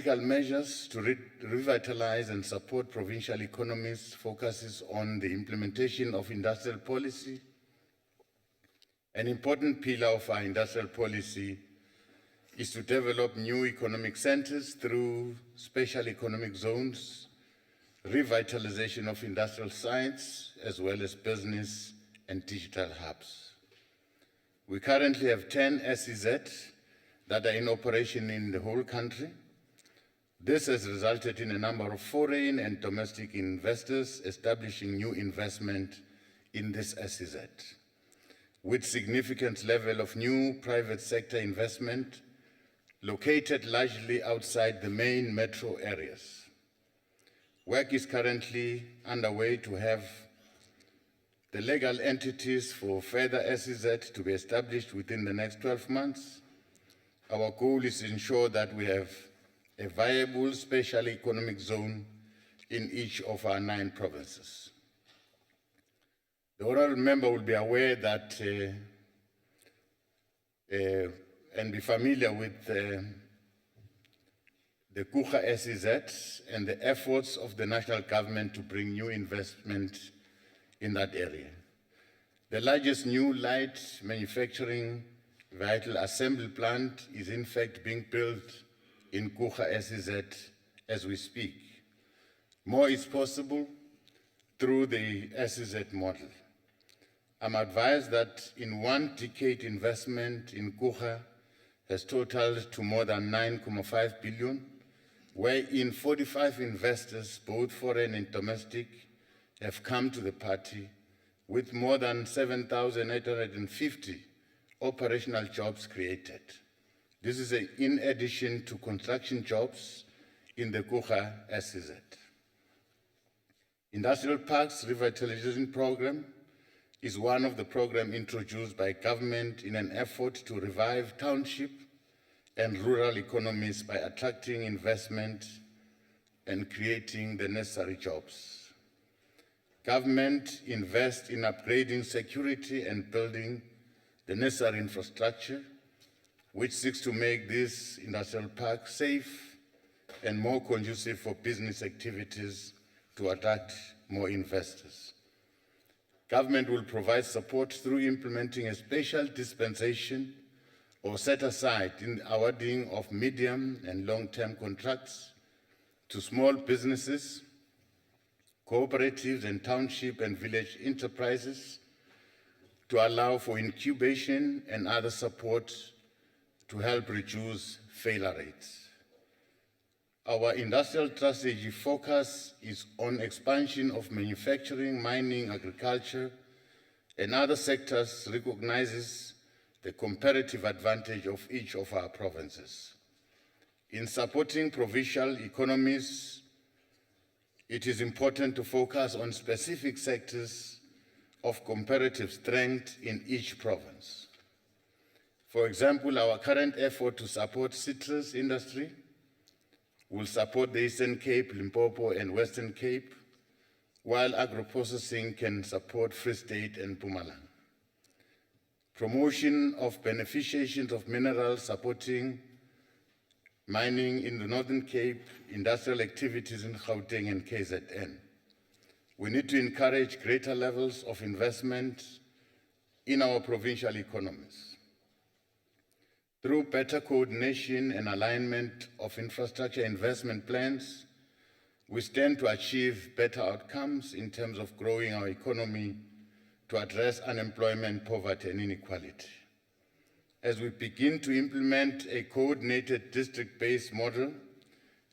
critical measures to revitalize and support provincial economies focuses on the implementation of industrial policy. An important pillar of our industrial policy is to develop new economic centers through special economic zones, revitalization of industrial sites, as well as business and digital hubs. We currently have 10 SEZ that are in operation in the whole country. This has resulted in a number of foreign and domestic investors establishing new investment in this SEZ, with significant level of new private sector investment located largely outside the main metro areas. Work is currently underway to have the legal entities for further SEZ to be established within the next 12 months. Our goal is to ensure that we have a viable special economic zone in each of our 9 provinces. The honorable member will be aware that and be familiar with the Kucha SEZ and the efforts of the national government to bring new investment in that area. The largest new light manufacturing vehicle assembly plant is in fact being built in Kucha SEZ as we speak. More is possible through the SEZ model. I'm advised that in 1 decade investment in Kucha has totaled to more than 9.5 billion, wherein 45 investors, both foreign and domestic, have come to the party with more than 7,850 operational jobs created. This is in addition to construction jobs in the Kucha SEZ. Industrial Parks Revitalization Program is one of the programs introduced by government in an effort to revive township and rural economies by attracting investment and creating the necessary jobs. Government invests in upgrading security and building the necessary infrastructure, which seeks to make this industrial park safe and more conducive for business activities to attract more investors. Government will provide support through implementing a special dispensation or set aside in the awarding of medium and long-term contracts to small businesses, cooperatives, and township and village enterprises to allow for incubation and other support to help reduce failure rates. Our industrial strategy focus is on expansion of manufacturing, mining, agriculture, and other sectors recognizes the comparative advantage of each of our provinces. In supporting provincial economies, it is important to focus on specific sectors of comparative strength in each province. For example, our current effort to support citrus industry will support the Eastern Cape, Limpopo, and Western Cape, while agro-processing can support Free State and Mpumalanga. Promotion of beneficiation of minerals supporting mining in the Northern Cape, industrial activities in Gauteng and KZN. We need to encourage greater levels of investment in our provincial economies. Through better coordination and alignment of infrastructure investment plans, we stand to achieve better outcomes in terms of growing our economy to address unemployment, poverty, and inequality. As we begin to implement a coordinated district-based model,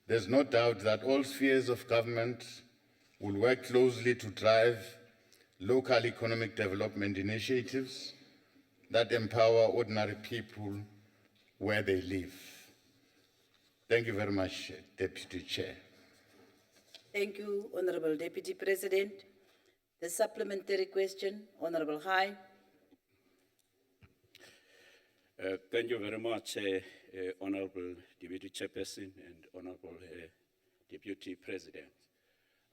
there's no doubt that all spheres of government will work closely to drive local economic development initiatives that empower ordinary people where they live. Thank you very much, Deputy Chair. Thank you, Honorable Deputy President. The supplementary question, Honorable High. Thank you very much, Honorable Deputy Chairperson and Honorable Deputy President.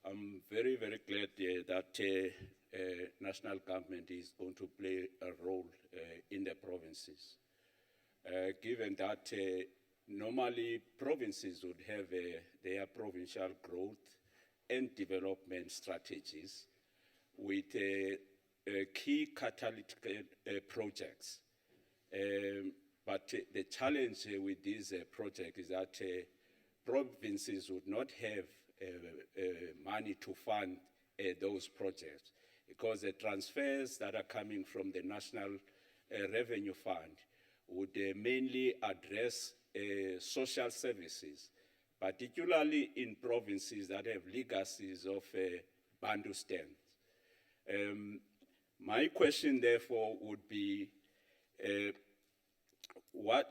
I'm very, very glad that national government is going to play a role in the provinces. Given that normally provinces would have their provincial growth and development strategies with key catalytic projects. But the challenge with this project is that provinces would not have money to fund those projects because the transfers that are coming from the National Revenue Fund would mainly address social services, particularly in provinces that have legacies of Bantu stamps. My question, therefore, would be,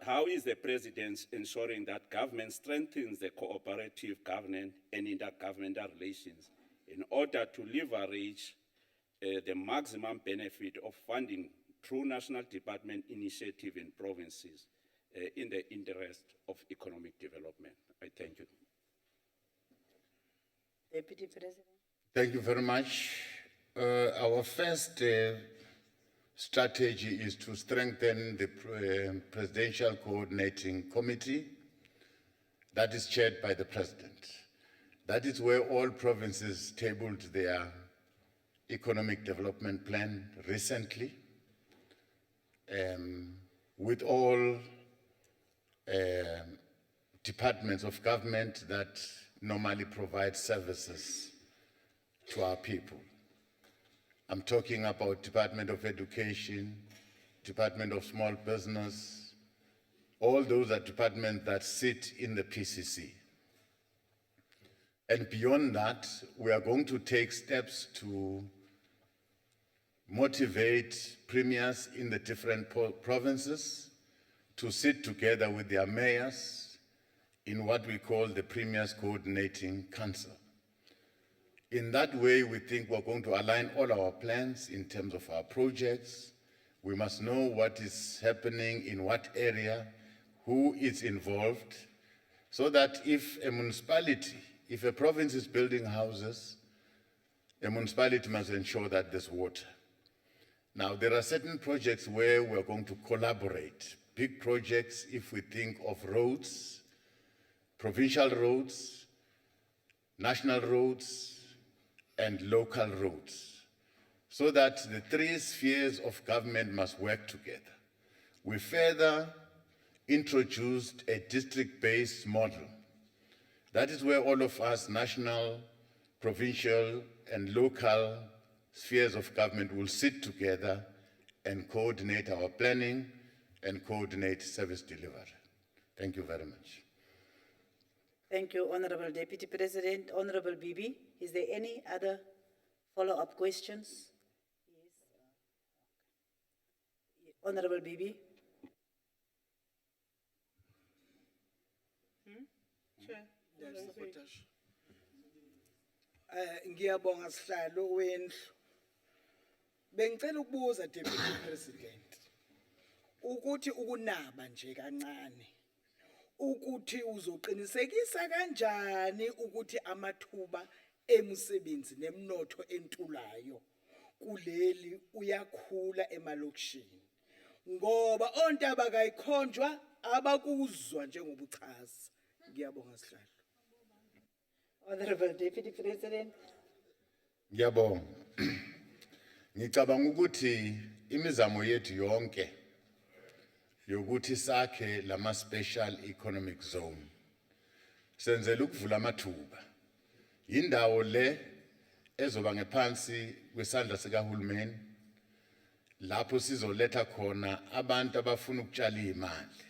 how is the President ensuring that government strengthens the cooperative governance and intergovernmental relations in order to leverage the maximum benefit of funding through national department initiative in provinces in the interest of economic development? I thank you. Deputy President. Thank you very much. Our first strategy is to strengthen the Presidential Coordinating Committee that is chaired by the President. That is where all provinces tabled their economic development plan recently, with all departments of government that normally provide services to our people. I'm talking about Department of Education, Department of Small Business. All those are departments that sit in the PCC. And beyond that, we are going to take steps to motivate premiers in the different provinces to sit together with their mayors in what we call the Premiers Coordinating Council. In that way, we think we're going to align all our plans in terms of our projects. We must know what is happening in what area, who is involved, so that if a municipality, if a province is building houses, a municipality must ensure that there's water. Now, there are certain projects where we're going to collaborate. Big projects, if we think of roads, provincial roads, national roads, and local roads, so that the three spheres of government must work together. We further introduced a district-based model. That is where all of us, national, provincial, and local spheres of government will sit together and coordinate our planning and coordinate service delivery. Thank you very much. Thank you, Honorable Deputy President. Honorable Bibi, is there any other follow-up questions? Yes. Honorable Bibi. Ngiyabonga sihlalo wendlu. Bengicela ukubuza Deputy President ukuthi ukunaba nje kancane ukuthi uzoqinisekisa kanjani ukuthi amathuba emisebenzi nemnotho entulayo kuleli uyakhula emalokishini ngoba ontaba kayikhonjwa abakuzwa njengobuchazi. Ngiyabonga sihlalo. Honorable Deputy President. Ngiyabonga. Ngicabanga ukuthi imizamo yethu yonke yokuthi sakhe lama special economic zone senzela ukuvula amathuba. Indawo le ezoba ngephansi kwesandla sikahulumeni lapho sizoletha khona abantu abafuna ukutshala imali.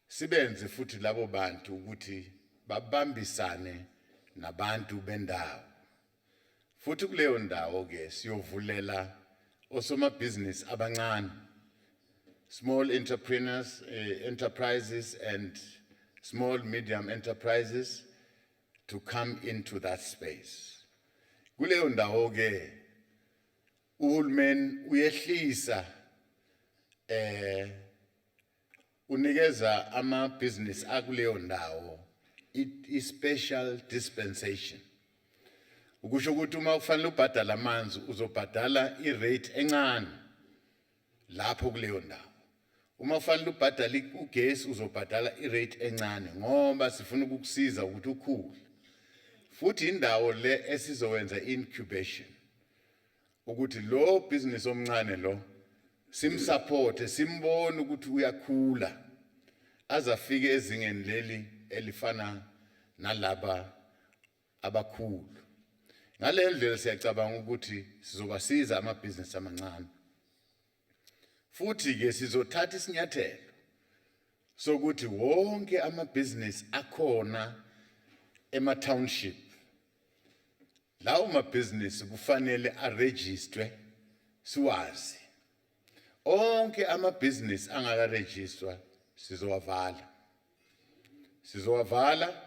Sibenze futhi labo bantu ukuthi babambisane nabantu bendawo. Futhi kuleyo ndawo ke siyovulela osomabhizinisi abancane, small entrepreneurs, enterprises and small medium enterprises to come into that space. Kuleyo ndawo ke uhulumeni uyehlisa unikeza ama-business akuleyo ndawo i-special dispensation. Ukusho ukuthi uma kufanele ubhadala amanzi uzobhadala i-rate encane lapho kuleyo ndawo. Uma fanele ubhadala ugesi uzobhadala irate encane ngoba sifuna ukukusiza ukuthi ukhule. Futhi indawo le esizowenza incubation. Ukuthi lo business omncane lo simsupport simbone ukuthi uyakhula azafike ezingeni leli elifana nalaba abakhulu. Ngale ndlela siyacabanga ukuthi sizobasiza amabhizinisi amancane. Futhi ke sizothatha isinyathelo sokuthi wonke amabhizinisi akhona ema township lawo mabhizinisi kufanele arejistwe siwazi. Onke amabhizinisi angakarejistwa sizowavala. Sizowavala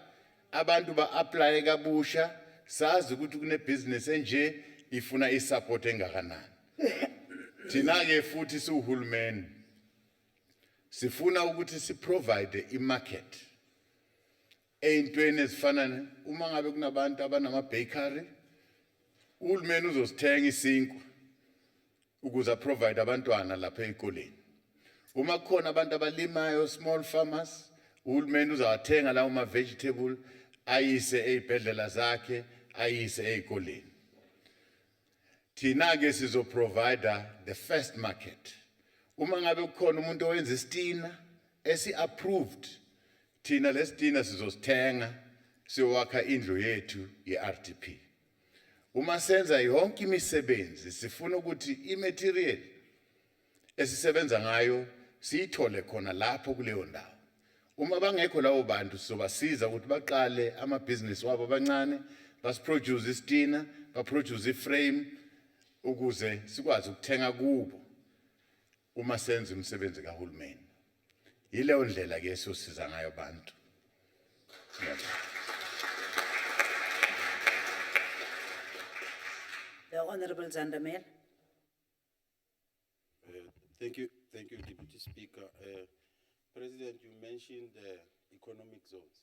abantu ba-apply kabusha sazi ukuthi kune business enje ifuna isupport engakanani. Thina ke futhi siwuhulumeni sifuna ukuthi siprovide imarket eyintweni ezifana uma ngabe kunabantu abanama bakery uhulumeni uzosithenga isinkwa ukuze provide abantwana lapha ezikoleni. Uma kukhona abantu abalimayo small farmers uhulumeni uzawathenga lawo ma vegetable ayise ezibhedlela zakhe ayise ezikoleni. Thina ke sizo provider the first market. Uma ngabe kukhona umuntu owenza isitina esi approved thina lesitina sizosithenga siyowakha indlu yethu ye-RDP. Uma senza yonke imisebenzi sifuna ukuthi imaterial esisebenza ngayo siyithole khona lapho kuleyo ndawo. Uma bangekho lawo bantu sizobasiza ukuthi baqale amabhizinisi wabo abancane basiproduce isitina baproduce iframe ukuze sikwazi ukuthenga kubo uma senza umsebenzi kahulumeni. Yileyo ndlela ke siyosiza ngayo abantu. The Honorable Zandamel. Thank you, Deputy Speaker. President, you mentioned economic zones,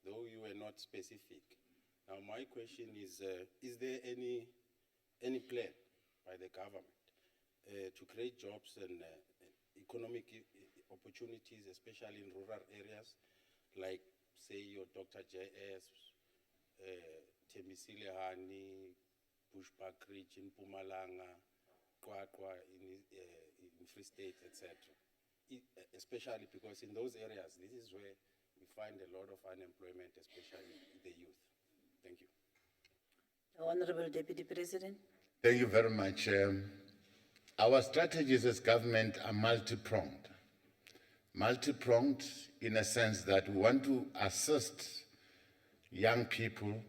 though you were not specific. Now, my question is there any plan by the government to create jobs and economic opportunities, especially in rural areas, like, say, your Dr. JS, Temisile Hani, Bushbuck Ridge in Pumalanga, Kwakwa in Free State, etc. Especially because in those areas, this is where we find a lot of unemployment, especially the youth. Thank you. The Honorable Deputy President. Thank you very much. Our strategies as government are multi-pronged. Multi-pronged in a sense that we want to assist young people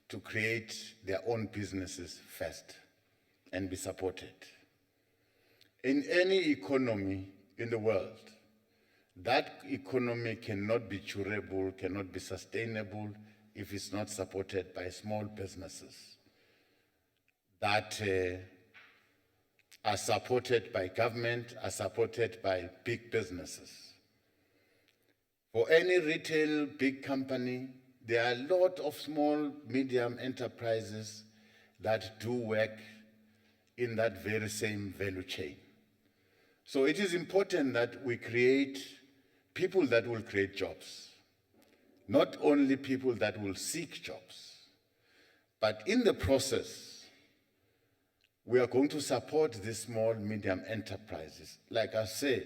to create their own businesses first and be supported. In any economy in the world, that economy cannot be durable, cannot be sustainable if it's not supported by small businesses that are supported by government, are supported by big businesses. For any retail big company, there are a lot of small, medium enterprises that do work in that very same value chain. So it is important that we create people that will create jobs, not only people that will seek jobs, but in the process, we are going to support these small, medium enterprises. Like I said,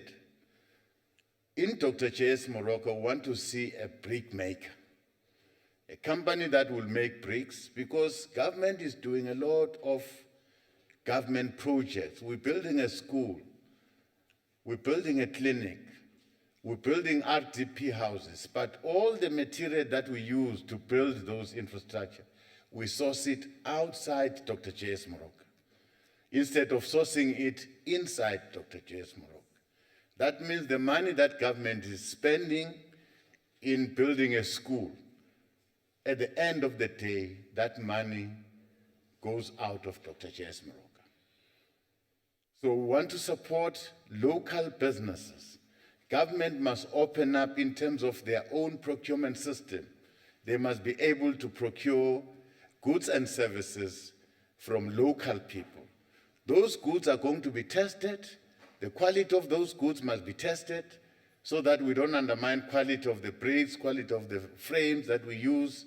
in Dr. J.S. Morocco, we want to see a brick maker, a company that will make bricks, because government is doing a lot of government projects. We're building a school, we're building a clinic, we're building RDP houses, but all the material that we use to build those infrastructure, we source it outside Dr. J.S. Morocco, instead of sourcing it inside Dr. J.S. Morocco. That means the money that government is spending in building a school, at the end of the day, that money goes out of Dr. J.S. Morocco. So we want to support local businesses. Government must open up in terms of their own procurement system. They must be able to procure goods and services from local people. Those goods are going to be tested The quality of those goods must be tested so that we don't undermine quality of the bricks, quality of the frames that we use,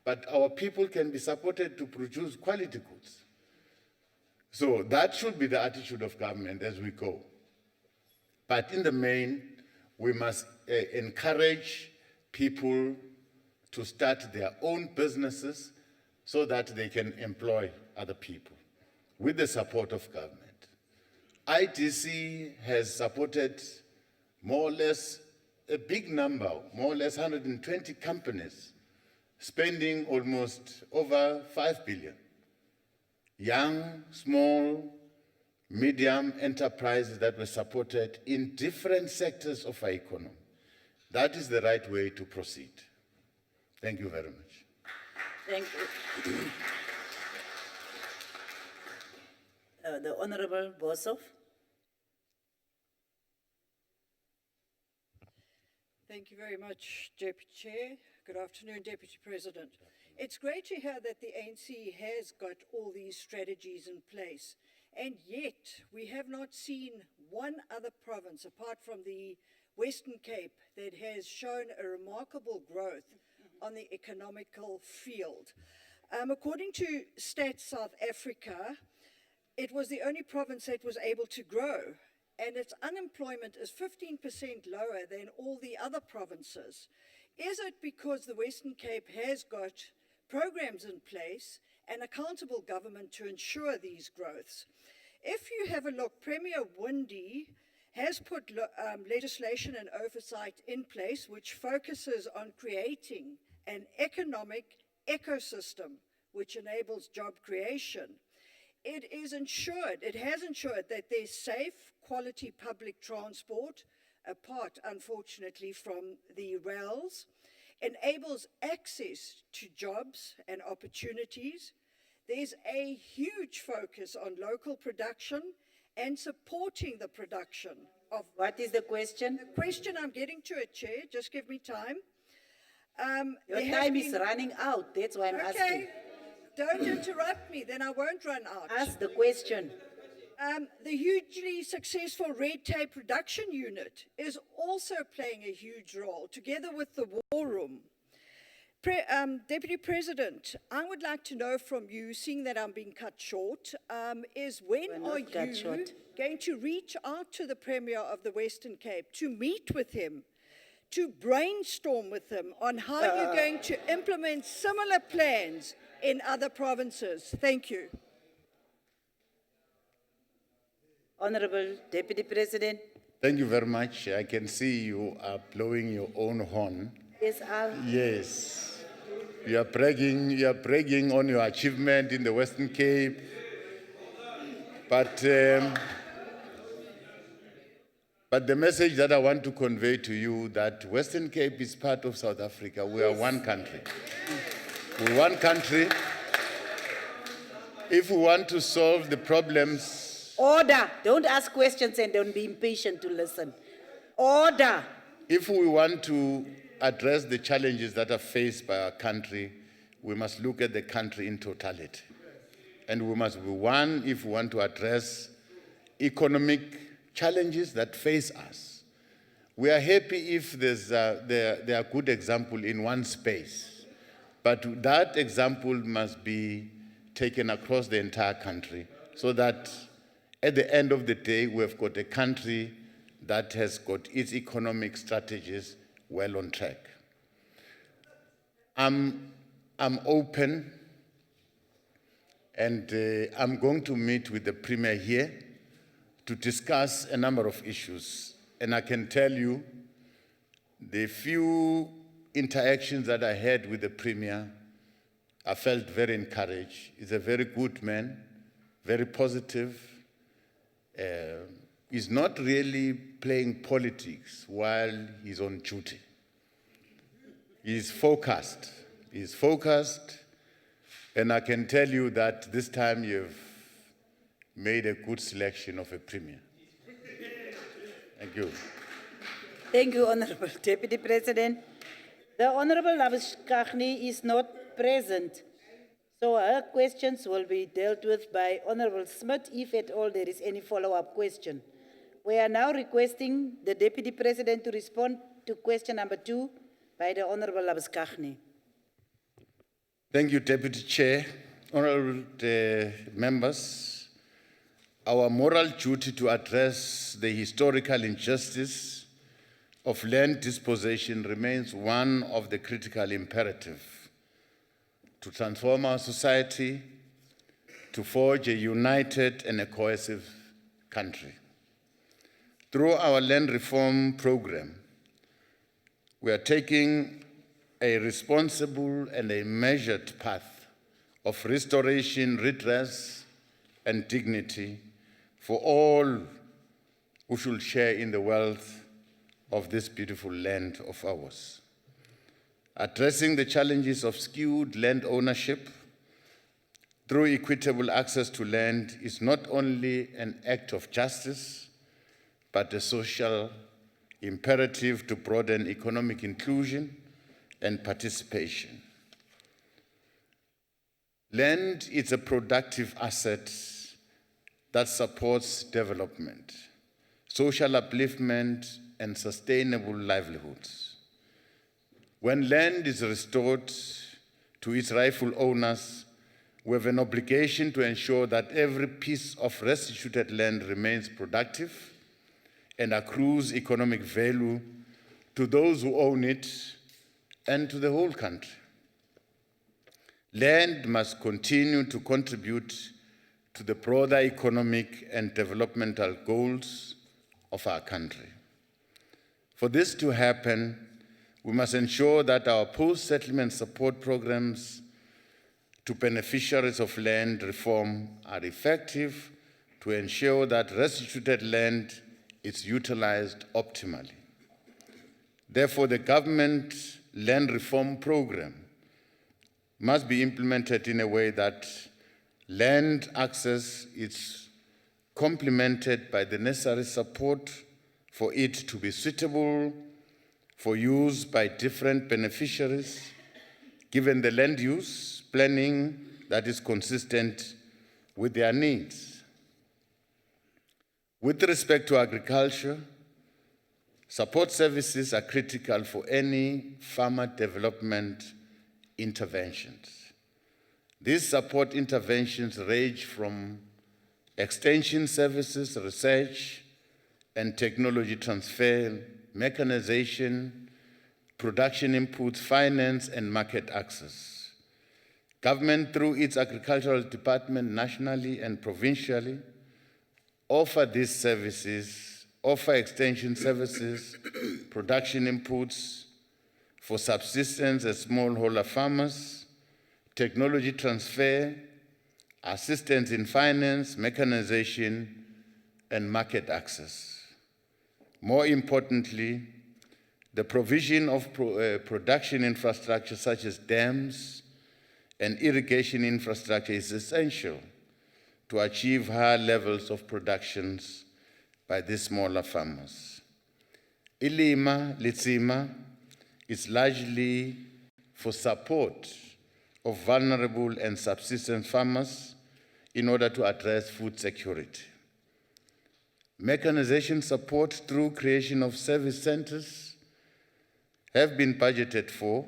but our people can be supported to produce quality goods. So that should be the attitude of government as we go. But in the main, we must encourage people to start their own businesses so that they can employ other people with the support of government. ITC has supported more or less a big number, more or less 120 companies, spending almost over 5 billion. Young, small, medium enterprises that were supported in different sectors of our economy. That is the right way to proceed. Thank you very much. Thank you. The Honorable Bosov. Thank you very much, Deputy Chair. Good afternoon, Deputy President. It's great to hear that the ANC has got all these strategies in place, and yet we have not seen one other province, apart from the Western Cape, that has shown a remarkable growth on the economical field. According to Stats South Africa, it was the only province that was able to grow, and its unemployment is 15% lower than all the other provinces. Is it because the Western Cape has got programs in place and accountable government to ensure these growths? If you have a look, Premier Windi has put legislation and oversight in place which focuses on creating an economic ecosystem which enables job creation. It has ensured that there's safe, quality public transport, apart, unfortunately, from the rails, enables access to jobs and opportunities. There's a huge focus on local production and supporting the production of... What is the question? The question, I'm getting to it, Chair, just give me time. Your There has time is been- running out, that's why I'm asking. Okay, don't interrupt me, then I won't run out. Ask the question. The hugely successful Red Tape Reduction Unit is also playing a huge role, together with the War Room. Deputy President, I would like to know from you, seeing that I'm being cut short, is when We're are not cut you short. going to reach out to the Premier of the Western Cape, to meet with him, to brainstorm with him on how you're going to implement similar plans in other provinces? Thank you. Honorable Deputy President. Thank you very much. I can see you are blowing your own horn. Yes, Al. Yes. You are bragging on your achievement in the Western Cape. But the message that I want to convey to you that Western Cape is part of South Africa. We are one country. We're one country. If we want to solve the problems, Order. Don't ask questions and don't be impatient to listen. Order. if we want to address the challenges that are faced by our country, we must look at the country in totality. And we must be one if we want to address economic challenges that face us. We are happy if there are good examples in one space, but that example must be taken across the entire country so that at the end of the day, we have got a country that has got its economic strategies well on track. I'm open, and I'm going to meet with the Premier here to discuss a number of issues. And I can tell you, the few interactions that I had with the Premier, I felt very encouraged. He's a very good man, very positive. He's not really playing politics while he's on duty. He's focused. He's focused, and I can tell you that this time you've made a good selection of a Premier. Thank you. Thank you, Honorable Deputy President. The Honorable Labuskaghni is not present, so her questions will be dealt with by Honorable Smith if at all there is any follow-up question. We are now requesting the Deputy President to respond to question number 2 by the Honorable Labuskaghni. Thank you, Deputy Chair. Honorable members, our moral duty to address the historical injustice of land dispossession remains one of the critical imperatives to transform our society, to forge a united and a cohesive country. Through our land reform program, we are taking a responsible and a measured path of restoration, redress, and dignity for all who should share in the wealth of this beautiful land of ours. Addressing the challenges of skewed land ownership through equitable access to land is not only an act of justice, but a social imperative to broaden economic inclusion and participation. Land is a productive asset that supports development, social upliftment, and sustainable livelihoods. When land is restored to its rightful owners, we have an obligation to ensure that every piece of restituted land remains productive and accrues economic value to those who own it and to the whole country. Land must continue to contribute to the broader economic and developmental goals of our country. For this to happen, we must ensure that our post-settlement support programs to beneficiaries of land reform are effective to ensure that restituted land is utilized optimally. Therefore, the government land reform program must be implemented in a way that land access is complemented by the necessary support for it to be suitable for use by different beneficiaries, given the land use planning that is consistent with their needs. With respect to agriculture, support services are critical for any farmer development interventions. These support interventions range from extension services, research and technology transfer, mechanization, production inputs, finance, and market access. Government, through its agricultural department nationally and provincially, offer these services, offer extension services, production inputs for subsistence and smallholder farmers, technology transfer, assistance in finance, mechanization, and market access. More importantly, the provision of production infrastructure such as dams and irrigation infrastructure is essential to achieve higher levels of productions by these smaller farmers. Ilima Litsima is largely for support of vulnerable and subsistence farmers in order to address food security. Mechanization support through creation of service centers have been budgeted for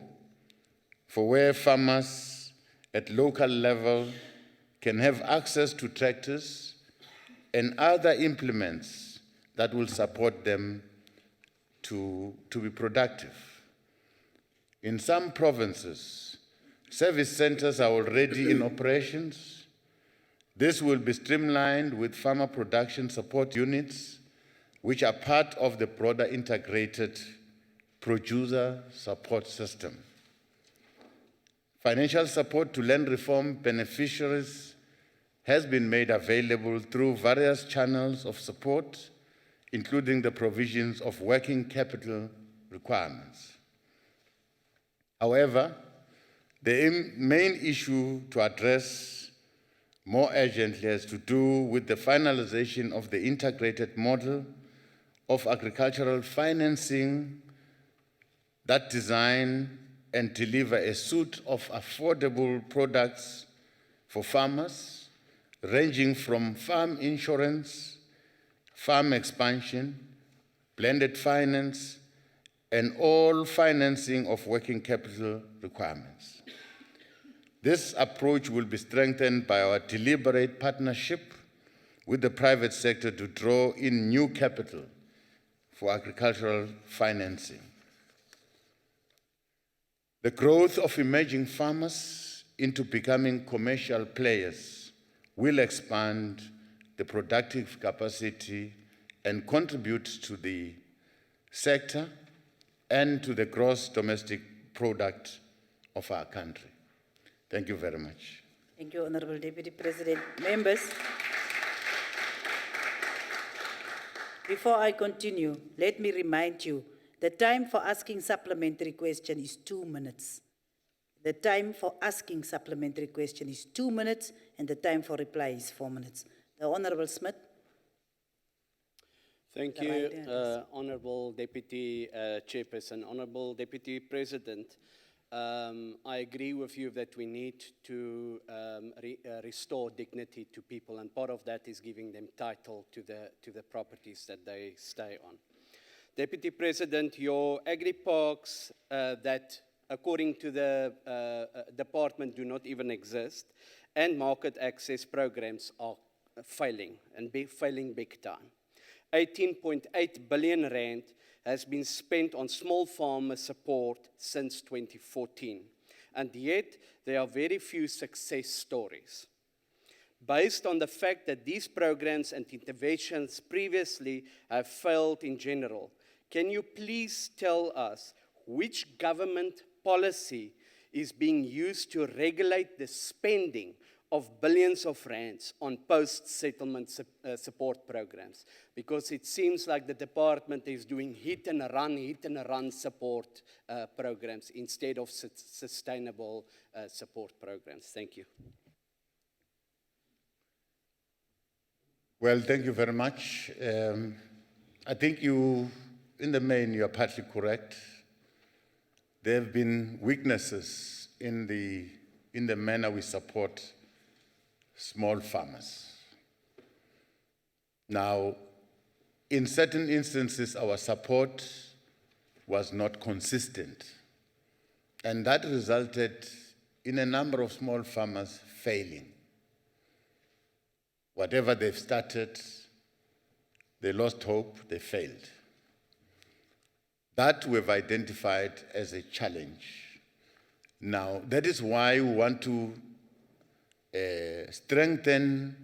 where farmers at local level can have access to tractors and other implements that will support them to be productive. In some provinces, service centers are already in operations. This will be streamlined with farmer production support units, which are part of the broader integrated producer support system. Financial support to land reform beneficiaries has been made available through various channels of support, including the provisions of working capital requirements. However, the main issue to address more urgently has to do with the finalization of the integrated model of agricultural financing that design and deliver a suite of affordable products for farmers, ranging from farm insurance, farm expansion, blended finance, and all financing of working capital requirements. This approach will be strengthened by our deliberate partnership with the private sector to draw in new capital for agricultural financing. The growth of emerging farmers into becoming commercial players will expand the productive capacity and contribute to the sector and to the gross domestic product of our country. Thank you very much. Thank you, Honorable Deputy President. Members, before I continue, let me remind you, the time for asking supplementary question is 2 minutes. The time for asking supplementary question is 2 minutes, and the time for reply is 4 minutes. The Honorable Smith. Thank The you, right hand. Honourable Deputy Chairperson. Honourable Deputy President, I agree with you that we need to restore dignity to people, and part of that is giving them title to the properties that they stay on. Deputy President, your agri-parks that, according to the department, do not even exist, and market access programs are failing, and failing big time. 18.8 billion rand has been spent on small farmer support since 2014, and yet there are very few success stories. Based on the fact that these programs and interventions previously have failed in general, can you please tell us which government policy is being used to regulate the spending of billions of rands on post-settlement support programs? Because it seems like the department is doing hit and run support programs instead of sustainable support programs. Thank you. Well, thank you very much. I think you, in the main, you are partly correct. There have been weaknesses in the manner we support small farmers. Now, in certain instances, our support was not consistent, and that resulted in a number of small farmers failing. Whatever they've started, they lost hope, they failed. That we've identified as a challenge. Now, that is why we want to strengthen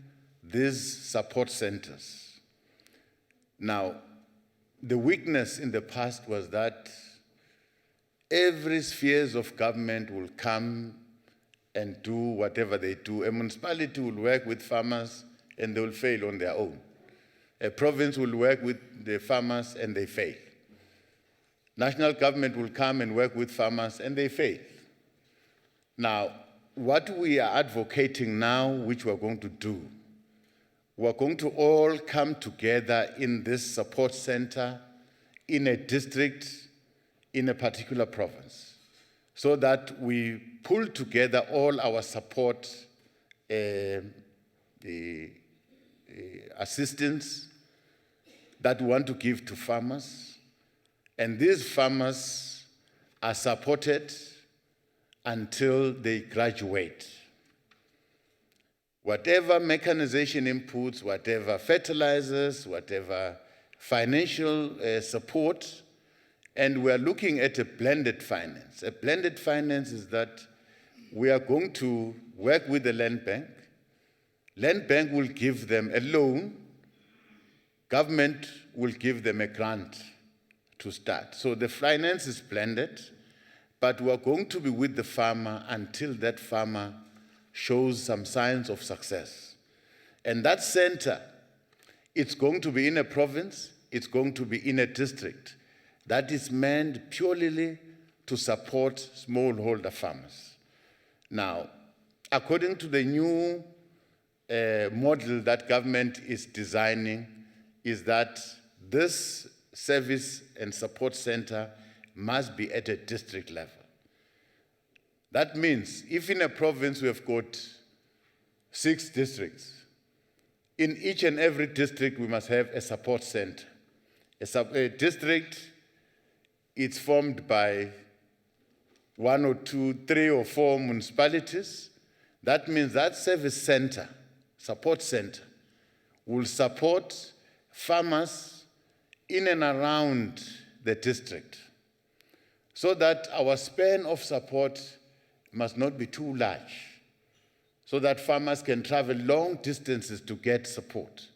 these support centers. Now, the weakness in the past was that every spheres of government will come and do whatever they do. A municipality will work with farmers and they will fail on their own. A province will work with the farmers and they fail. National government will come and work with farmers and they fail. Now, what we are advocating now, which we're going to do, we're going to all come together in this support center, in a district, in a particular province, so that we pull together all our support assistance that we want to give to farmers, and these farmers are supported until they graduate. Whatever mechanization inputs, whatever fertilizers, whatever financial support, and we're looking at a blended finance. A blended finance is that we are going to work with the land bank. Land bank will give them a loan. Government will give them a grant to start. So the finance is blended, but we're going to be with the farmer until that farmer shows some signs of success. And that center, it's going to be in a province, it's going to be in a district that is meant purely to support smallholder farmers. Now, according to the new model that government is designing, is that this service and support center must be at a district level. That means if in a province we have got 6 districts, in each and every district, we must have a support center. A district, it's formed by 1 or 2, 3 or 4 municipalities. That means that service center, support center, will support farmers in and around the district, so that our span of support must not be too large, so that farmers can travel long distances to get support.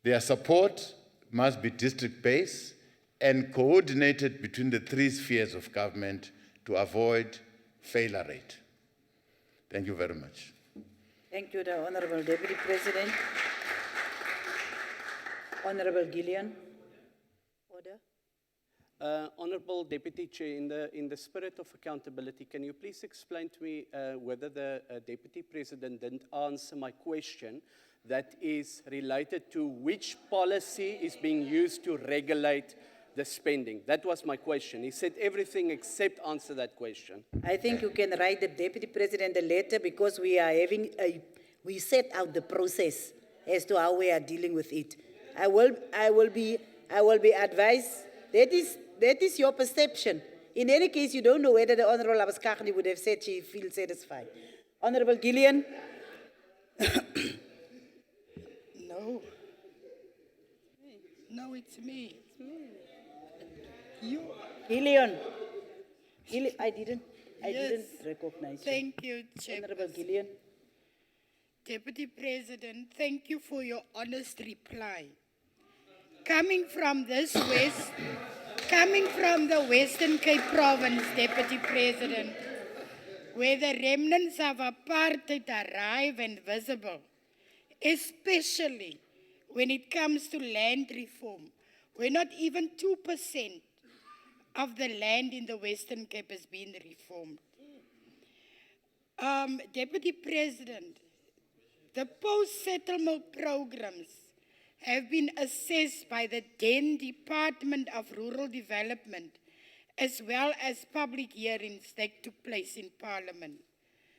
Their support must be district-based and coordinated between the 3 spheres of government to avoid failure rate. Thank you very much. Thank you, the Honorable Deputy President. Honorable Gillian. Order. Honourable Deputy Chair, in the spirit of accountability, can you please explain to me whether the Deputy President didn't answer my question that is related to which policy is being used to regulate the spending? That was my question. He said everything except answer that question. I think you can write the Deputy President a letter, because we are we set out the process as to how we are dealing with it. I will be advised. That is your perception. In any case, you don't know whether the Honorable Abaskagni would have said she feels satisfied. Honorable Gillian. No. No, it's me. You. Gillian. I didn't Yes. recognize you. Thank you, Honorable Chairperson. Gillian. Deputy President, thank you for your honest reply. Coming from the Western Cape Province, Deputy President, where the remnants of apartheid are rife and visible, especially when it comes to land reform, where not even 2% of the land in the Western Cape has been reformed. Deputy President, the post-settlement programs have been assessed by the then Department of Rural Development, as well as public hearings that took place in Parliament.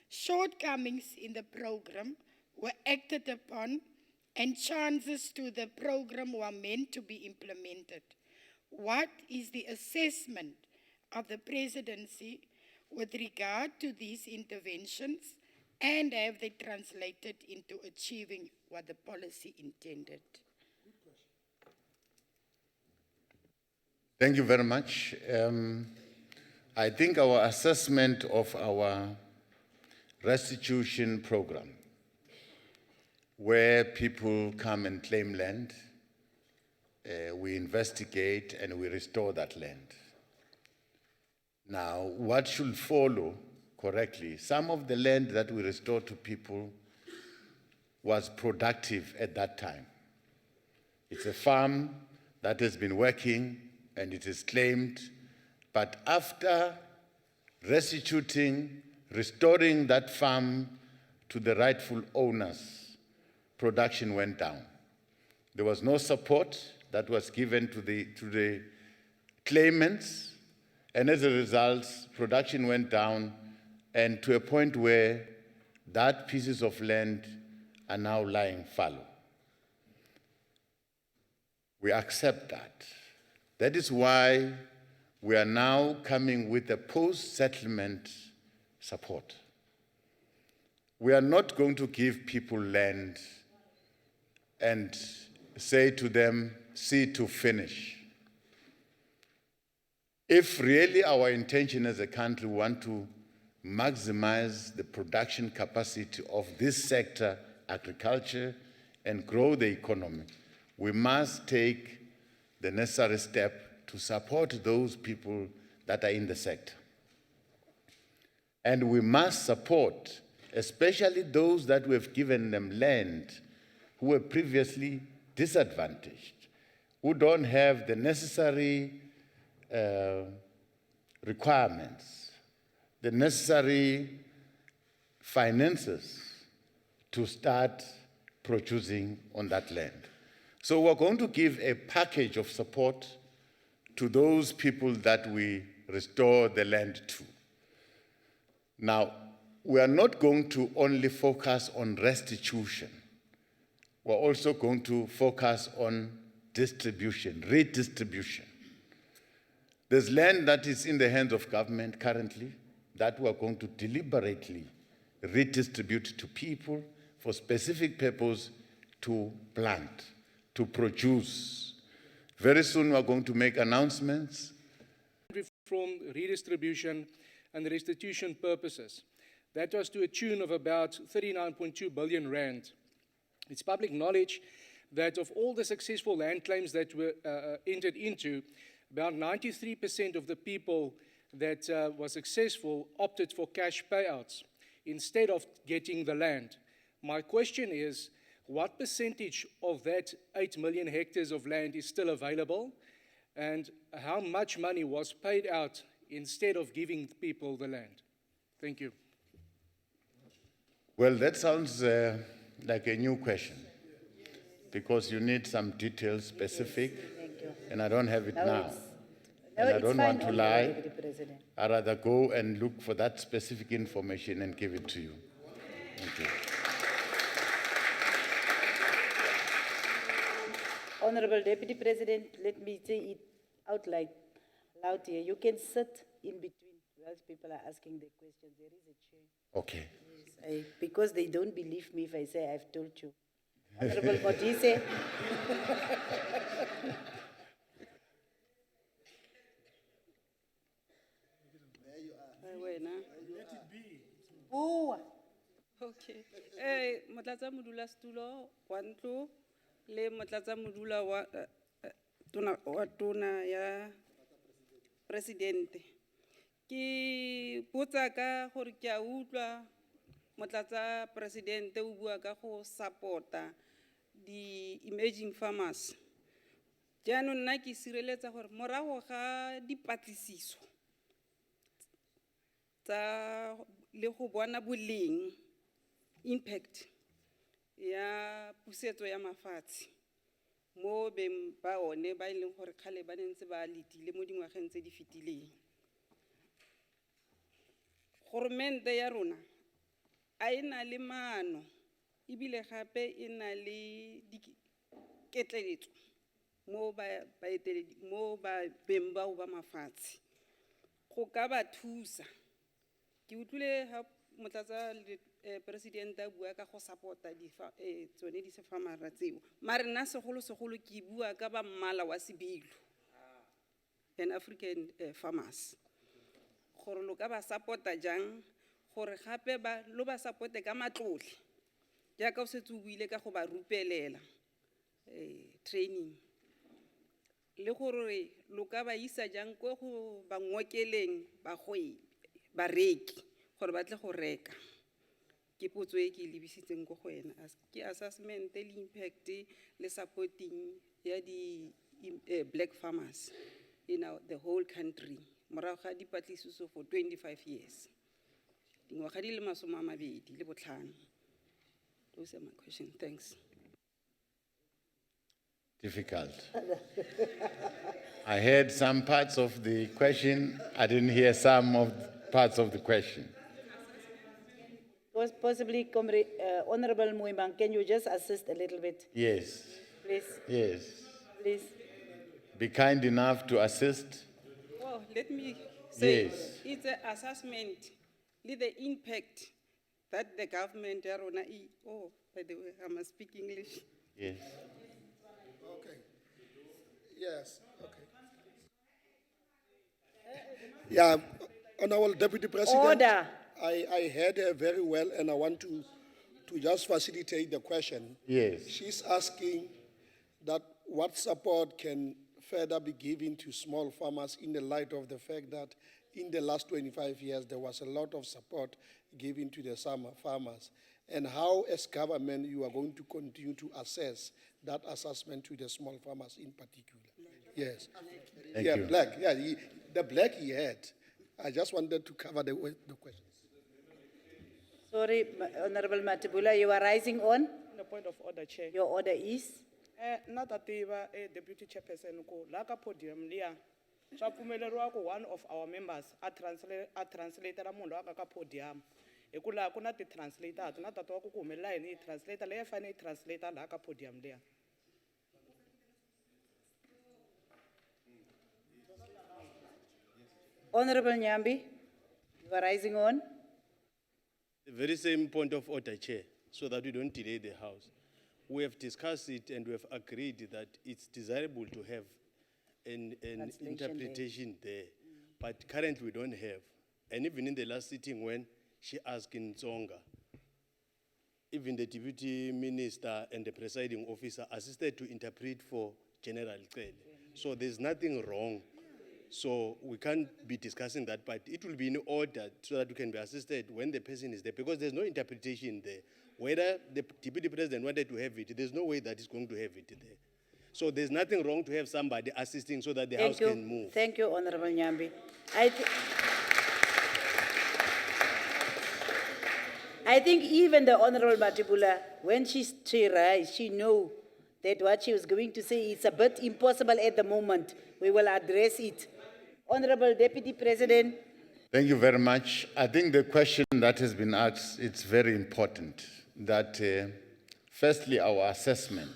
Shortcomings in the program were acted upon, and chances to the program were meant to be implemented. What is the assessment of the presidency with regard to these interventions, and have they translated into achieving what the policy intended? Thank you very much. I think our assessment of our restitution program, where people come and claim land, we investigate and we restore that land. Now, what should follow correctly, some of the land that we restore to people was productive at that time. It's a farm that has been working and it is claimed, but after restituting, restoring that farm to the rightful owners, production went down. There was no support that was given to the claimants, and as a result, production went down, and to a point where that pieces of land are now lying fallow. We accept that. That is why we are now coming with a post-settlement support. We are not going to give people land and say to them, see to finish. If really our intention as a country want to maximize the production capacity of this sector, agriculture, and grow the economy, we must take the necessary step to support those people that are in the sector. And we must support, especially those that we have given them land, who were previously disadvantaged, who don't have the necessary requirements, the necessary finances to start producing on that land. So we're going to give a package of support to those people that we restore the land to. Now, we are not going to only focus on restitution. we're also going to focus on distribution, redistribution. There's land that is in the hands of government currently that we're going to deliberately redistribute to people for specific purpose to plant, to produce. Very soon we're going to make announcements. From redistribution and restitution purposes. That was to a tune of about 39.2 billion rand. It's public knowledge that of all the successful land claims that were entered into, about 93% of the people that were successful opted for cash payouts instead of getting the land. My question is, what percentage of that 8 million hectares of land is still available? And how much money was paid out instead of giving people the land? Thank you. Well, that sounds like a new question because you need some details specific, and I don't have it now. And I don't want to lie. Deputy President. I'd rather go and look for that specific information and give it to you. Thank you. Honorable Deputy President, let me say it out loud here. You can sit in between whilst people are asking the questions. There is a chair. Okay. Yes, because they don't believe me if I say I've told you. Honorable Modise. Oh. Okay. Motlatsa modula stulo wa ntlo le motlatsa modula wa tona ya presidente. Ke potsa ka gore ke a utlwa motlatsa presidente o bua ka go supporta di emerging farmers. Jaanong nna ke sireletsa gore morago ga dipatlisiso tsa le go bona boleng impact ya pusetso ya mafatshe mo beng ba one ba ileng gore khale ba nentse ba letile mo dingwageng tse di fetileng. Goromente ya rona a ena le maano ebile gape ena le diketleletso mo ba beng ba ba mafatshe go ka ba thusa. Ke utlwile ha motlatsa president a bua ka go supporta tsone di farmers tseo mare nna segolo ke bua ka ba mmala wa sebilo and African farmers gore lo ka ba supporta jang gore gape ba lo ba supporte ka matlole jaaka o setse o buile ka go ba rupelela training le gore lo ka ba isa jang go ba ngokeleng ba bareki gore ba tle go reka. Ke potso e ke lebisitseng go go ena ke assessment le impact le supporting ya di black farmers in the whole country morago ga dipatlisiso for 25 years dingwaga di le 25. Those are my questions. Thanks. Difficult. I heard some parts of the question. I didn't hear some of parts of the question. Possibly, Honorable Muimang, can you just assist a little bit? Yes. Please. Yes. Please. Be kind enough to assist. Well, let me say Yes. it's an assessment with the impact that the government, oh, by the way, I must speak English. Yes. Okay. Yes. Okay. Yeah, Honorable Deputy President. Order. I heard her very well, and I want to just facilitate the question. Yes. She's asking that what support can further be given to small farmers in the light of the fact that in the last 25 years there was a lot of support given to the farmers, and how as government you are going to continue to assess that assessment to the small farmers in particular. Yes. Thank yeah, you. black. Yeah, the black he had. I just wanted to cover the question. Sorry, Honorable Matibula, you are rising on. The point of order, Chair. Your order is? Not that Deputy Chairperson ko laka podium lia. Swa pfumeleriwa ku one of our members a translator munhu aka ka podium. hi ku laha ku na ti-translator na tata wa ku ku humelela yini hi translator leyi fanele yi translator laha ka podium liya. Honorable Nyambi, you are rising on. The very same point of order, Chair, so that we don't delay the House. We have discussed it and we have agreed that it's desirable to have an Translation interpretation there. But currently we don't have. And even in the last sitting when she asked in Tsonga, even the Deputy Minister and the presiding officer assisted to interpret for General Cele. So there's nothing wrong. So we can't be discussing that, but it will be in order so that we can be assisted when the person is there, because there's no interpretation there. Whether the Deputy President wanted to have it, there's no way that he's going to have it there. So there's nothing wrong to have somebody assisting so that the House can move. Thank you, Honorable Nyambi. I think even the Honorable Matibula, when she rise, she know that what she was going to say is a bit impossible at the moment. We will address it. Honorable Deputy President. Thank you very much. I think the question that has been asked, it's very important that, firstly, our assessment.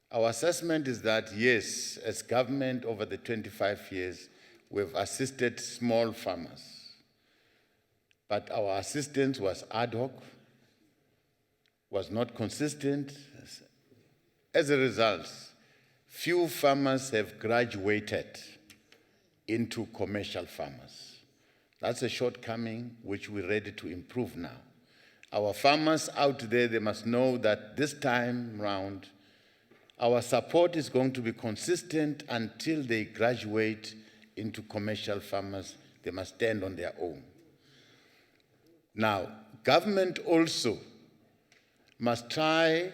Our assessment is that, yes, as government over the 25 years, we've assisted small farmers. But our assistance was ad hoc, was not consistent. As a result, few farmers have graduated into commercial farmers. That's a shortcoming which we're ready to improve now. Our farmers out there, they must know that this time round, our support is going to be consistent until they graduate into commercial farmers. They must stand on their own. Now, government also must try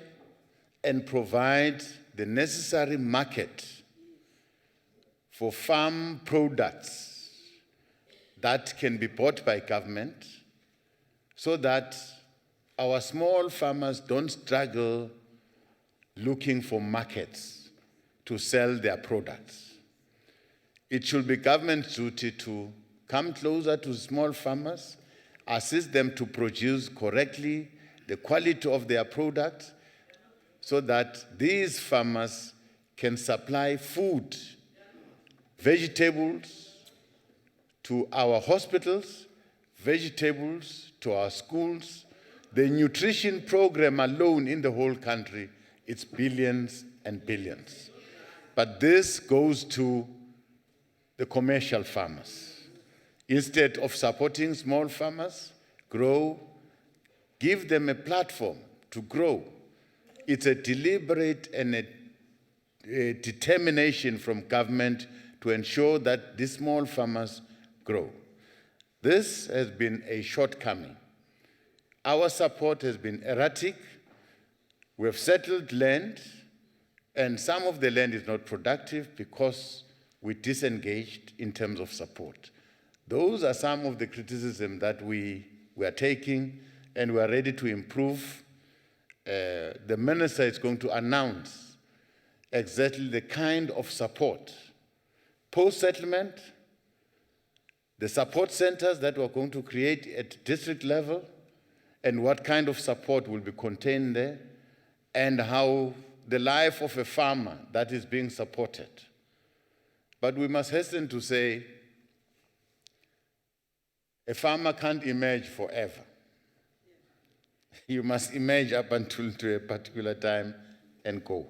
and provide the necessary market for farm products that can be bought by government so that our small farmers don't struggle looking for markets to sell their products. It should be government's duty to come closer to small farmers, assist them to produce correctly the quality of their product so that these farmers can supply food, vegetables to our hospitals, vegetables to our schools. The nutrition program alone in the whole country, it's billions and billions. But this goes to the commercial farmers. Instead of supporting small farmers, grow, give them a platform to grow. It's a deliberate and a determination from government to ensure that these small farmers grow. This has been a shortcoming. Our support has been erratic. We have settled land, and some of the land is not productive because we disengaged in terms of support. Those are some of the criticism that we are taking, and we are ready to improve. The minister is going to announce exactly the kind of support, post-settlement, the support centers that we're going to create at district level, and what kind of support will be contained there, and how the life of a farmer that is being supported. But we must hasten to say, a farmer can't emerge forever. You must emerge up until to a particular time and go.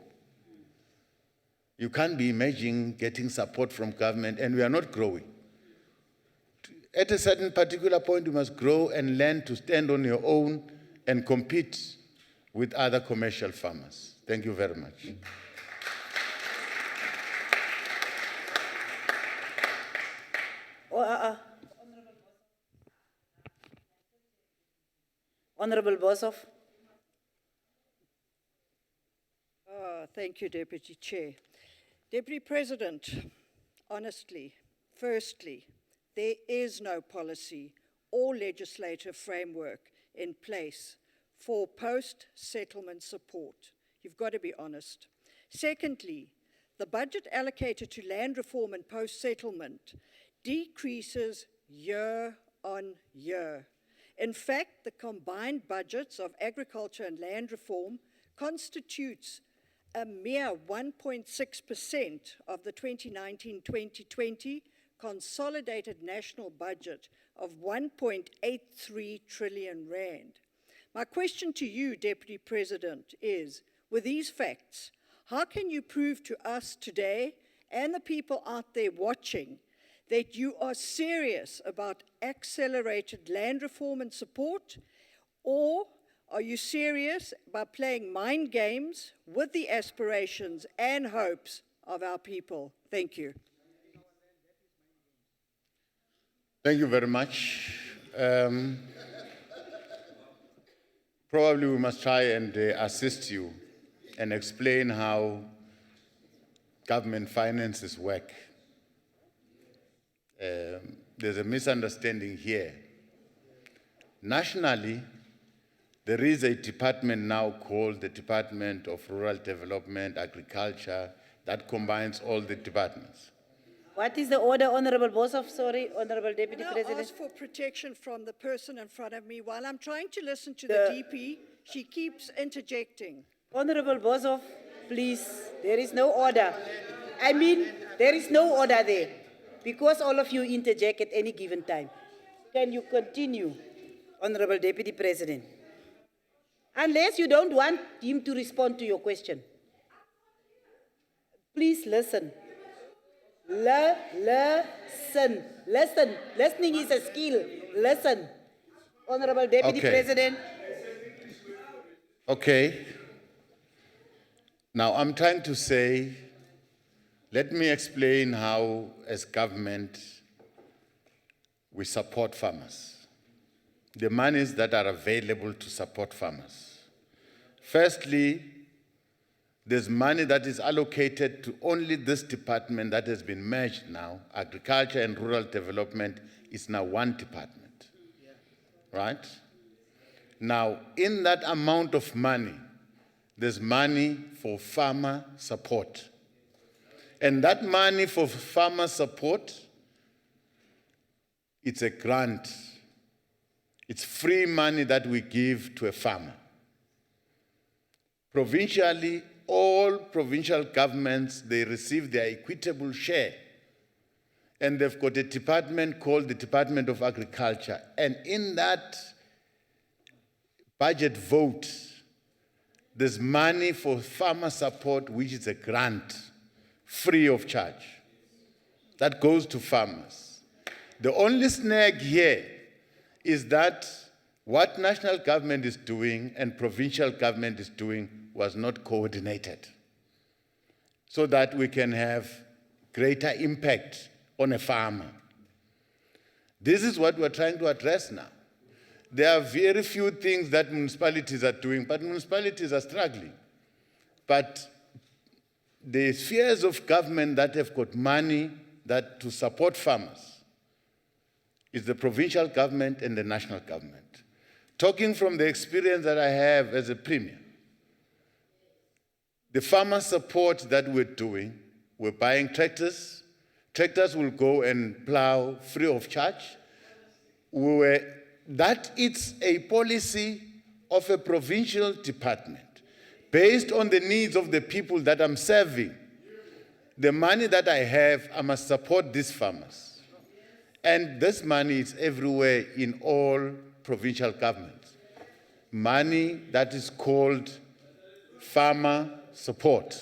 You can't be emerging, getting support from government, and we are not growing. At a certain particular point, you must grow and learn to stand on your own and compete with other commercial farmers. Thank you very much. Honorable Boshoff. Thank you, Deputy Chair. Deputy President, honestly, firstly, there is no policy or legislative framework in place for post-settlement support. You've got to be honest. Secondly, the budget allocated to land reform and post-settlement decreases year on year. In fact, the combined budgets of agriculture and land reform constitutes a mere 1.6% of the 2019-2020 consolidated national budget of 1.83 trillion rand. My question to you, Deputy President, is, with these facts, how can you prove to us today and the people out there watching that you are serious about accelerated land reform and support, or are you serious about playing mind games with the aspirations and hopes of our people? Thank you. Thank you very much. Probably we must try and assist you and explain how government finances work. There's a misunderstanding here. Nationally, there is a department now called the Department of Rural Development, Agriculture, that combines all the departments. What is the order, Honorable Boshoff? Sorry, Honorable Deputy Can I President. ask for protection from the person in front of me? While I'm trying to listen to the DP, she keeps interjecting. Honorable Boshoff, please, there is no order. I mean, there is no order there, because all of you interject at any given time. Can you continue, Honorable Deputy President? Unless you don't want him to respond to your question. Please listen. Listen. Listen. Listening is a skill. Listen. Honorable Deputy Okay. President. Okay. Now, I'm trying to say, let me explain how, as government, we support farmers. The monies that are available to support farmers. Firstly, there's money that is allocated to only this department that has been merged now. Agriculture and Rural Development is now one department, right? Now, in that amount of money, there's money for farmer support. And that money for farmer support, it's a grant. It's free money that we give to a farmer. Provincially, all provincial governments, they receive their equitable share. And they've got a department called the Department of Agriculture. And in that budget vote, there's money for farmer support, which is a grant, free of charge. That goes to farmers. The only snag here is that what national government is doing and provincial government is doing was not coordinated, so that we can have greater impact on a farmer. This is what we're trying to address now. There are very few things that municipalities are doing, but municipalities are struggling. But the spheres of government that have got money that to support farmers is the provincial government and the national government. Talking from the experience that I have as a premier, the farmer support that we're doing, we're buying tractors. Tractors will go and plow free of charge. That is a policy of a provincial department based on the needs of the people that I'm serving. The money that I have, I must support these farmers. And this money is everywhere in all provincial governments. Money that is called farmer support.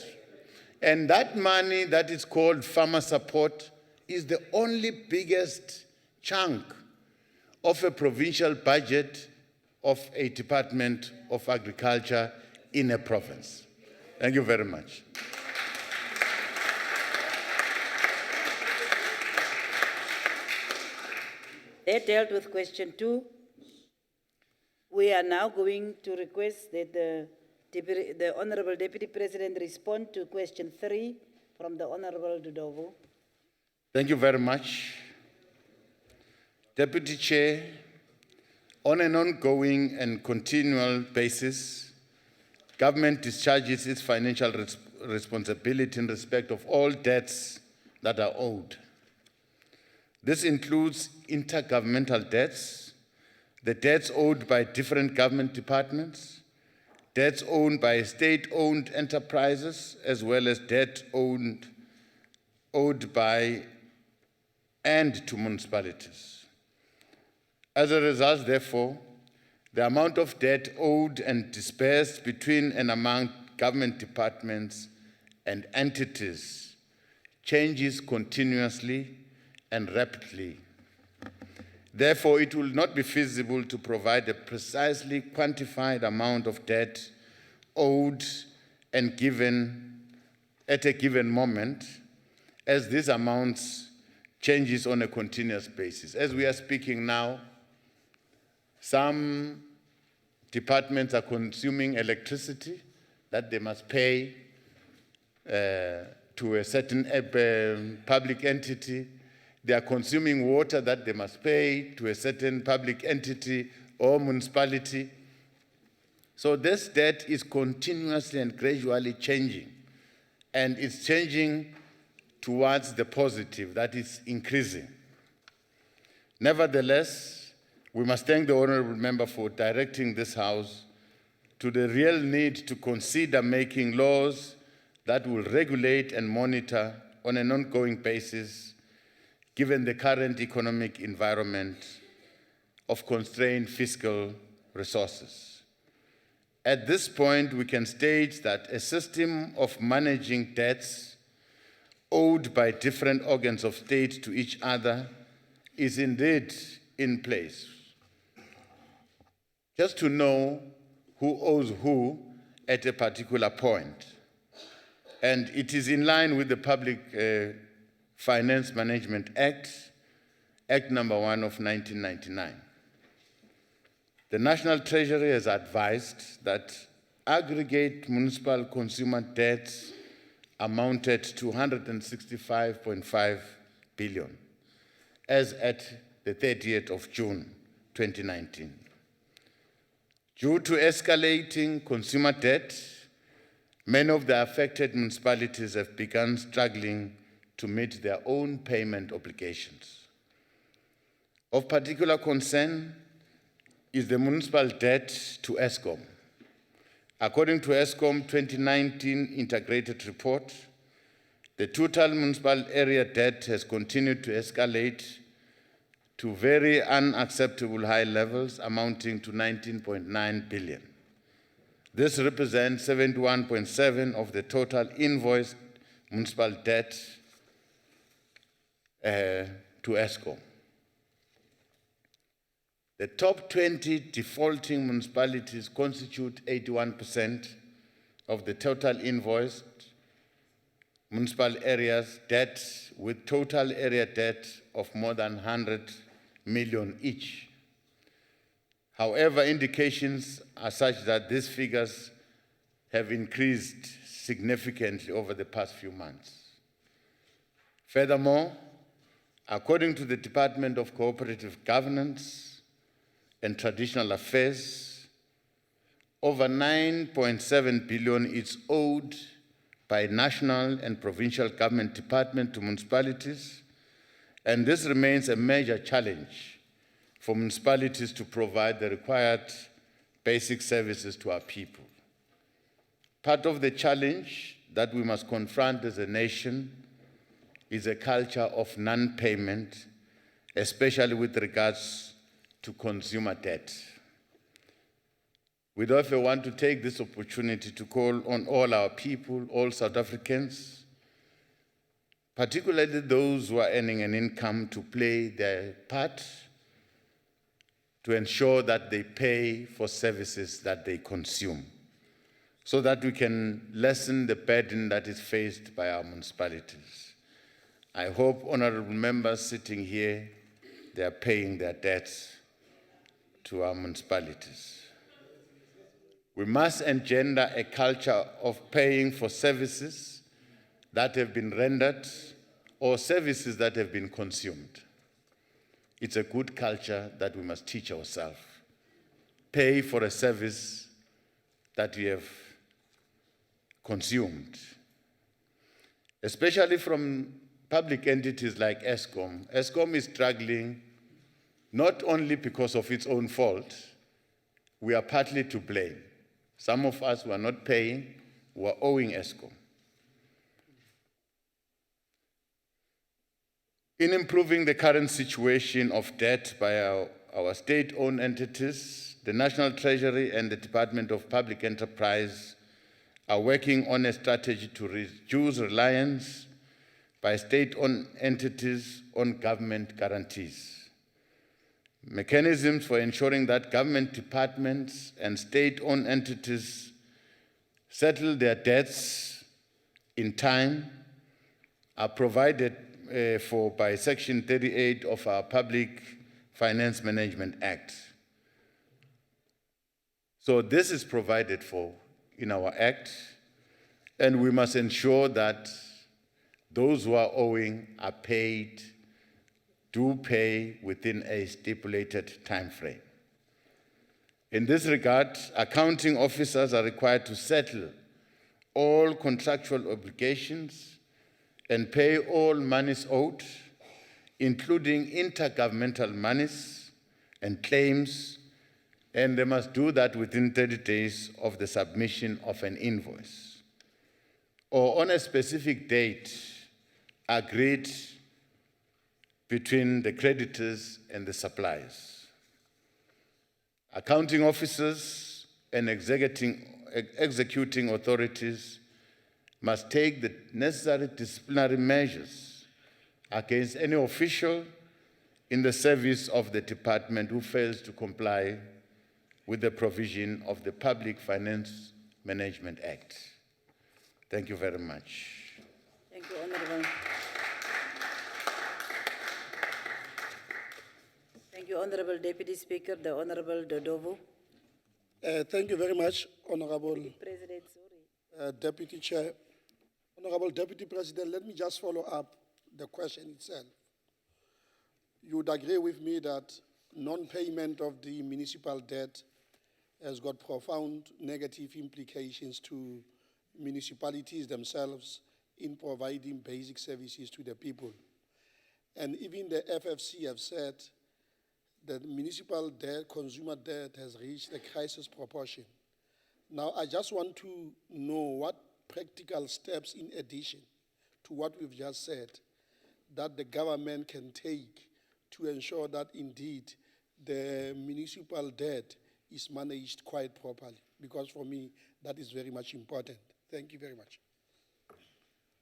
And that money that is called farmer support is the only biggest chunk of a provincial budget of a Department of Agriculture in a province. Thank you very much. That dealt with question 2. We are now going to request that the Honorable Deputy President respond to question 3 from the Honorable Dudovo. Thank you very much. Deputy Chair, on an ongoing and continual basis, government discharges its financial responsibility in respect of all debts that are owed. This includes intergovernmental debts, the debts owed by different government departments, debts owned by state-owned enterprises, as well as debt owed by and to municipalities. As a result, therefore, the amount of debt owed and dispersed between and among government departments and entities changes continuously and rapidly. Therefore, it will not be feasible to provide a precisely quantified amount of debt owed and given at a given moment, as these amounts changes on a continuous basis. As we are speaking now, some departments are consuming electricity that they must pay to a certain public entity. They are consuming water that they must pay to a certain public entity or municipality. So this debt is continuously and gradually changing, and it's changing towards the positive, that is increasing. Nevertheless, we must thank the honorable member for directing this House to the real need to consider making laws that will regulate and monitor on an ongoing basis, given the current economic environment of constrained fiscal resources. At this point, we can state that a system of managing debts owed by different organs of state to each other is indeed in place. Just to know who owes who at a particular point. And it is in line with the Public Finance Management Act, Act number 1 of 1999. The National Treasury has advised that aggregate municipal consumer debts amounted to 165.5 billion as at the 30th of June 2019. Due to escalating consumer debt, many of the affected municipalities have begun struggling to meet their own payment obligations. Of particular concern is the municipal debt to ESCOM. According to ESCOM 2019 integrated report, the total municipal area debt has continued to escalate to very unacceptable high levels, amounting to 19.9 billion. This represents 71.7% of the total invoiced municipal debt to ESCOM. The top 20 defaulting municipalities constitute 81% of the total invoiced municipal areas debt, with total area debt of more than 100 million each. However, indications are such that these figures have increased significantly over the past few months. Furthermore, according to the Department of Cooperative Governance and Traditional Affairs, over 9.7 billion is owed by national and provincial government departments to municipalities, and this remains a major challenge for municipalities to provide the required basic services to our people. Part of the challenge that we must confront as a nation is a culture of non-payment, especially with regards to consumer debt. We therefore want to take this opportunity to call on all our people, all South Africans, particularly those who are earning an income, to play their part to ensure that they pay for services that they consume, so that we can lessen the burden that is faced by our municipalities. I hope honorable members sitting here, they are paying their debts to our municipalities. We must engender a culture of paying for services that have been rendered or services that have been consumed. It's a good culture that we must teach ourselves. Pay for a service that we have consumed, especially from public entities like ESCOM. ESCOM is struggling not only because of its own fault, we are partly to blame. Some of us were not paying, were owing ESCOM. In improving the current situation of debt by our state-owned entities, the National Treasury and the Department of Public Enterprise are working on a strategy to reduce reliance by state-owned entities on government guarantees. Mechanisms for ensuring that government departments and state-owned entities settle their debts in time are provided for by Section 38 of our Public Finance Management Act. So this is provided for in our Act, and we must ensure that those who are owing are paid, do pay within a stipulated time frame. In this regard, accounting officers are required to settle all contractual obligations and pay all monies owed, including intergovernmental monies and claims, and they must do that within 30 days of the submission of an invoice, or on a specific date agreed between the creditors and the suppliers. Accounting officers and executing authorities must take the necessary disciplinary measures against any official in the service of the department who fails to comply with the provision of the Public Finance Management Act. Thank you very much. Thank you, Honorable. Thank you, Honorable Deputy Speaker, the Honorable Dodovo. Thank you very much, Honorable President, sorry. Deputy Chair. Honorable Deputy President, let me just follow up the question itself. You would agree with me that non-payment of the municipal debt has got profound negative implications to municipalities themselves in providing basic services to the people. And even the FFC have said that municipal debt, consumer debt has reached a crisis proportion. Now, I just want to know what practical steps, in addition to what we've just said, that the government can take to ensure that indeed the municipal debt is managed quite properly, because for me, that is very much important. Thank you very much.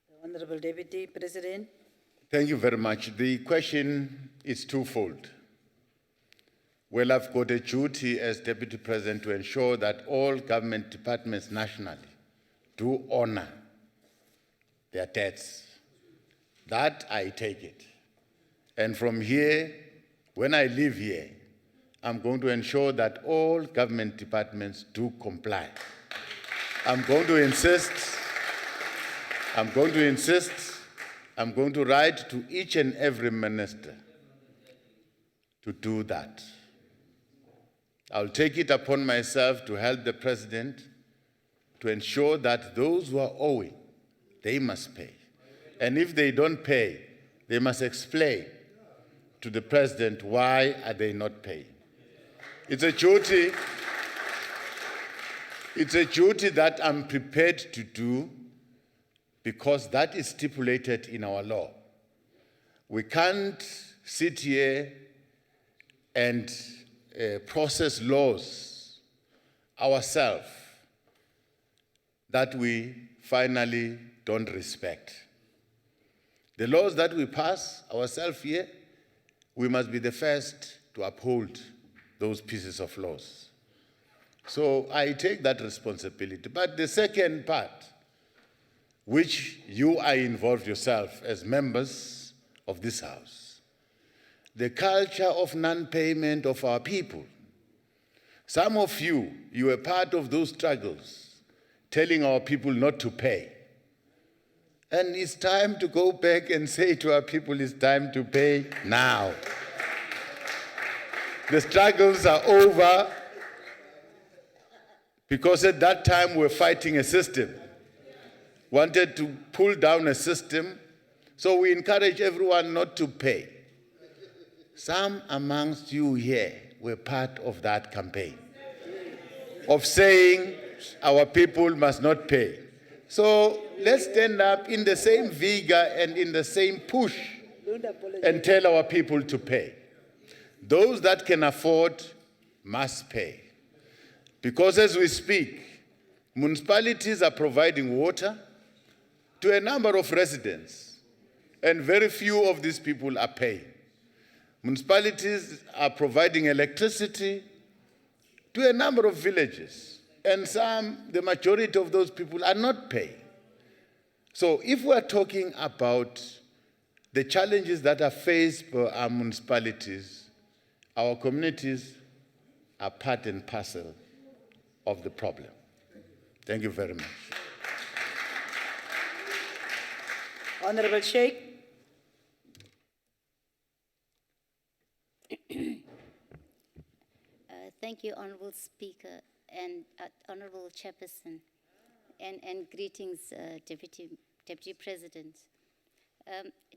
The Honorable Deputy President. Thank you very much. The question is twofold. Well, I've got a duty as Deputy President to ensure that all government departments nationally do honor their debts. That I take it. And from here, when I leave here, I'm going to ensure that all government departments do comply. I'm going to write to each and every minister to do that. I'll take it upon myself to help the President to ensure that those who are owing, they must pay. And if they don't pay, they must explain to the President why are they not paying. It's a duty that I'm prepared to do because that is stipulated in our law. We can't sit here and process laws ourselves that we finally don't respect. The laws that we pass ourselves here, we must be the first to uphold those pieces of laws. So I take that responsibility. But the second part, which you are involved yourself as members of this House, the culture of non-payment of our people. Some of you were part of those struggles, telling our people not to pay. And it's time to go back and say to our people, it's time to pay now. The struggles are over because at that time we're fighting a system. Wanted to pull down a system, so we encourage everyone not to pay. Some amongst you here were part of that campaign of saying our people must not pay. So let's stand up in the same vigor and in the same push and tell our people to pay. Those that can afford must pay. Because as we speak, municipalities are providing water to a number of residents, and very few of these people are paying. Municipalities are providing electricity to a number of villages, and the majority of those people are not paying. So if we are talking about the challenges that are faced by our municipalities, our communities are part and parcel of the problem. Thank you very much. Honorable Sheikh. Thank you, Honorable Speaker and Honorable Chairperson, and greetings, Deputy President.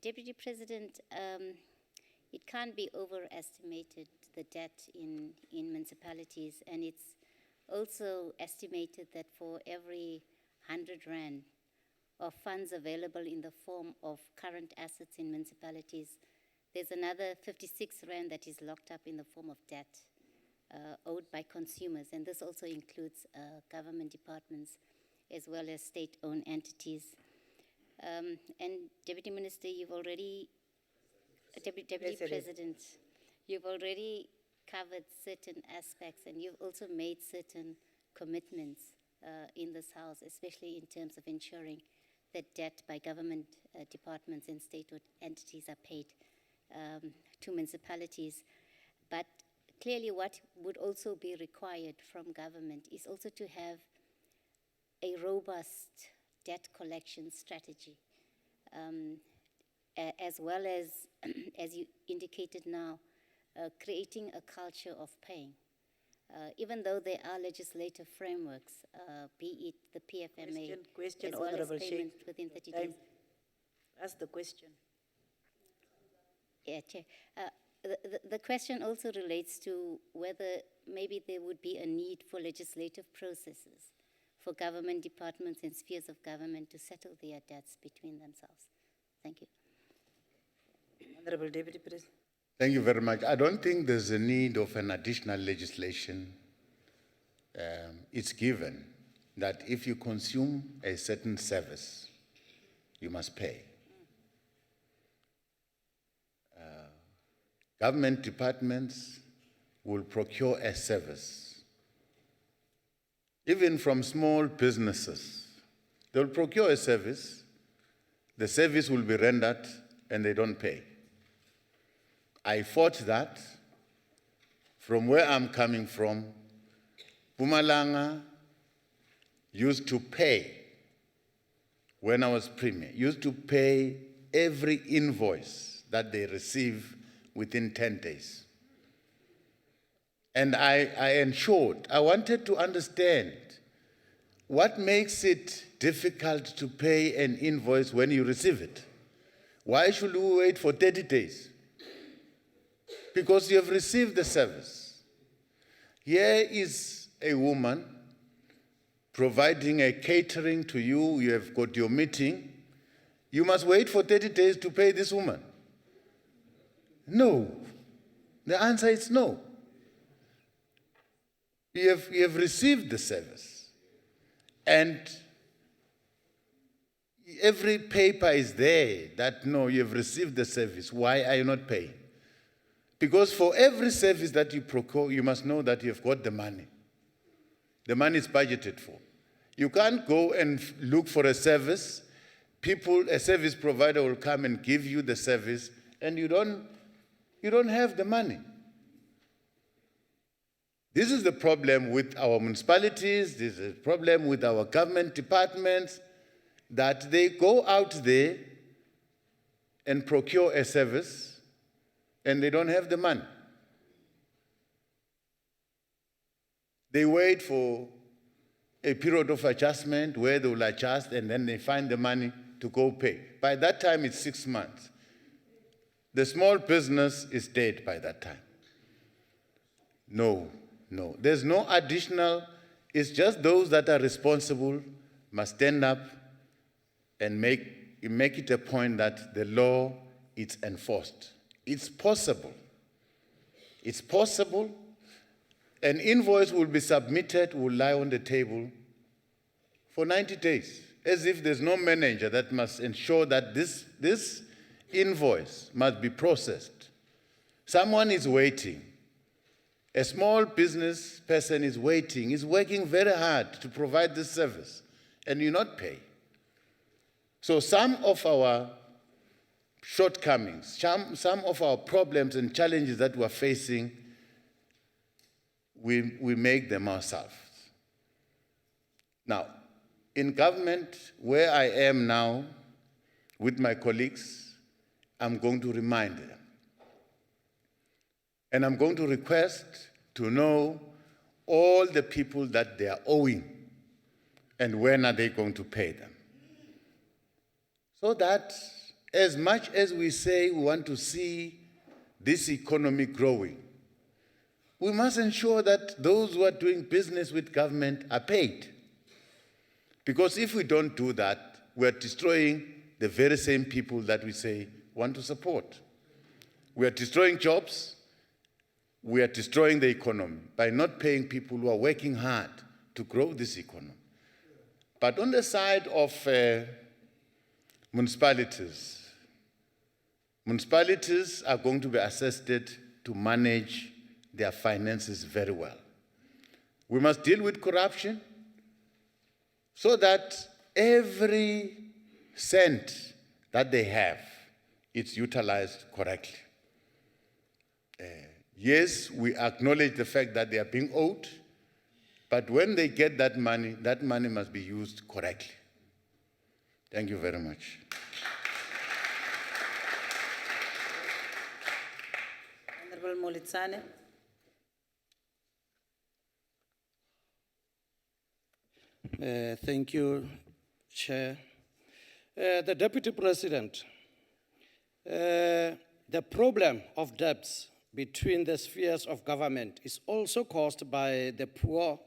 Deputy President, it can't be overestimated, the debt in municipalities, and it's also estimated that for every 100 rand of funds available in the form of current assets in municipalities, there's another 56 rand that is locked up in the form of debt owed by consumers, and this also includes government departments as well as state-owned entities. And Deputy Minister, you've already, Deputy President, you've already covered certain aspects, and you've also made certain commitments in this House, especially in terms of ensuring that debt by government departments and state-owned entities are paid to municipalities. But clearly what would also be required from government is also to have a robust debt collection strategy, as well as you indicated now, creating a culture of paying. Even though there are legislative frameworks, be it the PFMA, Question, as well as Honorable payment Sheikh. within 30 Time. days. Ask the question. Yeah, Chair. The question also relates to whether maybe there would be a need for legislative processes for government departments and spheres of government to settle their debts between themselves. Thank you. Honorable Deputy President. Thank you very much. I don't think there's a need of an additional legislation. It's given that if you consume a certain service, you must pay. Government departments will procure a service. Even from small businesses, they'll procure a service, the service will be rendered, and they don't pay. I fought that. From where I'm coming from, Mpumalanga used to pay, when I was premier, used to pay every invoice that they receive within 10 days. And I wanted to understand what makes it difficult to pay an invoice when you receive it. Why should we wait for 30 days? Because you have received the service. Here is a woman providing a catering to you, you have got your meeting, you must wait for 30 days to pay this woman. No. The answer is no. You have received the service. And every paper is there that, no, you have received the service. Why are you not paying? Because for every service that you procure, you must know that you have got the money. The money is budgeted for. You can't go and look for a service. A service provider will come and give you the service, and you don't have the money. This is the problem with our municipalities, this is the problem with our government departments, that they go out there and procure a service, and they don't have the money. They wait for a period of adjustment where they will adjust, and then they find the money to go pay. By that time, it's 6 months. the small business is dead by that time. No. There's no additional, it's just those that are responsible must stand up and make it a point that the law is enforced. It's possible. It's possible. An invoice will be submitted, will lie on the table for 90 days, as if there's no manager that must ensure that this invoice must be processed. Someone is waiting. A small business person is waiting, is working very hard to provide this service, and you not pay. So some of our shortcomings, some of our problems and challenges that we're facing, we make them ourselves. Now, in government, where I am now with my colleagues, I'm going to remind them. And I'm going to request to know all the people that they are owing and when are they going to pay them. So that as much as we say we want to see this economy growing, we must ensure that those who are doing business with government are paid. Because if we don't do that, we're destroying the very same people that we say want to support. We are destroying jobs. We are destroying the economy by not paying people who are working hard to grow this economy. But on the side of municipalities are going to be assisted to manage their finances very well. We must deal with corruption so that every cent that they have, it's utilized correctly. Yes, we acknowledge the fact that they are being owed, but when they get that money must be used correctly. Thank you very much. Honorable Molitsane. Thank you, Chair. The Deputy President, the problem of debts between the spheres of government is also caused by the poor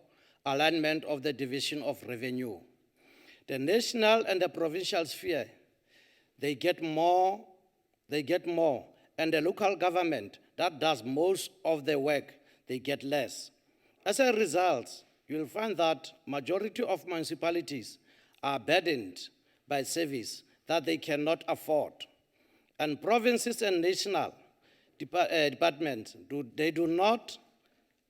alignment of the division of revenue. The national and the provincial sphere, they get more, and the local government that does most of the work, they get less. As a result, you'll find that majority of municipalities are burdened by service that they cannot afford. And provinces and national departments, they do not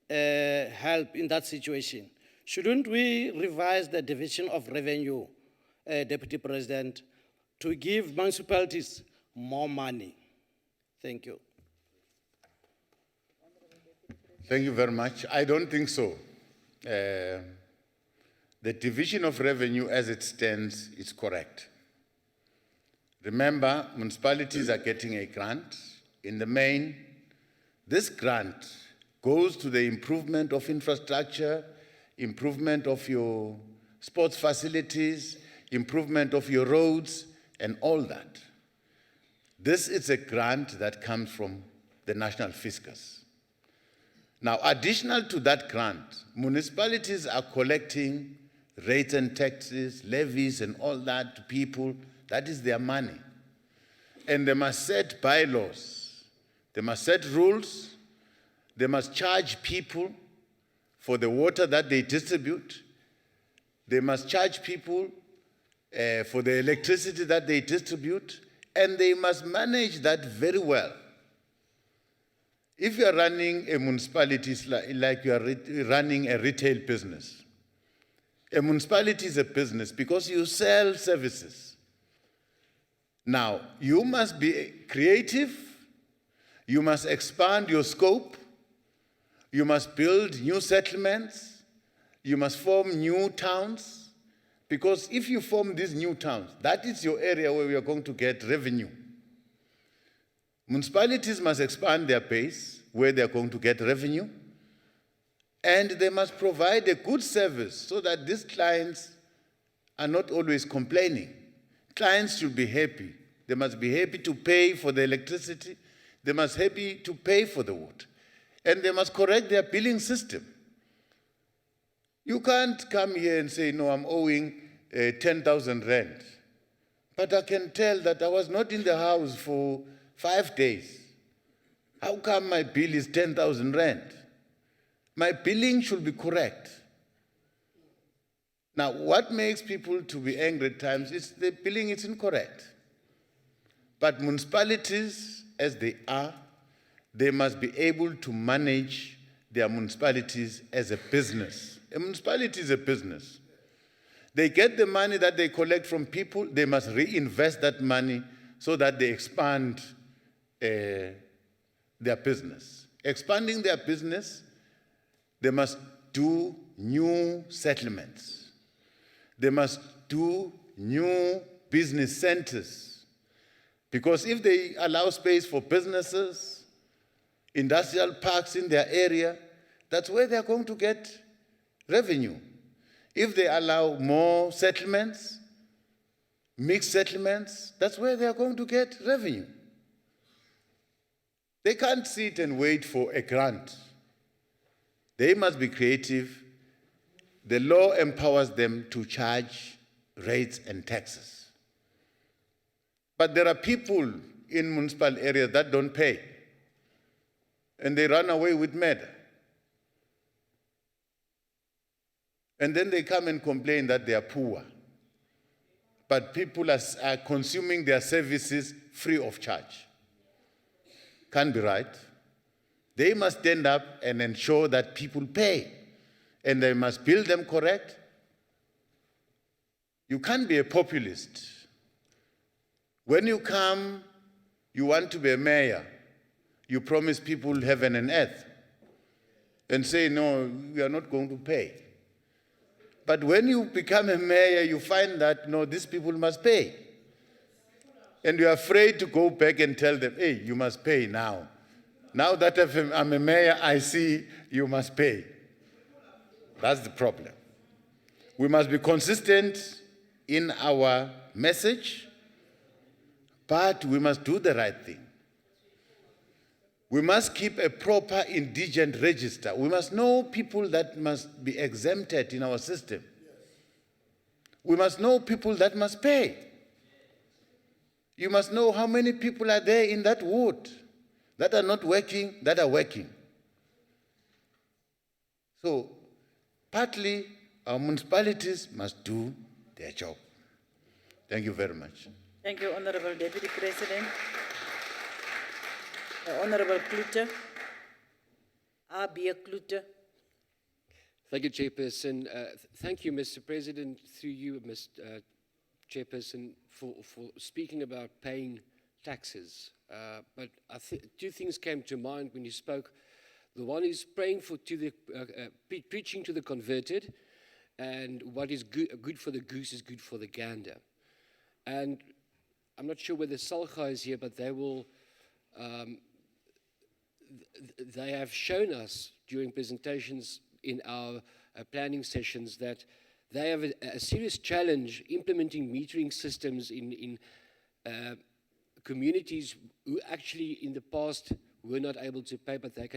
help in that situation. Shouldn't we revise the division of revenue, Deputy President, to give municipalities more money? Thank you. Thank you very much. I don't think so. The division of revenue as it stands is correct. Remember, municipalities are getting a grant. In the main, this grant goes to the improvement of infrastructure, improvement of your sports facilities, improvement of your roads, and all that. This is a grant that comes from the national fiscus. Now, additional to that grant, municipalities are collecting rates and taxes, levies, and all that to people. That is their money. And they must set bylaws. They must set rules. They must charge people for the water that they distribute. They must charge people for the electricity that they distribute. And they must manage that very well. If you are running a municipality like you are running a retail business, a municipality is a business because you sell services. Now, you must be creative, you must expand your scope, you must build new settlements, you must form new towns, because if you form these new towns, that is your area where we are going to get revenue. Municipalities must expand their base where they are going to get revenue, and they must provide a good service so that these clients are not always complaining. Clients should be happy. They must be happy to pay for the electricity. They must be happy to pay for the water. And they must correct their billing system. You can't come here and say, no, I'm owing 10,000 rand. But I can tell that I was not in the house for 5 days. How come my bill is 10,000 rand? My billing should be correct. Now, what makes people to be angry at times is the billing is incorrect. But municipalities, as they are, they must be able to manage their municipalities as a business. A municipality is a business. They get the money that they collect from people, they must reinvest that money so that they expand their business. Expanding their business, they must do new settlements. They must do new business centers. Because if they allow space for businesses, industrial parks in their area, that's where they're going to get revenue. If they allow more settlements, mixed settlements, that's where they're going to get revenue. They can't sit and wait for a grant. They must be creative. The law empowers them to charge rates and taxes. But there are people in municipal areas that don't pay, and they run away with murder. And then they come and complain that they are poor. But people are consuming their services free of charge. Can't be right. They must stand up and ensure that people pay. And they must bill them correct. You can't be a populist. When you come, you want to be a mayor. You promise people heaven and earth. And say, no, we are not going to pay. But when you become a mayor, you find that, no, these people must pay. And you're afraid to go back and tell them, hey, you must pay now. Now that I'm a mayor, I see you must pay. That's the problem. We must be consistent in our message, but we must do the right thing. We must keep a proper indigent register. We must know people that must be exempted in our system. We must know people that must pay. You must know how many people are there in that ward that are not working, that are working. So, partly, our municipalities must do their job. Thank you very much. Thank you, Honorable Deputy President. Honorable Klute. A.B. Klute. Thank you, Chairperson. Thank you, Mr. President, through you, Mr. Chairperson, for speaking about paying taxes. But two things came to mind when you spoke. The one is praying preaching to the converted, and what is good for the goose is good for the gander. And I'm not sure whether Salga is here, but they will. They have shown us during presentations in our planning sessions that they have a serious challenge implementing metering systems in communities who actually in the past were not able to pay, but they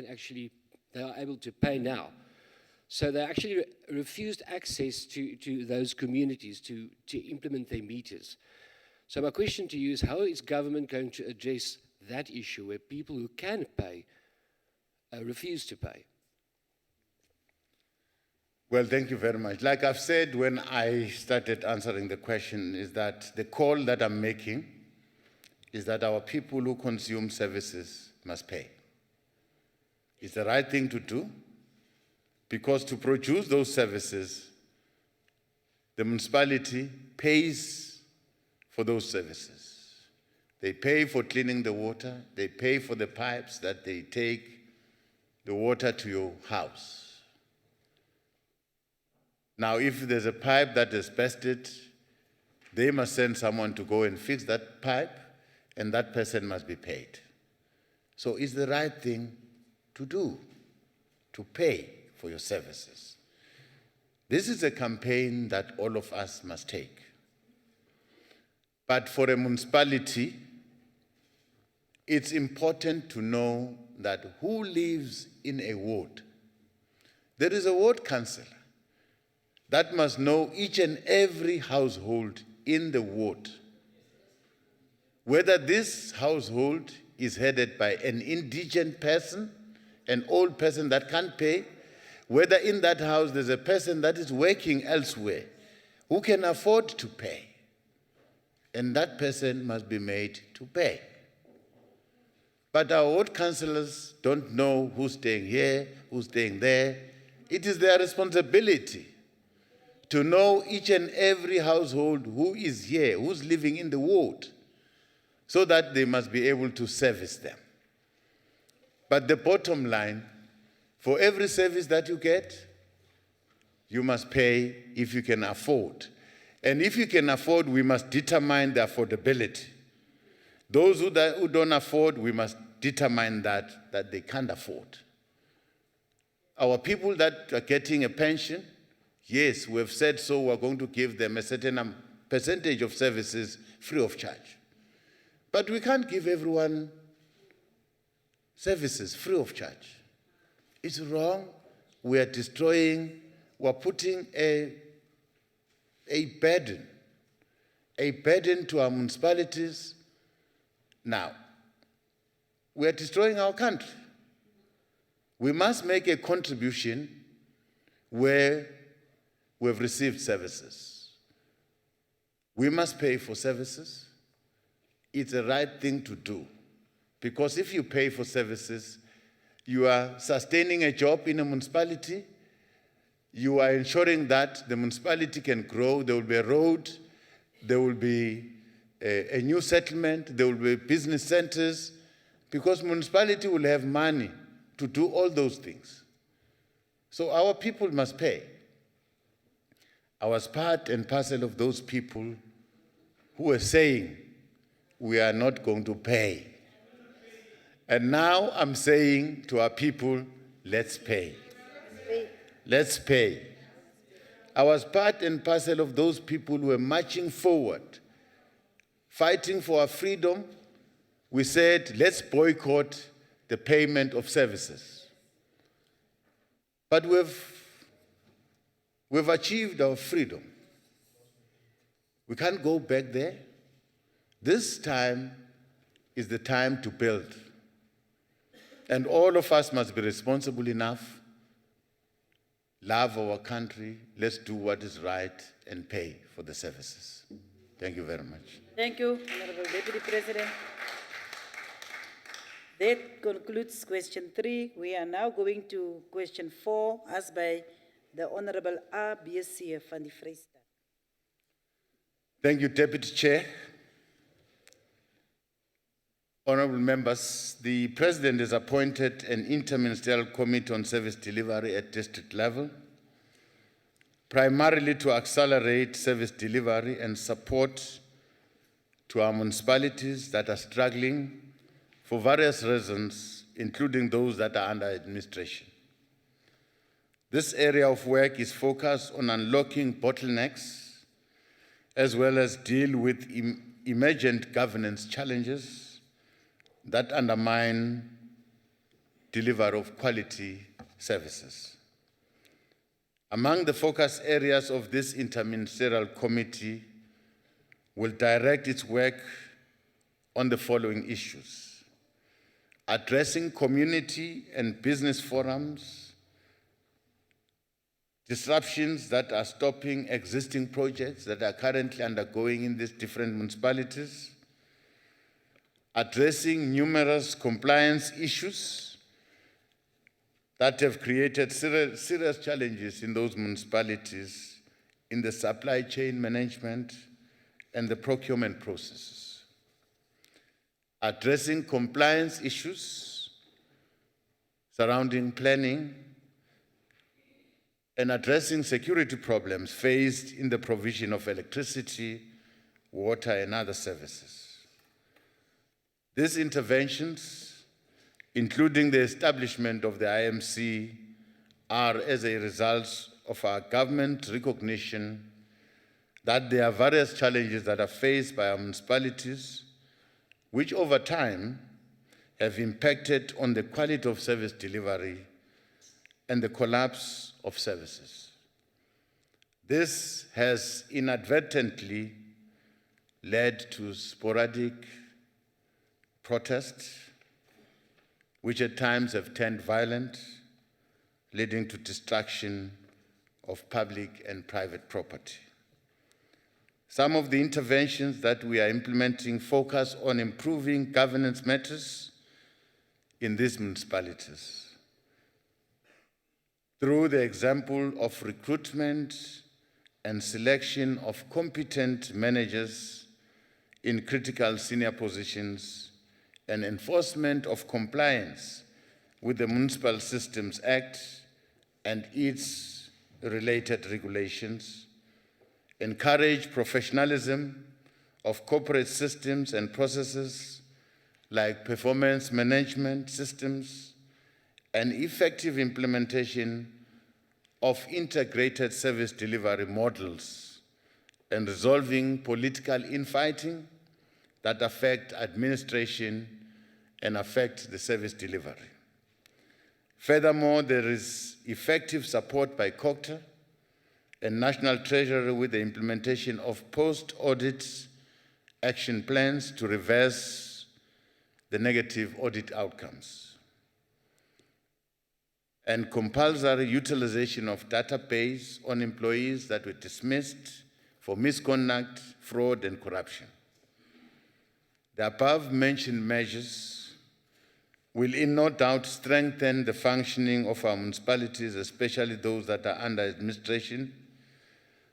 are able to pay now. So they actually refused access to those communities to implement their meters. So my question to you is, how is government going to address that issue where people who can pay refuse to pay? Well, thank you very much. Like I've said when I started answering the question, is that the call that I'm making is that our people who consume services must pay. It's the right thing to do, because to produce those services, the municipality pays for those services. They pay for cleaning the water, they pay for the pipes that they take the water to your house. Now, if there's a pipe that is busted, they must send someone to go and fix that pipe, and that person must be paid. So it's the right thing to do, to pay for your services. This is a campaign that all of us must take. But for a municipality it's important to know that who lives in a ward. There is a ward councillor that must know each and every household in the ward, whether this household is headed by an indigent person, an old person that can't pay, whether in that house there's a person that is working elsewhere who can afford to pay, and that person must be made to pay. But our ward councillors don't know who's staying here, who's staying there. It is their responsibility to know each and every household who is here, who's living in the ward, so that they must be able to service them. But the bottom line, for every service that you get, you must pay if you can afford. And if you can afford, we must determine the affordability. Those who don't afford, we must determine that they can't afford. Our people that are getting a pension, yes, we have said so, we're going to give them a certain percentage of services free of charge. But we can't give everyone services free of charge. It's wrong. We are destroying, we're putting a burden to our municipalities. Now, we are destroying our country. We must make a contribution where we've received services. We must pay for services. It's the right thing to do. Because if you pay for services, you are sustaining a job in a municipality, you are ensuring that the municipality can grow, there will be a road, there will be a new settlement, there will be business centers, because municipality will have money to do all those things. So our people must pay. I was part and parcel of those people who were saying, we are not going to pay. And now I'm saying to our people, let's pay. Let's pay. I was part and parcel of those people who were marching forward, fighting for our freedom. We said, let's boycott the payment of services. But we've achieved our freedom. We can't go back there. This time is the time to build. And all of us must be responsible enough, love our country, let's do what is right and pay for the services. Thank you very much. Thank you, Honorable Deputy President. That concludes question 3. We are now going to question 4, asked by the Honorable RBSC van die Vrystaat. Thank you, Deputy Chair. Honorable members, the President has appointed an interministerial committee on service delivery at district level, primarily to accelerate service delivery and support to our municipalities that are struggling for various reasons, including those that are under administration. This area of work is focused on unlocking bottlenecks as well as deal with emergent governance challenges that undermine delivery of quality services. Among the focus areas of this interministerial committee will direct its work on the following issues: addressing community and business forums, disruptions that are stopping existing projects that are currently undergoing in these different municipalities, addressing numerous compliance issues that have created serious challenges in those municipalities in the supply chain management and the procurement processes, addressing compliance issues surrounding planning, and addressing security problems faced in the provision of electricity, water, and other services. These interventions, including the establishment of the IMC, are as a result of our government recognition that there are various challenges that are faced by our municipalities, which over time have impacted on the quality of service delivery and the collapse of services. This has inadvertently led to sporadic protests, which at times have turned violent, leading to destruction of public and private property. Some of the interventions that we are implementing focus on improving governance matters in these municipalities through the example of recruitment and selection of competent managers in critical senior positions and enforcement of compliance with the Municipal Systems Act and its related regulations, encourage professionalism of corporate systems and processes like performance management systems and effective implementation of integrated service delivery models and resolving political infighting that affect administration and affect the service delivery. Furthermore, there is effective support by COCTA and National Treasury with the implementation of post-audit action plans to reverse the negative audit outcomes, and compulsory utilization of database on employees that were dismissed for misconduct, fraud, and corruption. The above-mentioned measures will in no doubt strengthen the functioning of our municipalities, especially those that are under administration,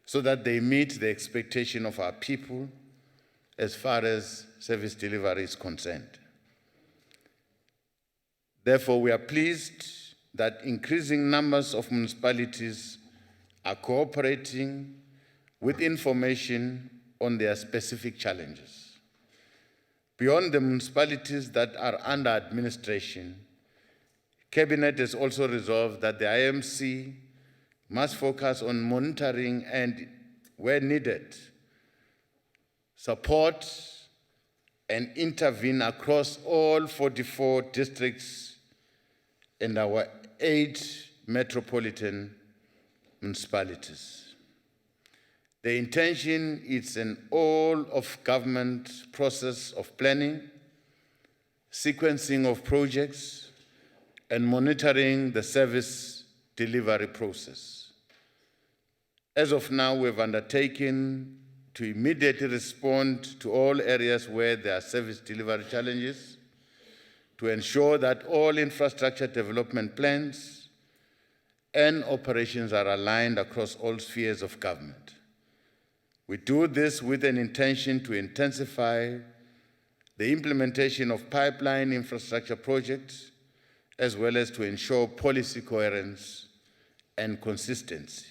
so that they meet the expectation of our people as far as service delivery is concerned. Therefore, we are pleased that increasing numbers of municipalities are cooperating with information on their specific challenges. Beyond the municipalities that are under administration, Cabinet has also resolved that the IMC must focus on monitoring and, where needed, support and intervene across all 44 districts and our 8 metropolitan municipalities. The intention is an all-of-government process of planning, sequencing of projects, and monitoring the service delivery process. As of now, we have undertaken to immediately respond to all areas where there are service delivery challenges, to ensure that all infrastructure development plans and operations are aligned across all spheres of government. We do this with an intention to intensify the implementation of pipeline infrastructure projects, as well as to ensure policy coherence and consistency.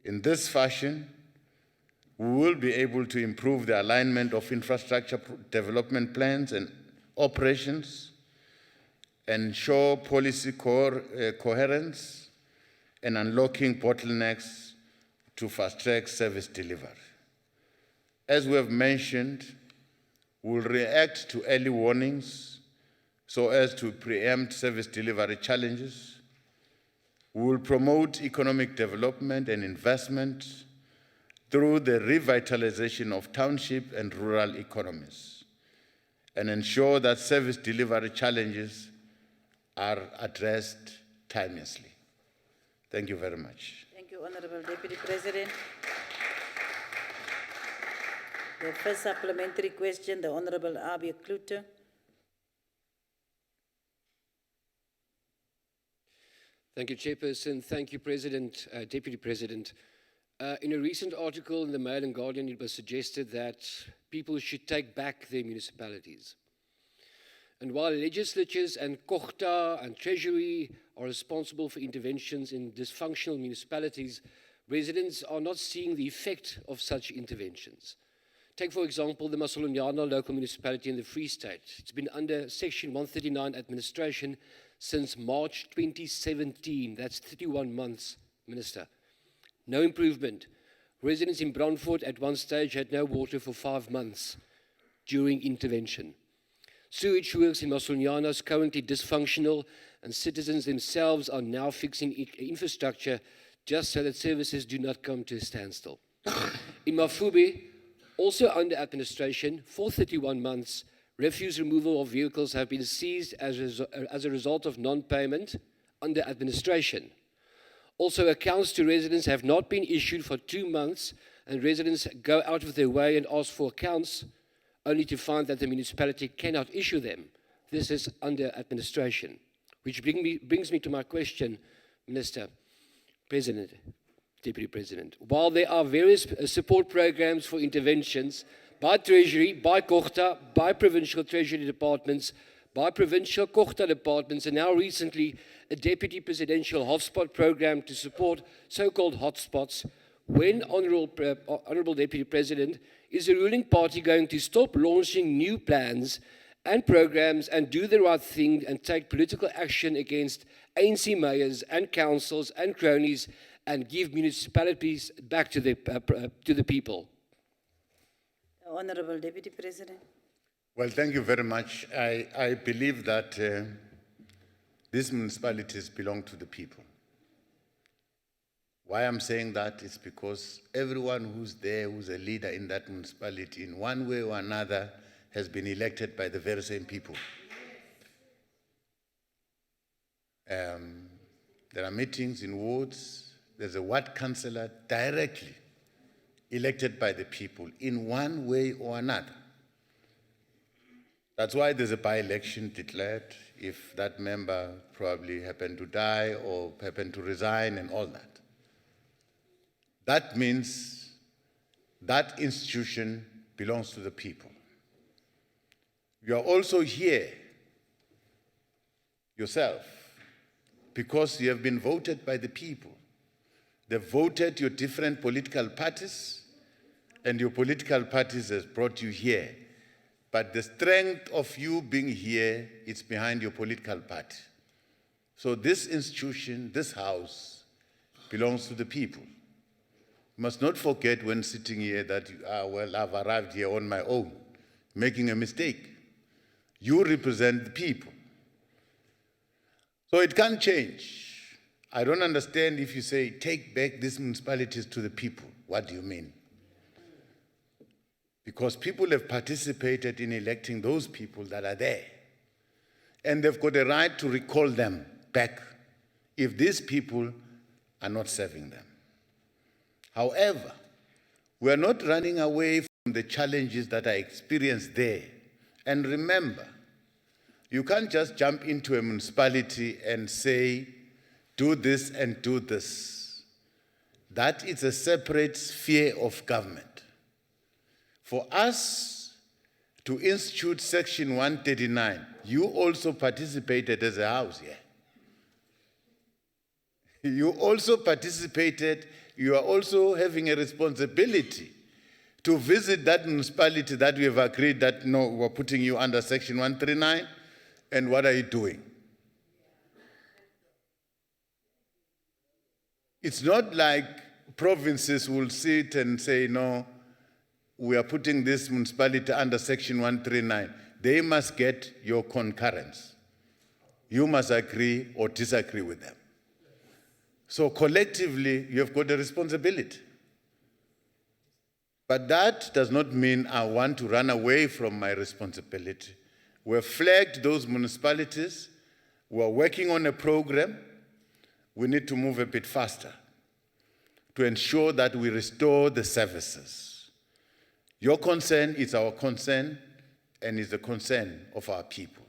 In this fashion, we will be able to improve the alignment of infrastructure development plans and operations, ensure policy coherence, and unlocking bottlenecks to fast-track service delivery. As we have mentioned, we will react to early warnings so as to preempt service delivery challenges. We will promote economic development and investment through the revitalization of township and rural economies, and ensure that service delivery challenges are addressed timelessly. Thank you very much. Thank you, Honorable Deputy President. The first supplementary question, the Honorable Abia Klute. Thank you, Chairperson. Thank you, President, Deputy President. In a recent article in the Mail and Guardian, it was suggested that people should take back their municipalities. And while legislatures and COCTA and Treasury are responsible for interventions in dysfunctional municipalities, residents are not seeing the effect of such interventions. Take, for example, the Masolonyana local municipality in the Free State. It's been under Section 139 administration since March 2017. That's 31 months, Minister. No improvement. Residents in Brandfort at one stage had no water for 5 months during intervention. Sewage works in Masonyana is currently dysfunctional, and citizens themselves are now fixing infrastructure just so that services do not come to a standstill. In Mafube, also under administration, for 31 months, refuse removal of vehicles have been seized as a result of non-payment under administration. Also, accounts to residents have not been issued for 2 months, and residents go out of their way and ask for accounts, only to find that the municipality cannot issue them. This is under administration. Which brings me to my question, Mr. President, Deputy President. While there are various support programs for interventions by Treasury, by Kochta, by provincial Treasury departments, by provincial Kochta departments, and now recently a Deputy Presidential Hotspot program to support so-called hotspots, when, Honourable Deputy President, is the ruling party going to stop launching new plans and programs and do the right thing and take political action against ANC mayors and councils and cronies and give municipalities back to the people? Honourable Deputy President. Well, thank you very much. I believe that these municipalities belong to the people. Why I'm saying that is because everyone who's there, who's a leader in that municipality, in one way or another, has been elected by the very same people. There are meetings in wards. There's a ward councillor directly elected by the people in one way or another. That's why there's a by-election declared if that member probably happened to die or happened to resign and all that. That means that institution belongs to the people. You are also here yourself because you have been voted by the people. They voted your different political parties, and your political parties has brought you here. But the strength of you being here is behind your political party. So this institution, this house, belongs to the people. You must not forget when sitting here that, well, I've arrived here on my own, making a mistake. You represent the people. So it can't change. I don't understand if you say, take back these municipalities to the people. What do you mean? Because people have participated in electing those people that are there. And they've got a right to recall them back if these people are not serving them. However, we are not running away from the challenges that are experienced there. And remember, you can't just jump into a municipality and say, do this and do this. That is a separate sphere of government. For us to institute Section 139, you also participated as a house here. You also participated, you are also having a responsibility to visit that municipality that we have agreed that, no, we're putting you under Section 139, and what are you doing? It's not like provinces will sit and say, no, we are putting this municipality under Section 139. They must get your concurrence. You must agree or disagree with them. So collectively, you have got a responsibility. But that does not mean I want to run away from my responsibility. We've flagged those municipalities. We're working on a program. We need to move a bit faster to ensure that we restore the services. Your concern is our concern and is the concern of our people.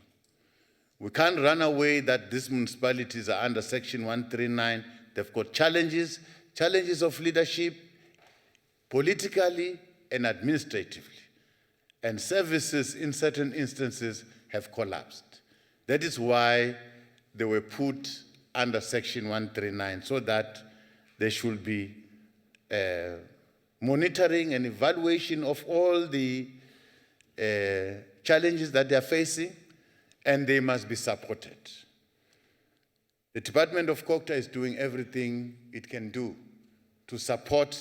We can't run away that these municipalities are under Section 139. They've got challenges of leadership, politically and administratively. And services in certain instances have collapsed. That is why they were put under Section 139, so that there should be monitoring and evaluation of all the challenges that they are facing, and they must be supported. The Department of Kochta is doing everything it can do to support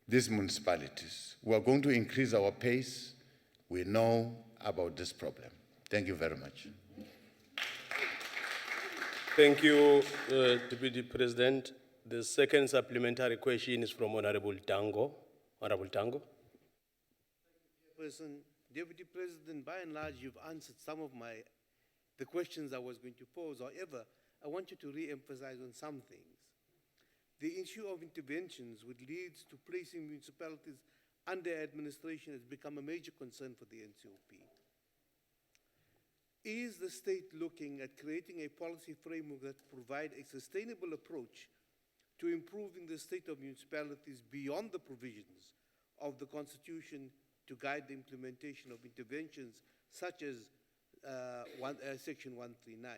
these municipalities. We are going to increase our pace. We know about this problem. Thank you very much. Thank you, Deputy President. The second supplementary question is from Honorable Tango. Honorable Tango. Deputy President, by and large, you've answered some of the questions I was going to pose. However, I want you to re-emphasize on some things. The issue of interventions which leads to placing municipalities under administration has become a major concern for the NCOP. Is the state looking at creating a policy framework that provides a sustainable approach to improving the state of municipalities beyond the provisions of the Constitution to guide the implementation of interventions such as Section 139?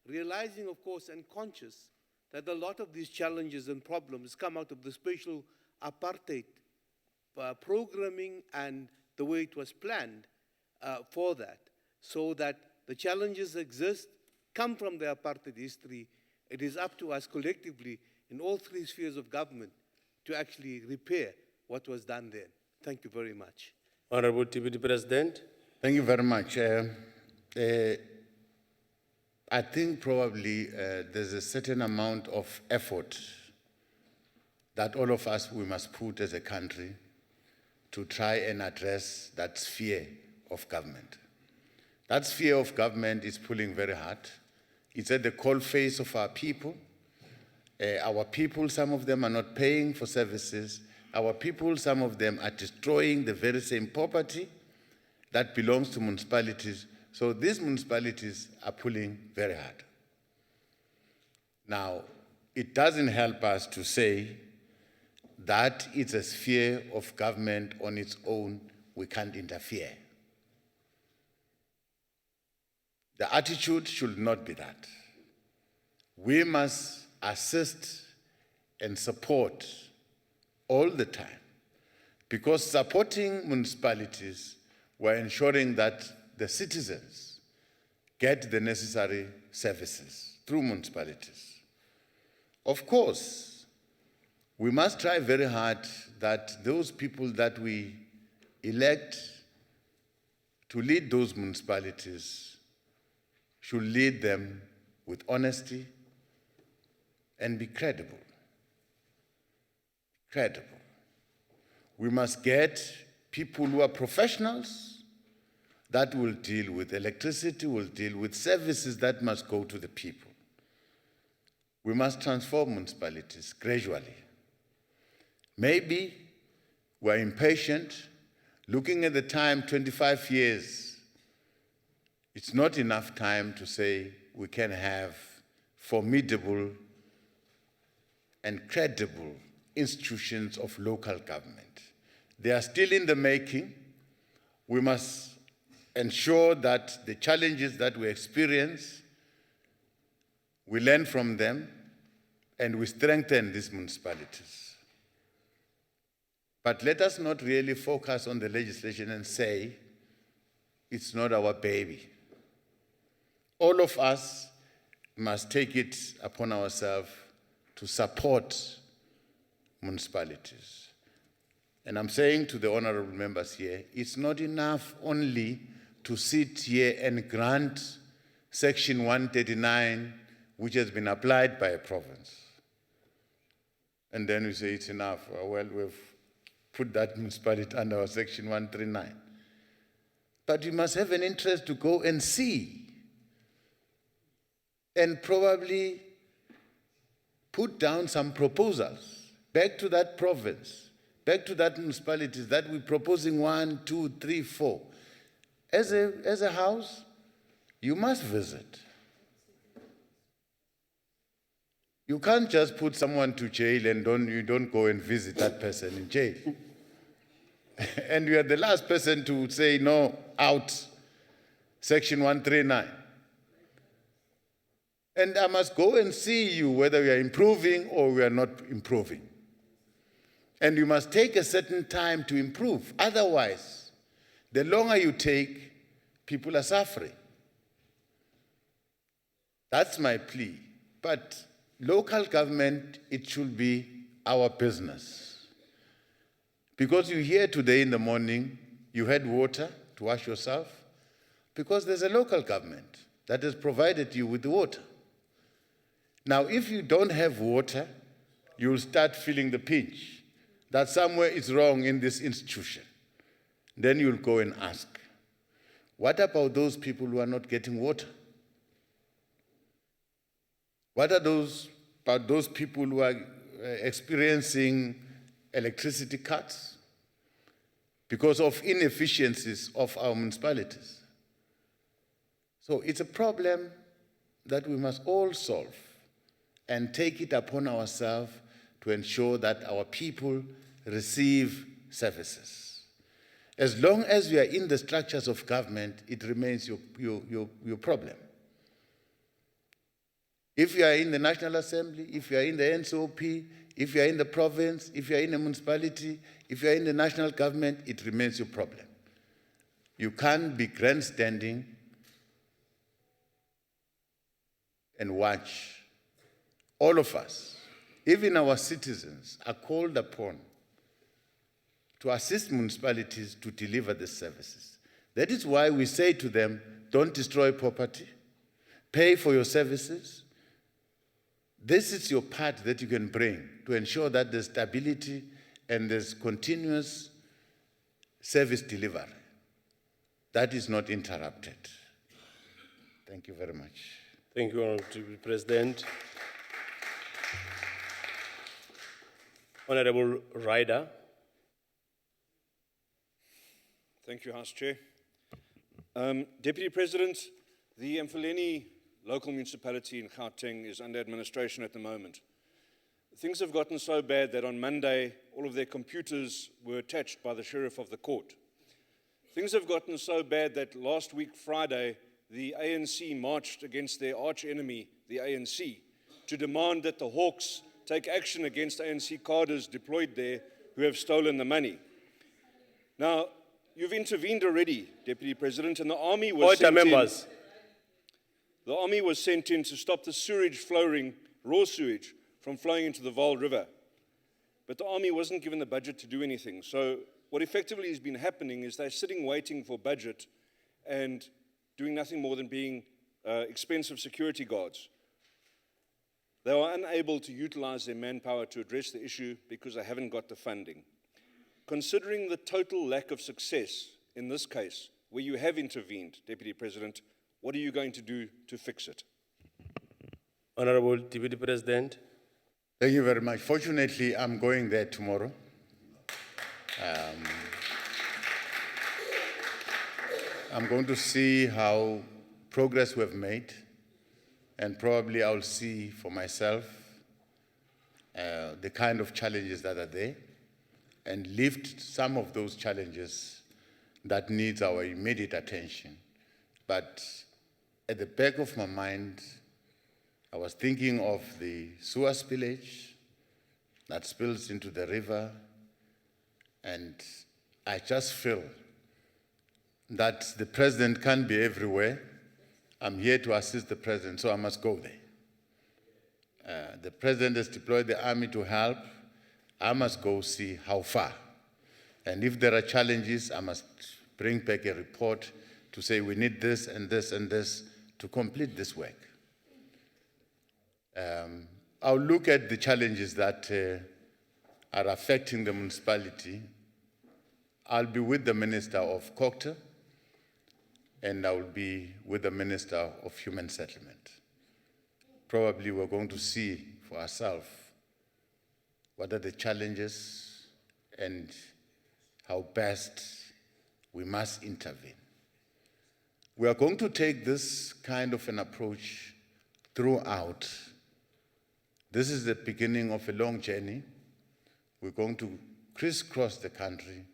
Realizing, of course, and conscious that a lot of these challenges and problems come out of the spatial apartheid programming and the way it was planned for that, so that the challenges exist, come from the apartheid history. It is up to us collectively in all three spheres of government to actually repair what was done then. Thank you very much. Honorable Deputy President. Thank you very much. I think probably there's a certain amount of effort that all of us, we must put as a country to try and address that sphere of government. That sphere of government is pulling very hard. It's at the cold face of our people. Our people, some of them are not paying for services. Our people, some of them are destroying the very same property that belongs to municipalities. So these municipalities are pulling very hard. Now, it doesn't help us to say that it's a sphere of government on its own, we can't interfere. The attitude should not be that. We must assist and support all the time, because supporting municipalities, we're ensuring that the citizens get the necessary services through municipalities. Of course, we must try very hard that those people that we elect to lead those municipalities should lead them with honesty and be credible. Credible. We must get people who are professionals that will deal with electricity, will deal with services that must go to the people. We must transform municipalities gradually. Maybe we're impatient. Looking at the time, 25 years, it's not enough time to say we can have formidable and credible institutions of local government. They are still in the making. We must ensure that the challenges that we experience, we learn from them and we strengthen these municipalities. But let us not really focus on the legislation and say, it's not our baby. All of us must take it upon ourselves to support municipalities. And I'm saying to the honorable members here, it's not enough only to sit here and grant Section 139, which has been applied by a province. And then we say it's enough. Well, we've put that municipality under our Section 139. But you must have an interest to go and see and probably put down some proposals back to that province, back to that municipality that we're proposing 1, 2, 3, 4. As a house, you must visit. You can't just put someone to jail and you don't go and visit that person in jail. And you are the last person to say, no, out, Section 139. And I must go and see you whether we are improving or we are not improving. And you must take a certain time to improve. Otherwise, the longer you take, people are suffering. That's my plea. But local government, it should be our business. Because you're here today in the morning, you had water to wash yourself. because there's a local government that has provided you with the water. Now, if you don't have water, you'll start feeling the pinch that somewhere is wrong in this institution. Then you'll go and ask, what about those people who are not getting water? What are about those people who are experiencing electricity cuts because of inefficiencies of our municipalities? So it's a problem that we must all solve and take it upon ourselves to ensure that our people receive services. As long as we are in the structures of government, it remains your problem. If you are in the National Assembly, if you are in the NCOP, if you are in the province, if you are in a municipality, if you are in the national government, it remains your problem. You can't be grandstanding and watch. All of us, even our citizens, are called upon to assist municipalities to deliver the services. That is why we say to them, don't destroy property, pay for your services. This is your part that you can bring to ensure that there's stability and there's continuous service delivery. That is not interrupted. Thank you very much. Thank you, Honorable President. Honorable Ryder. Thank you, House Chair. Deputy President, the Mfuleni local municipality in Gauteng is under administration at the moment. Things have gotten so bad that on Monday, all of their computers were attached by the sheriff of the court. Things have gotten so bad that last week, Friday, the ANC marched against their arch enemy, the ANC, to demand that the Hawks take action against ANC cadres deployed there who have stolen the money. Now, you've intervened already, Deputy President, and the army was sent in. The army was sent in to stop the sewage flowing, raw sewage, from flowing into the Vaal River. But the army wasn't given the budget to do anything. So what effectively has been happening is they're sitting waiting for budget and doing nothing more than being expensive security guards. They are unable to utilize their manpower to address the issue because they haven't got the funding. Considering the total lack of success in this case, where you have intervened, Deputy President, what are you going to do to fix it? Honorable Deputy President. Thank you very much. Fortunately, I'm going there tomorrow. I'm going to see how progress we've made, and probably I'll see for myself the kind of challenges that are there, and lift some of those challenges that needs our immediate attention. But at the back of my mind, I was thinking of the sewer spillage that spills into the river, and I just feel that the president can't be everywhere. I'm here to assist the president, so I must go there. The president has deployed the army to help. I must go see how far. And if there are challenges, I must bring back a report to say we need this and this and this to complete this work. I'll look at the challenges that are affecting the municipality. I'll be with the Minister of Culture, and I will be with the Minister of Human Settlement. Probably we're going to see for ourselves what are the challenges and how best we must intervene. We are going to take this kind of an approach throughout. This is the beginning of a long journey. We're going to crisscross the country.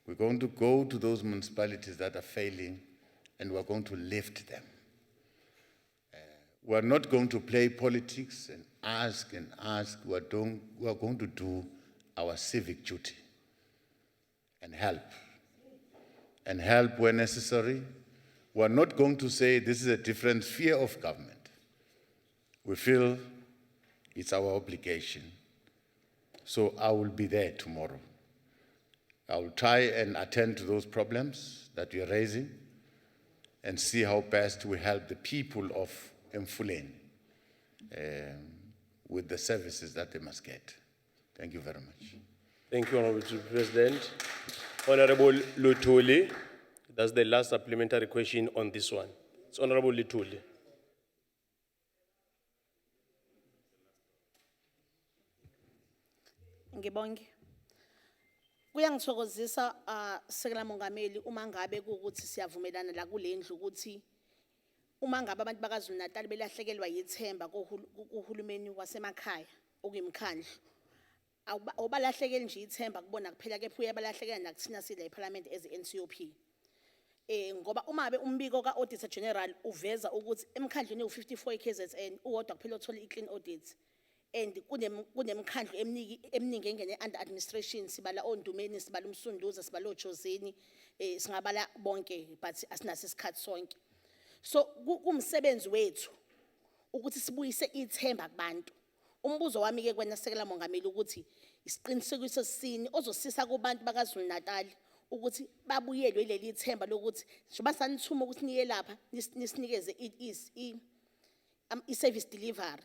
We're going to go to those municipalities that are failing, and we're going to lift them. We're not going to play politics and ask and ask. We're going to do our civic duty and help where necessary. We're not going to say this is a different sphere of government. We feel it's our obligation. So I will be there tomorrow. I will try and attend to those problems that you're raising. and see how best we help the people of Mfuleni with the services that they must get. Thank you very much. Thank you, Honorable President. Honorable Lutuli, that's the last supplementary question on this one. It's Honorable Lutuli. Ngibonge. Kuyangithokozisa Sekela Mongameli uma ngabe ukuthi siyavumelana la kulendlu ukuthi uma ngabe abantu bakaZulu Natal belahlekelwa yithemba kuhulumeni wasemakhaya okuyimkhandlu awubalahlekeli nje ithemba kubona kuphela kepha uyabalahlekelwa nakuthina sile eParliament as NCOP. Ngoba uma ngabe umbiko ka-Auditor General uveza ukuthi emkhandlweni u54 KZN uwodwa kuphela othola i-clean audit. And kunemkhandlu eminingi engene under administration sibala ondumeni sibala umsunduza sibala ojozeni singabala bonke but asinaso isikhathi sonke. So kumsebenzi wethu ukuthi sibuyise ithemba kubantu. Umbuzo wami ke kwena Sekela Mongameli ukuthi isiqinisekiso sini ozosisa kubantu bakaZulu Natal ukuthi babuyelwe leli ithemba lokuthi njengoba sanithuma ukuthi niye lapha nisinikeze i-service delivery.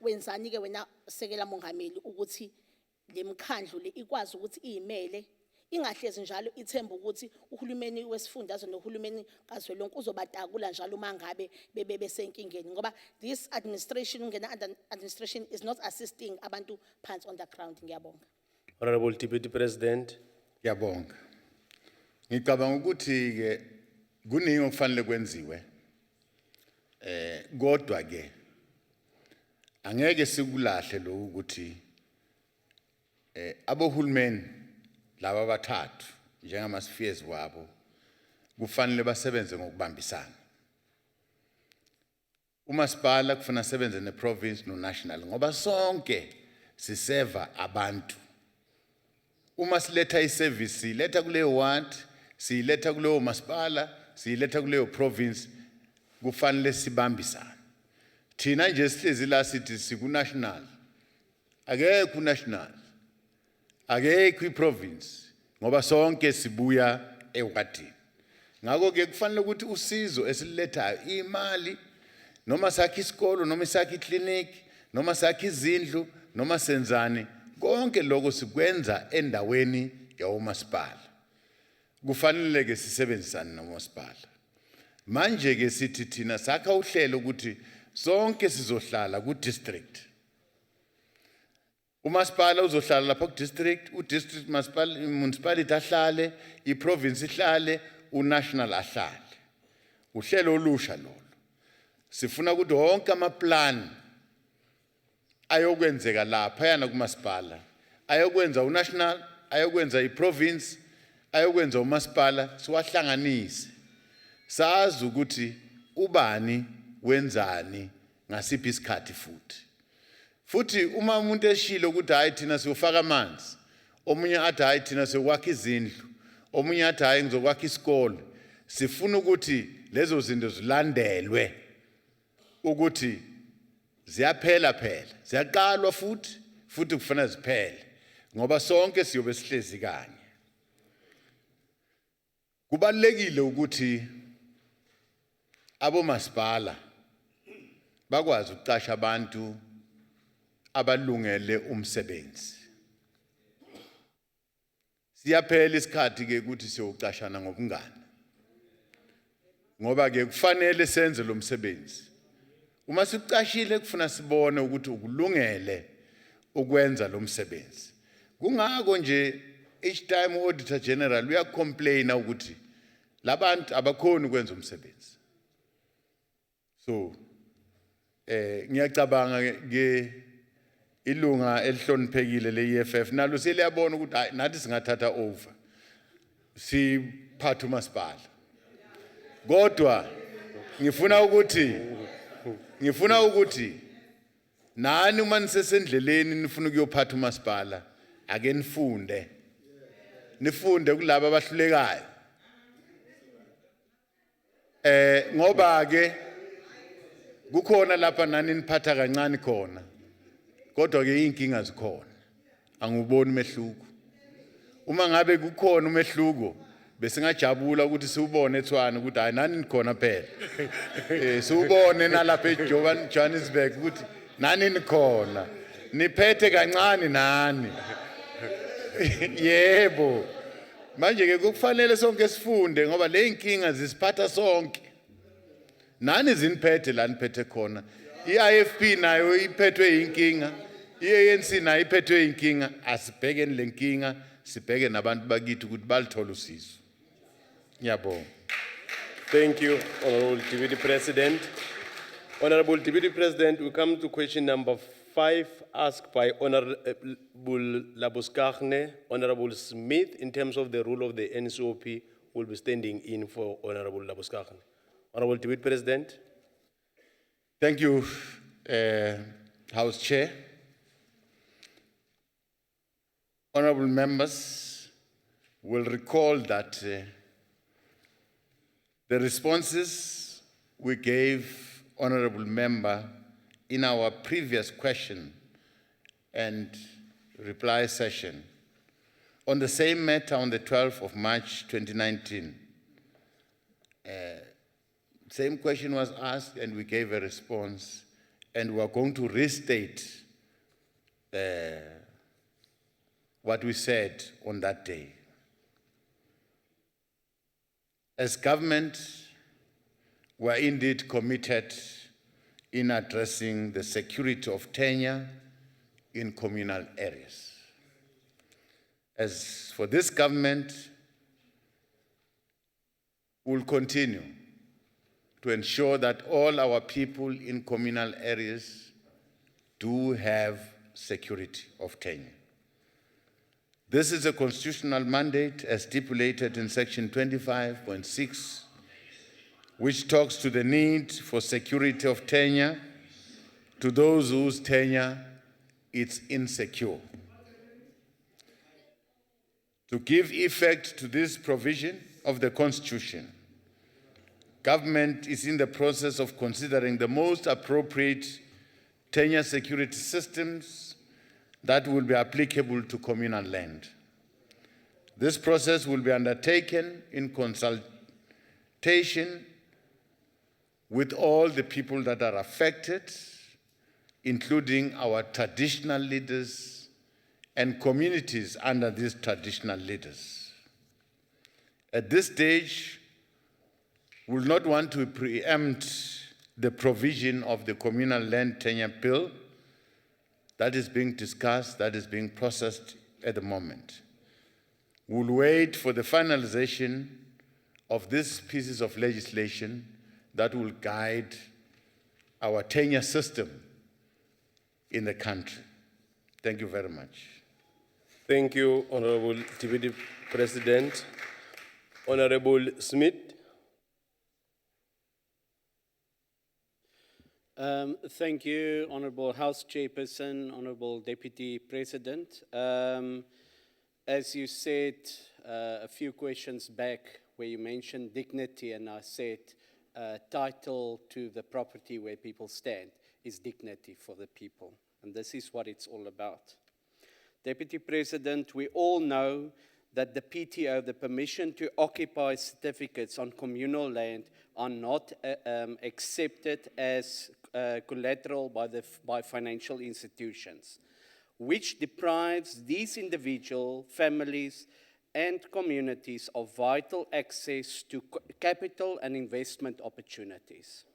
Wenzani ke wena Sekela Mongameli ukuthi lemkhandlu le ikwazi ukuthi izimele ingahlezi njalo ithemba ukuthi uhulumeni wesifundazwe nohulumeni kazwelonke uzobatakula njalo mangabe besenkingeni ngoba this administration ungena administration is not assisting abantu phansi on the ground. Ngiyabonga. Honorable Deputy President. Ngiyabonga. Ngicabanga ukuthi ke kuningi okufanele kwenziwe. Kodwa ke angeke sikulahle lo ukuthi abohulumeni laba bathathu njengama spheres wabo kufanele basebenze ngokubambisana. Umasipala kufanele asebenze neprovince no national ngoba sonke siseva abantu. Uma siletha iservice siletha kuleyo ward, siletha kuleyo masipala, siletha kuleyo province kufanele sibambisana. Thina nje sihlezi la sithi siku national. Akekho national. Akekho iprovince ngoba sonke sibuya ewadini. Ngakho ke kufanele ukuthi usizo esilethayo imali noma sakhe isikolo noma sakhe iclinic noma sakhe izindlu noma senzani konke lokho sikwenza endaweni yawomasipala. Kufanele ke sisebenzisane nomasipala. Manje ke sithi thina sakha uhlelo ukuthi sonke sizohlala ku district. Umasipala uzohlala lapha ku district, district municipality ahlale, iprovince ihlale, national ahlale. Uhlelo olusha lolo. Sifuna ukuthi wonke amaplan ayokwenzeka lapha yana kumasipala. Ayokwenza national, ayokwenza iprovince, ayokwenza umasipala siwahlanganise. Sazi ukuthi ubani wenzani ngasiphi isikhathi futhi uma umuntu eshilo ukuthi hayi thina siyofaka amanzi omunye athi hayi thina siyokwakha izindlu omunye athi hayi ngizokwakha isikole sifuna ukuthi lezo zinto zilandelwe ukuthi ziyaphela ziyaqalwa futhi kufanele ziphele ngoba sonke siyobe sihlezi kanye. Kubalekile ukuthi abomasipala bakwazi ukuqasha abantu abalungele umsebenzi. Siyaphela isikhathi ke ukuthi siyoqashana ngobungani. Ngoba ke kufanele senze lo msebenzi. Uma siqashile kufuna sibone ukuthi ukulungele ukwenza lo msebenzi. Kungako nje each time Auditor General uyacomplaina ukuthi labantu abakhona ukwenza umsebenzi. So ngiyacabanga ke ilunga elihloniphekile le-EFF nalo seliyabona ukuthi hayi nathi singathatha over siphathe umasipala. Kodwa ngifuna ukuthi nani uma nisesendleleni nifuna ukuyophatha umasipala ake nifunde kulabo abahlulekayo. Ngoba ke kukhona lapha nani niphatha kancane khona kodwa ke inkinga zikhona anguboni umehluko. Uma ngabe kukhona umehluko besingajabula ukuthi siubone eTshwane ukuthi hayi nani nikhona phela. Siubone nalapha eJohannesburg ukuthi nani nikhona. Niphethe kancane nani. Yebo. Manje ke kufanele sonke sifunde ngoba le inkinga zisiphatha sonke. Nani ziniphethe la niphethe khona. IFP nayo iphethwe inkinga. IANC nayo iphethwe inkinga. Asibhekeni le nkinga, sibheke nabantu bakithi ukuthi balithola usizo. Ngiyabonga. Thank you, Honorable Deputy President. Honorable Deputy President, we come to question number 5, asked by Honorable Labuskaghni. Honorable Smith, in terms of the rule of the NCOP, will be standing in for Honorable Labuskaghni. Honorable Deputy President. Thank you, House Chair. Honorable members will recall that the responses we gave Honorable Member in our previous question and reply session on the same matter on the 12th of March 2019. Same question was asked and we gave a response, and we are going to restate what we said on that day. As government, we are indeed committed in addressing the security of tenure in communal areas. As for this government, we will continue to ensure that all our people in communal areas do have security of tenure. This is a constitutional mandate as stipulated in section 25.6, which talks to the need for security of tenure to those whose tenure is insecure. To give effect to this provision of the Constitution, government is in the process of considering the most appropriate tenure security systems that will be applicable to communal land. This process will be undertaken in consultation with all the people that are affected, including our traditional leaders and communities under these traditional leaders. At this stage, we will not want to preempt the provision of the communal land tenure bill that is being discussed, that is being processed at the moment. We will wait for the finalization of these pieces of legislation that will guide our tenure system in the country. Thank you very much. Thank you, Honorable Deputy President. Honorable Smith. Thank you, Honorable House Chairperson, Honorable Deputy President. As you said a few questions back where you mentioned dignity, and I said title to the property where people stand is dignity for the people. And this is what it's all about. Deputy President, we all know that the PTO, the permission to occupy certificates on communal land, are not accepted as collateral by financial institutions, which deprives these individual families and communities of vital access to capital and investment opportunities.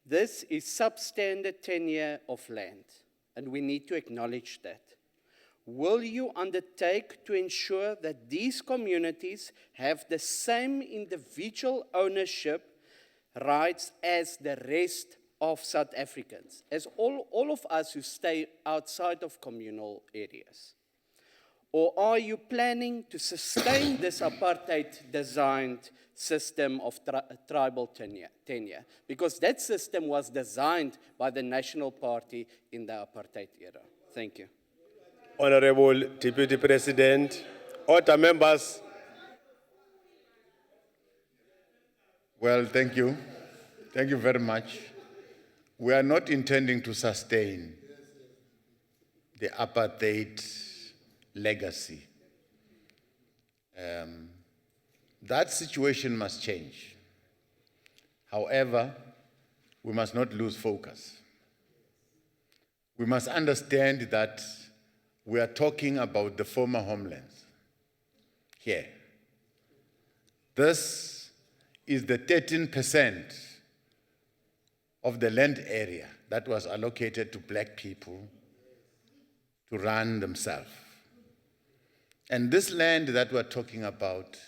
This is substandard tenure of land, and we need to acknowledge that. Will you undertake to ensure that these communities have the same individual ownership rights as the rest of South Africans, as all of us who stay outside of communal areas? Or are you planning to sustain this apartheid-designed system of tribal tenure? Because that system was designed by the National Party in the apartheid era. Thank you. Honorable Deputy President, order members. Well, thank you. Thank you very much. We are not intending to sustain the apartheid legacy. That situation must change. However, we must not lose focus. We must understand that we are talking about the former homelands here. This is the 13% of the land area that was allocated to black people to run themselves. And this land that we're talking about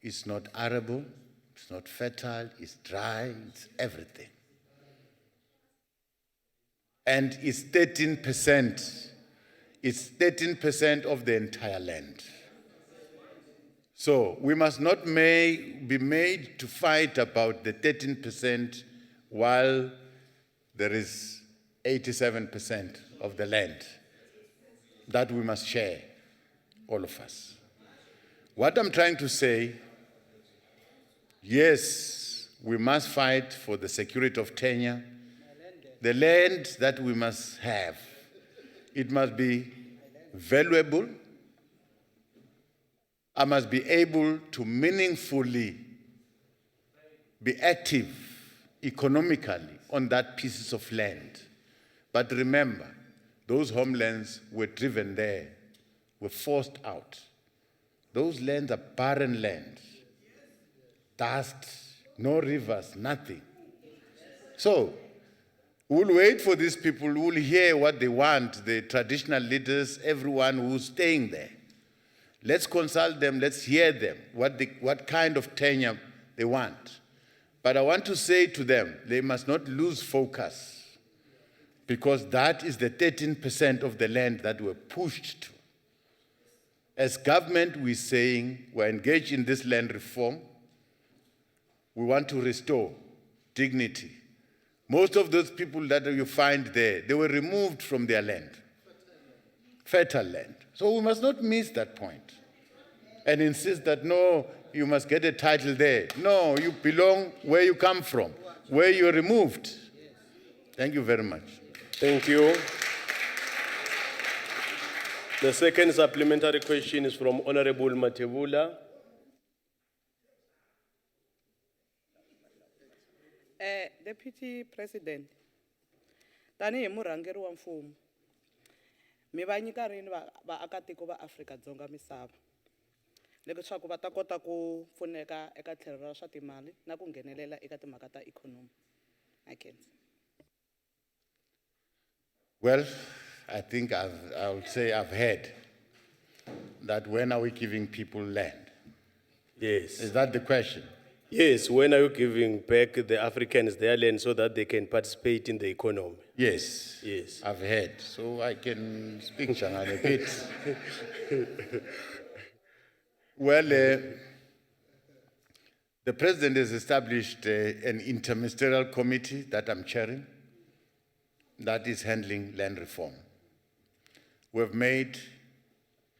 is not arable, it's not fertile, it's dry, it's everything. And it's 13%. It's 13% of the entire land. So we must not be made to fight about the 13% while there is 87% of the land that we must share, all of us. What I'm trying to say, yes, we must fight for the security of tenure. The land that we must have, it must be valuable. I must be able to meaningfully be active economically on that pieces of land. But remember, those homelands were driven there, were forced out. Those lands are barren lands. Dust, no rivers, nothing. So, we'll wait for these people, we'll hear what they want, the traditional leaders, everyone who's staying there. Let's consult them, let's hear them, what kind of tenure they want. But I want to say to them, they must not lose focus, because that is the 13% of the land that we're pushed to. As government, we're saying we're engaged in this land reform. We want to restore dignity. Most of those people that you find there, they were removed from their land, fertile land. So we must not miss that point and insist that, no, you must get a title there. No, you belong where you come from, where you're removed. Thank you very much. Thank you. The second supplementary question is from Honorable Matebula. Deputy President, tanihi murhangeri wa mfumo, mi va nyika rini vaakatiko va Afrika-Dzonga misava leswaku va ta kota ku pfuneka eka tlhelo ra swa timali na ku nghenelela eka timhaka ta ikhonomi. Well, I think I would say I've heard that when are we giving people land? Yes. Is that the question? Yes, when are you giving back the Africans their land so that they can participate in the economy? Yes. Yes. I've heard, so I can speak Shanghai a bit. Well, the President has established an interministerial committee that I'm chairing that is handling land reform. We've made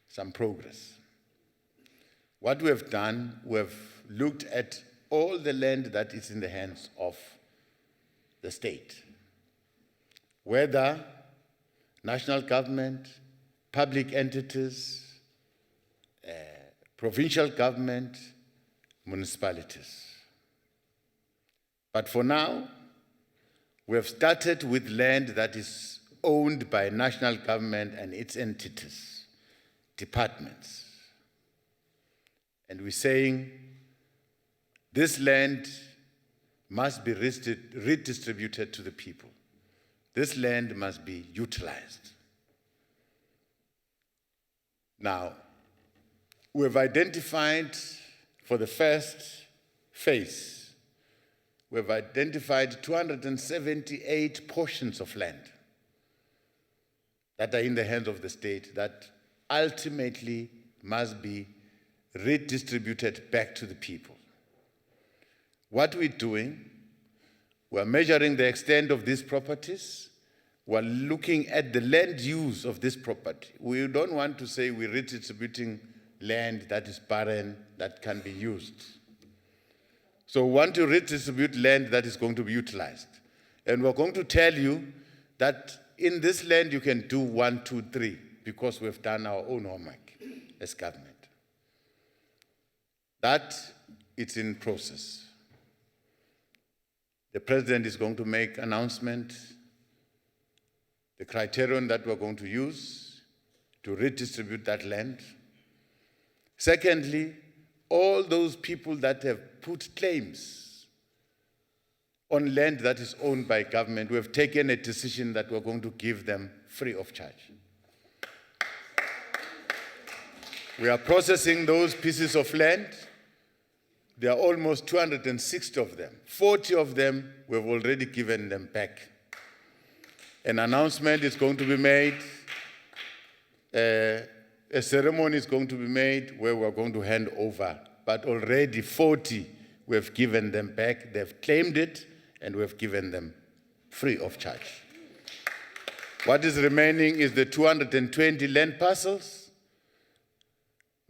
some progress. What we have done, we've looked at all the land that is in the hands of the state, whether national government, public entities, provincial government, municipalities. But for now, we have started with land that is owned by national government and its entities, departments. And we're saying this land must be redistributed to the people. This land must be utilized. Now, we've identified for the first phase, we've identified 278 portions of land that are in the hands of the state that ultimately must be redistributed back to the people. What we're doing, we're measuring the extent of these properties. We're looking at the land use of this property. We don't want to say we're redistributing land that is barren, that can be used. So we want to redistribute land that is going to be utilized. And we're going to tell you that in this land you can do 1, 2, 3, because we've done our own homework as government. That it's in process. The President is going to make announcement, the criterion that we're going to use to redistribute that land. Secondly, all those people that have put claims on land that is owned by government, we have taken a decision that we're going to give them free of charge. We are processing those pieces of land. There are almost 260 of them. 40 of them, we've already given them back. An announcement is going to be made. A ceremony is going to be made where we're going to hand over. But already 40, we've given them back. They've claimed it, and we've given them free of charge. What is remaining is the 220 land parcels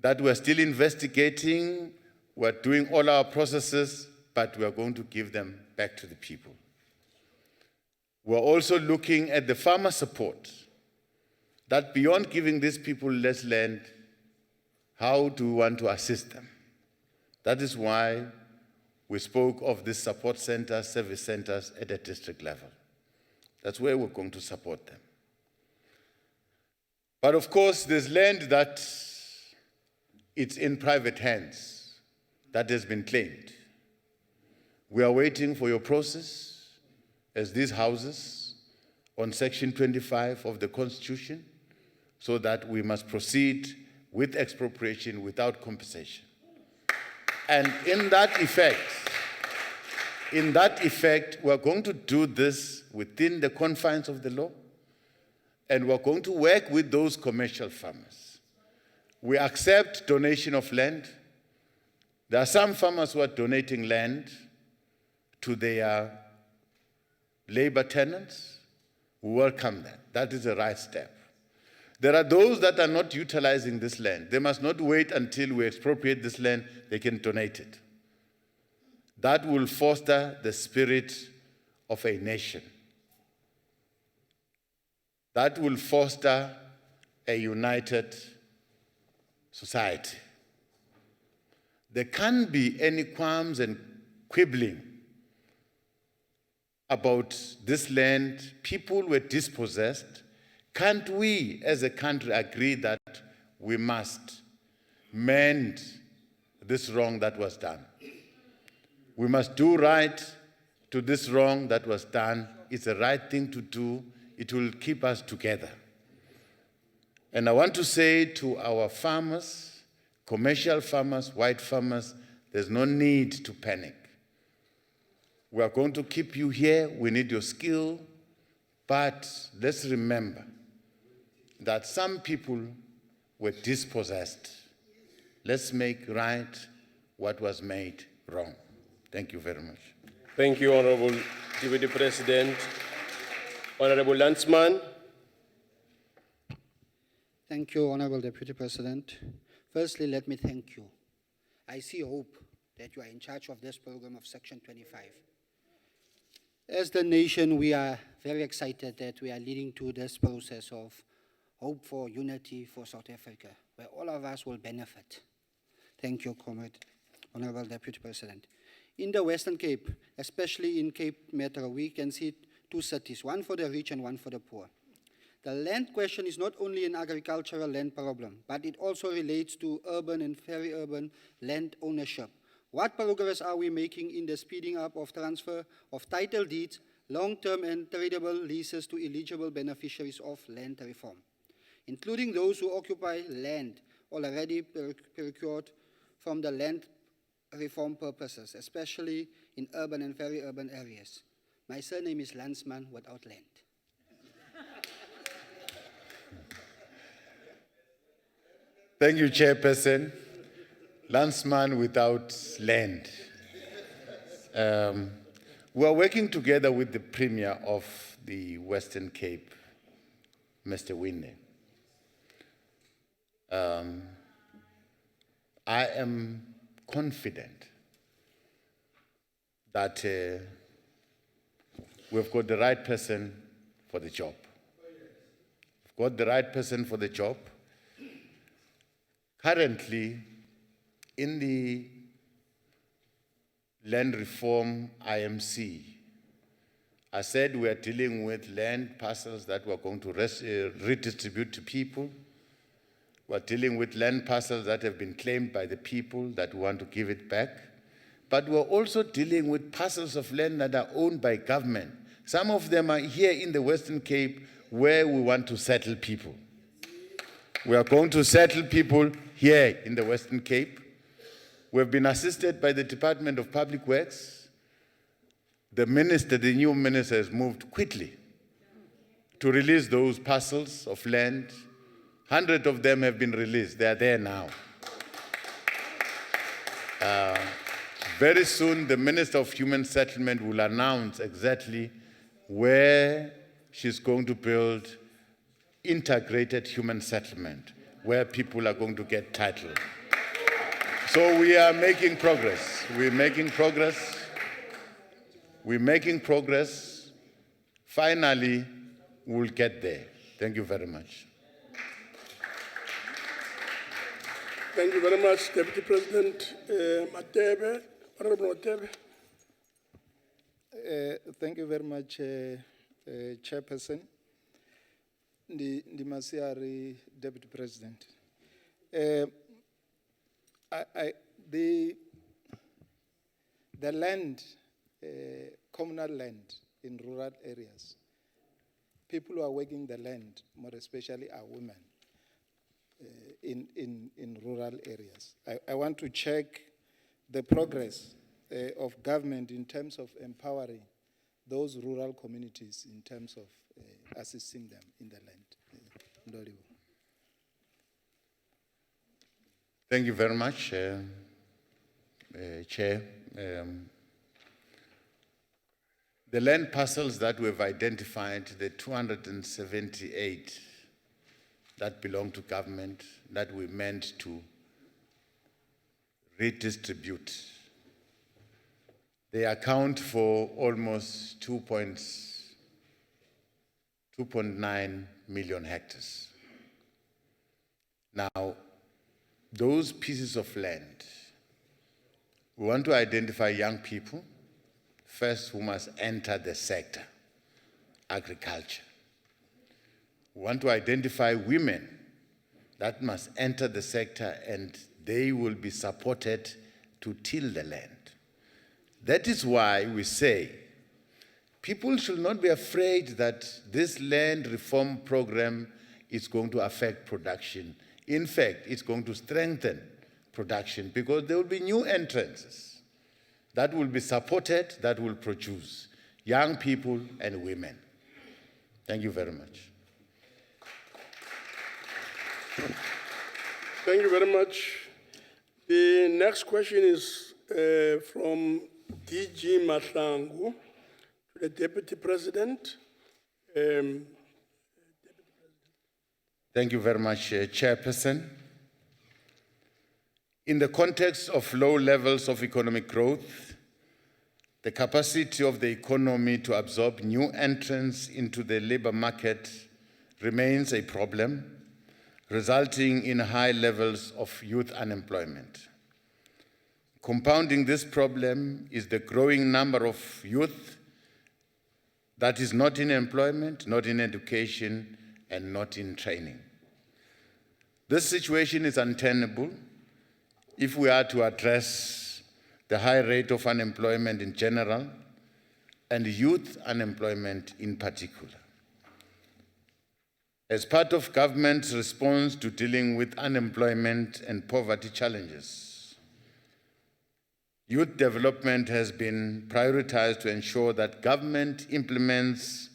that we're still investigating. We're doing all our processes, but we're going to give them back to the people. We're also looking at the farmer support, that beyond giving these people less land, how do we want to assist them? That is why we spoke of these support centers, service centers at a district level. That's where we're going to support them. But of course, there's land that it's in private hands that has been claimed. We are waiting for your process as these houses on Section 25 of the Constitution, so that we must proceed with expropriation without compensation. And in that effect, we're going to do this within the confines of the law, and we're going to work with those commercial farmers. We accept donation of land. There are some farmers who are donating land to their labor tenants. We welcome that. That is the right step. There are those that are not utilizing this land. They must not wait until we expropriate this land. They can donate it. That will foster the spirit of a nation. That will foster a united society. There can't be any qualms and quibbling about this land. People were dispossessed. Can't we as a country agree that we must mend this wrong that was done? We must do right to this wrong that was done. It's the right thing to do. It will keep us together. And I want to say to our farmers, commercial farmers, white farmers, there's no need to panic. We are going to keep you here. We need your skill. But let's remember that some people were dispossessed. Let's make right what was made wrong. Thank you very much. Thank you, Honorable Deputy President. Honorable Landsman. Thank you, Honorable Deputy President. Firstly, let me thank you. I see hope that you are in charge of this program of Section 25. As the nation, we are very excited that we are leading to this process of hope for unity for South Africa, where all of us will benefit. Thank you, Comrade, Honorable Deputy President. In the Western Cape, especially in Cape Metro, we can see two cities, one for the rich and one for the poor. The land question is not only an agricultural land problem, but it also relates to urban and very urban land ownership. What progress are we making in the speeding up of transfer of title deeds, long-term and tradable leases to eligible beneficiaries of land reform, including those who occupy land already procured from the land reform purposes, especially in urban and very urban areas? My surname is Landsman without land. Thank you, Chairperson. Landsman without land. We are working together with the Premier of the Western Cape, Mr. Winne. I am confident that we've got the right person for the job. We've got the right person for the job. Currently, in the Land Reform IMC. I said we are dealing with land parcels that we're going to redistribute to people. We're dealing with land parcels that have been claimed by the people that want to give it back. But we're also dealing with parcels of land that are owned by government. Some of them are here in the Western Cape where we want to settle people. We are going to settle people here in the Western Cape. We've been assisted by the Department of Public Works. The new minister has moved quickly to release those parcels of land. 100 of them have been released. They are there now. Very soon, the Minister of Human Settlement will announce exactly where she's going to build integrated human settlement, where people are going to get title. So we are making progress. We're making progress. We're making progress. Finally, we'll get there. Thank you very much. Thank you very much, Deputy President Matebe. Honorable Matebe. Thank you very much, Chairperson. Ndimasiari, Deputy President. The land, communal land in rural areas, people who are working the land, more especially are women in rural areas. I want to check the progress of government in terms of empowering those rural communities in terms of assisting them in the land. Thank you very much, Chair. The land parcels that we've identified, the 278 that belong to government, that we meant to redistribute, they account for almost 2.9 million hectares. Now, those pieces of land, we want to identify young people, first, who must enter the sector, agriculture. We want to identify women that must enter the sector and they will be supported to till the land. That is why we say people should not be afraid that this land reform program is going to affect production. In fact, it's going to strengthen production because there will be new entrances that will be supported, that will produce young people and women. Thank you very much. Thank you very much. The next question is from DG Mahlangu to the Deputy President. Thank you very much, Chairperson. In the context of low levels of economic growth, the capacity of the economy to absorb new entrants into the labor market remains a problem, resulting in high levels of youth unemployment. Compounding this problem is the growing number of youth that is not in employment, not in education, and not in training. This situation is untenable if we are to address the high rate of unemployment in general and youth unemployment in particular. As part of government's response to dealing with unemployment and poverty challenges, youth development has been prioritized to ensure that government implements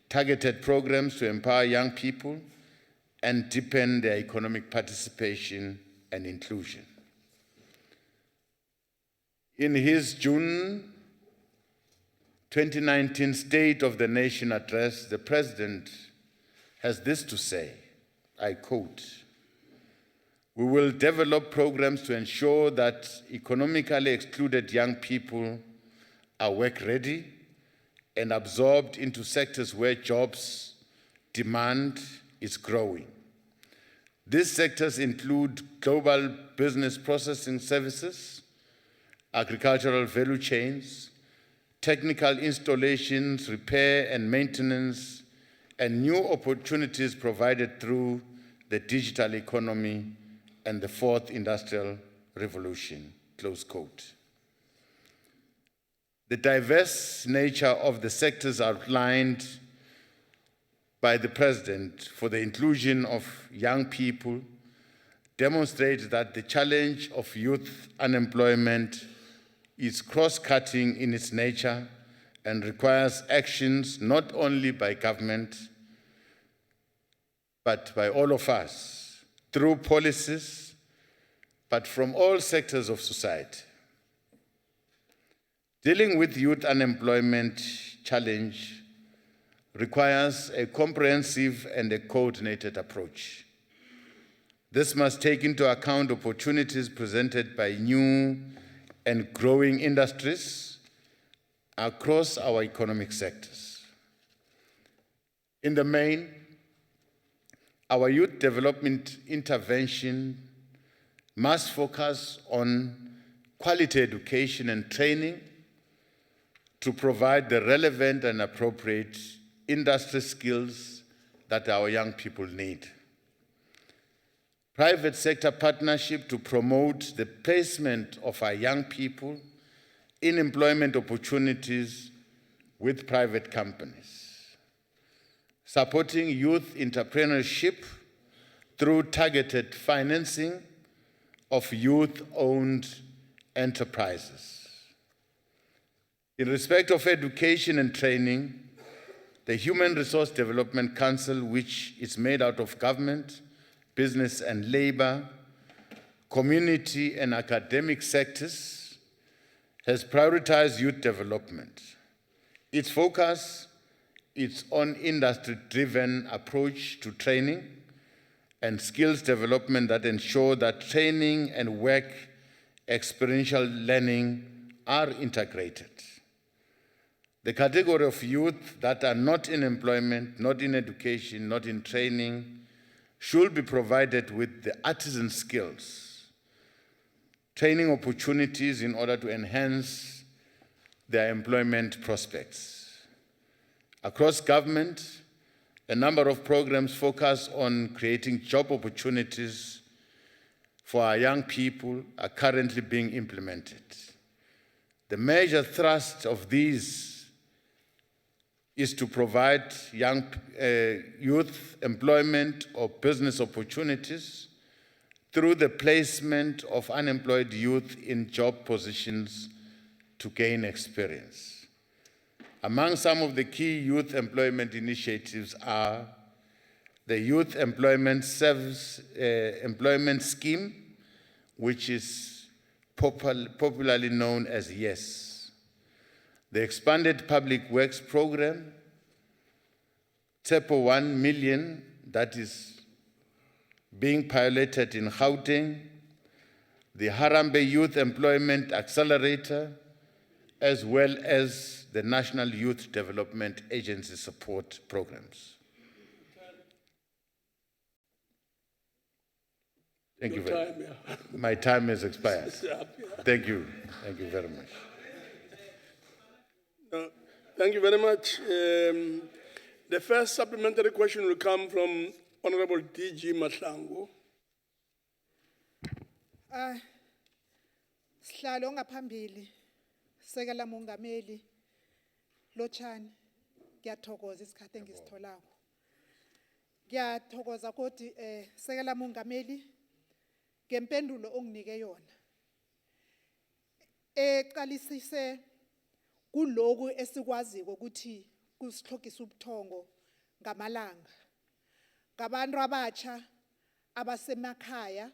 targeted programs to empower young people and deepen their economic participation and inclusion. In his June 2019 State of the Nation address, the President has this to say, I quote, "We will develop programs to ensure that economically excluded young people are work-ready and absorbed into sectors where jobs demand is growing. These sectors include global business processing services, agricultural value chains, technical installations, repair and maintenance, and new opportunities provided through the digital economy and the fourth industrial revolution, close quote. The diverse nature of the sectors outlined by the President for the inclusion of young people demonstrates that the challenge of youth unemployment is cross-cutting in its nature and requires actions not only by government, but by all of us, through policies, but from all sectors of society. Dealing with youth unemployment challenge requires a comprehensive and a coordinated approach. This must take into account opportunities presented by new and growing industries across our economic sectors. In the main, our youth development intervention must focus on quality education and training to provide the relevant and appropriate industry skills that our young people need. Private sector partnership to promote the placement of our young people in employment opportunities with private companies. Supporting youth entrepreneurship through targeted financing of youth-owned enterprises. In respect of education and training, the Human Resource Development Council, which is made out of government, business and labor, community and academic sectors, has prioritized youth development. Its focus is on industry-driven approach to training and skills development that ensure that training and work experiential learning are integrated. The category of youth that are not in employment, not in education, not in training, should be provided with the artisan skills, training opportunities in order to enhance their employment prospects. Across government, a number of programs focus on creating job opportunities for our young people are currently being implemented. The major thrust of these is to provide young youth employment or business opportunities through the placement of unemployed youth in job positions to gain experience. Among some of the key youth employment initiatives are the Youth Employment Service Employment Scheme, which is popularly known as YES. The expanded public works program, TEPO 1 million, that is being piloted in Gauteng, the Harambee Youth Employment Accelerator, as well as the National Youth Development Agency support programs. Thank you very much. My time has expired. Thank you. Thank you very much. Thank you very much. The first supplementary question will come from Honorable DG Mahlangu. Sihlalo ngaphambili sekela mongameli Lotshani ngiyathokoza isikhathi engisitholako. Ngiyathokoza kodwa sekela mongameli ngempendulo onginike yona. Eqalisise kuloku esikwaziko ukuthi kusihlokisa ubuthongo ngamalanga. Ngabantu abatsha abasemakhaya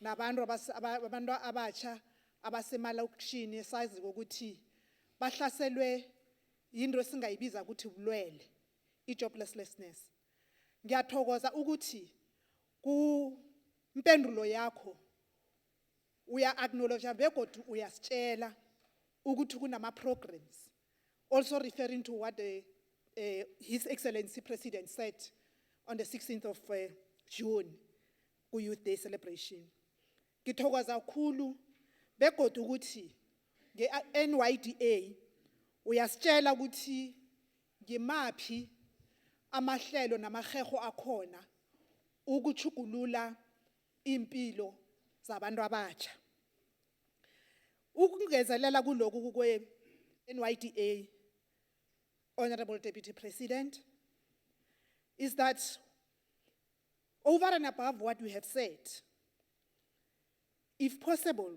nabantu abantu abatsha abasemalokishini esaziko ukuthi bahlaselwe into esingayibiza ukuthi ubulwele, i-joblessness. Ngiyathokoza ukuthi ku impendulo yakho uya acknowledge begodu uyasitshela ukuthi kunama programs, also referring to what His Excellency President said on the 16th of June ku Youth Day celebration. Ngithokoza kakhulu begodu ukuthi nge-NYDA uyasitshela ukuthi ngimaphi amahlelo namaheho akhona ukuchugulula impilo zabantu abatsha. Ukungezelela kulokhu kwe-NYDA, Honorable Deputy President, is that over and above what we have said, if possible,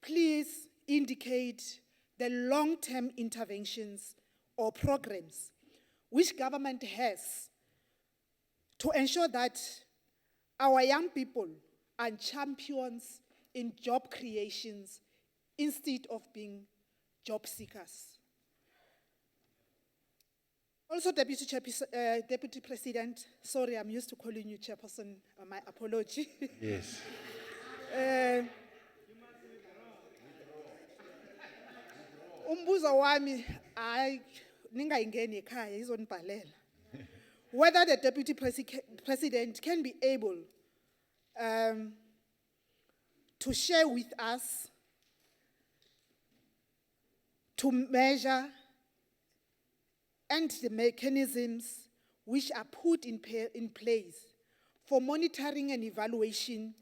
please indicate the long-term interventions or programs which government has to ensure that our young people are champions in job creations instead of being job seekers. Also, Deputy President, sorry, I'm used to calling you Chairperson, my apology. Yes. Umbuzo wami ningayingeni ekhaya izonibhalela. Whether the Deputy President can be able to share with us, to measure and the mechanisms which are put in place for monitoring and evaluation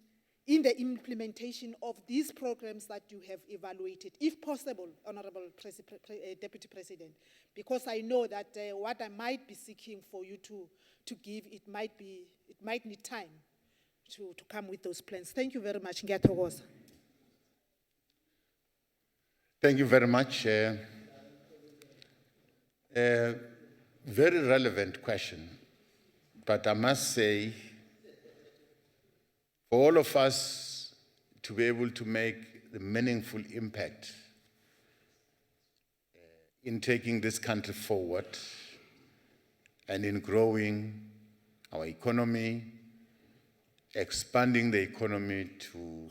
in the implementation of these programs that you have evaluated, if possible, Honorable Deputy President, because I know that what I might be seeking for you to give, it might need time to come with those plans. Thank you very much. Ngiyathokoza. Thank you very much. Very relevant question, but I must say, for all of us to be able to make the meaningful impact in taking this country forward and in growing our economy, expanding the economy to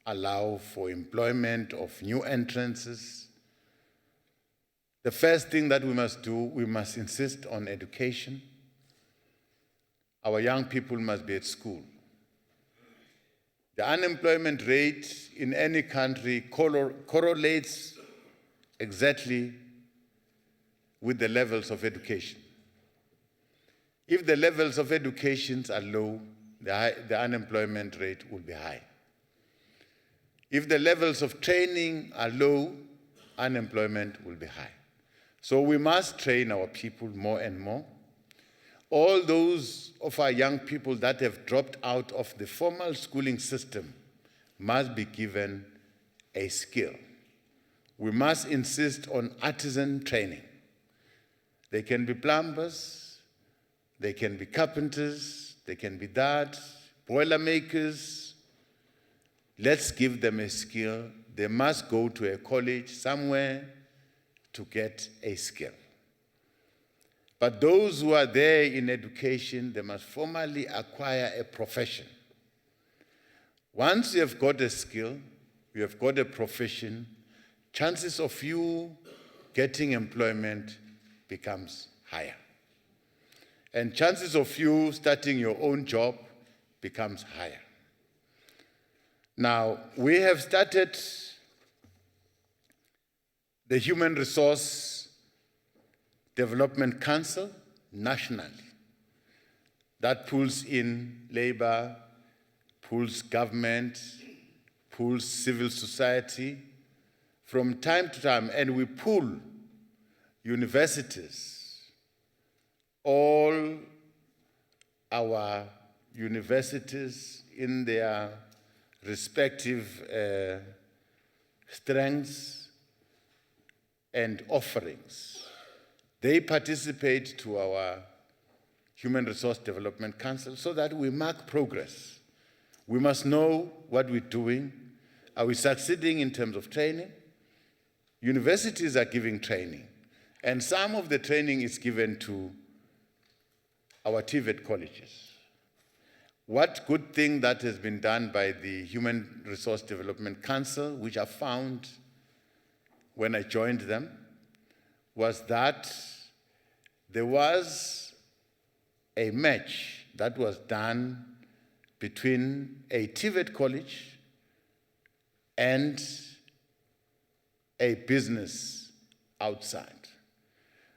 allow for employment of new entrances, the first thing that we must do, we must insist on education. Our young people must be at school. The unemployment rate in any country correlates exactly with the levels of education. If the levels of education are low, the unemployment rate will be high. If the levels of training are low, unemployment will be high. So we must train our people more and more. All those of our young people that have dropped out of the formal schooling system must be given a skill. We must insist on artisan training. They can be plumbers, they can be carpenters, they can be that, boiler makers. Let's give them a skill. They must go to a college somewhere to get a skill. But those who are there in education, they must formally acquire a profession. Once you have got a skill, you have got a profession, chances of you getting employment becomes higher. And chances of you starting your own job becomes higher. Now, we have started the Human Resource Development Council nationally that pulls in labor, pulls government, pulls civil society from time to time, and we pull universities, all our universities in their respective strengths and offerings. They participate to our Human Resource Development Council so that we mark progress. We must know what we're doing. Are we succeeding in terms of training? Universities are giving training, and some of the training is given to our TVET colleges. What good thing that has been done by the Human Resource Development Council, which I found when I joined them, was that there was a match that was done between a TVET college and a business outside.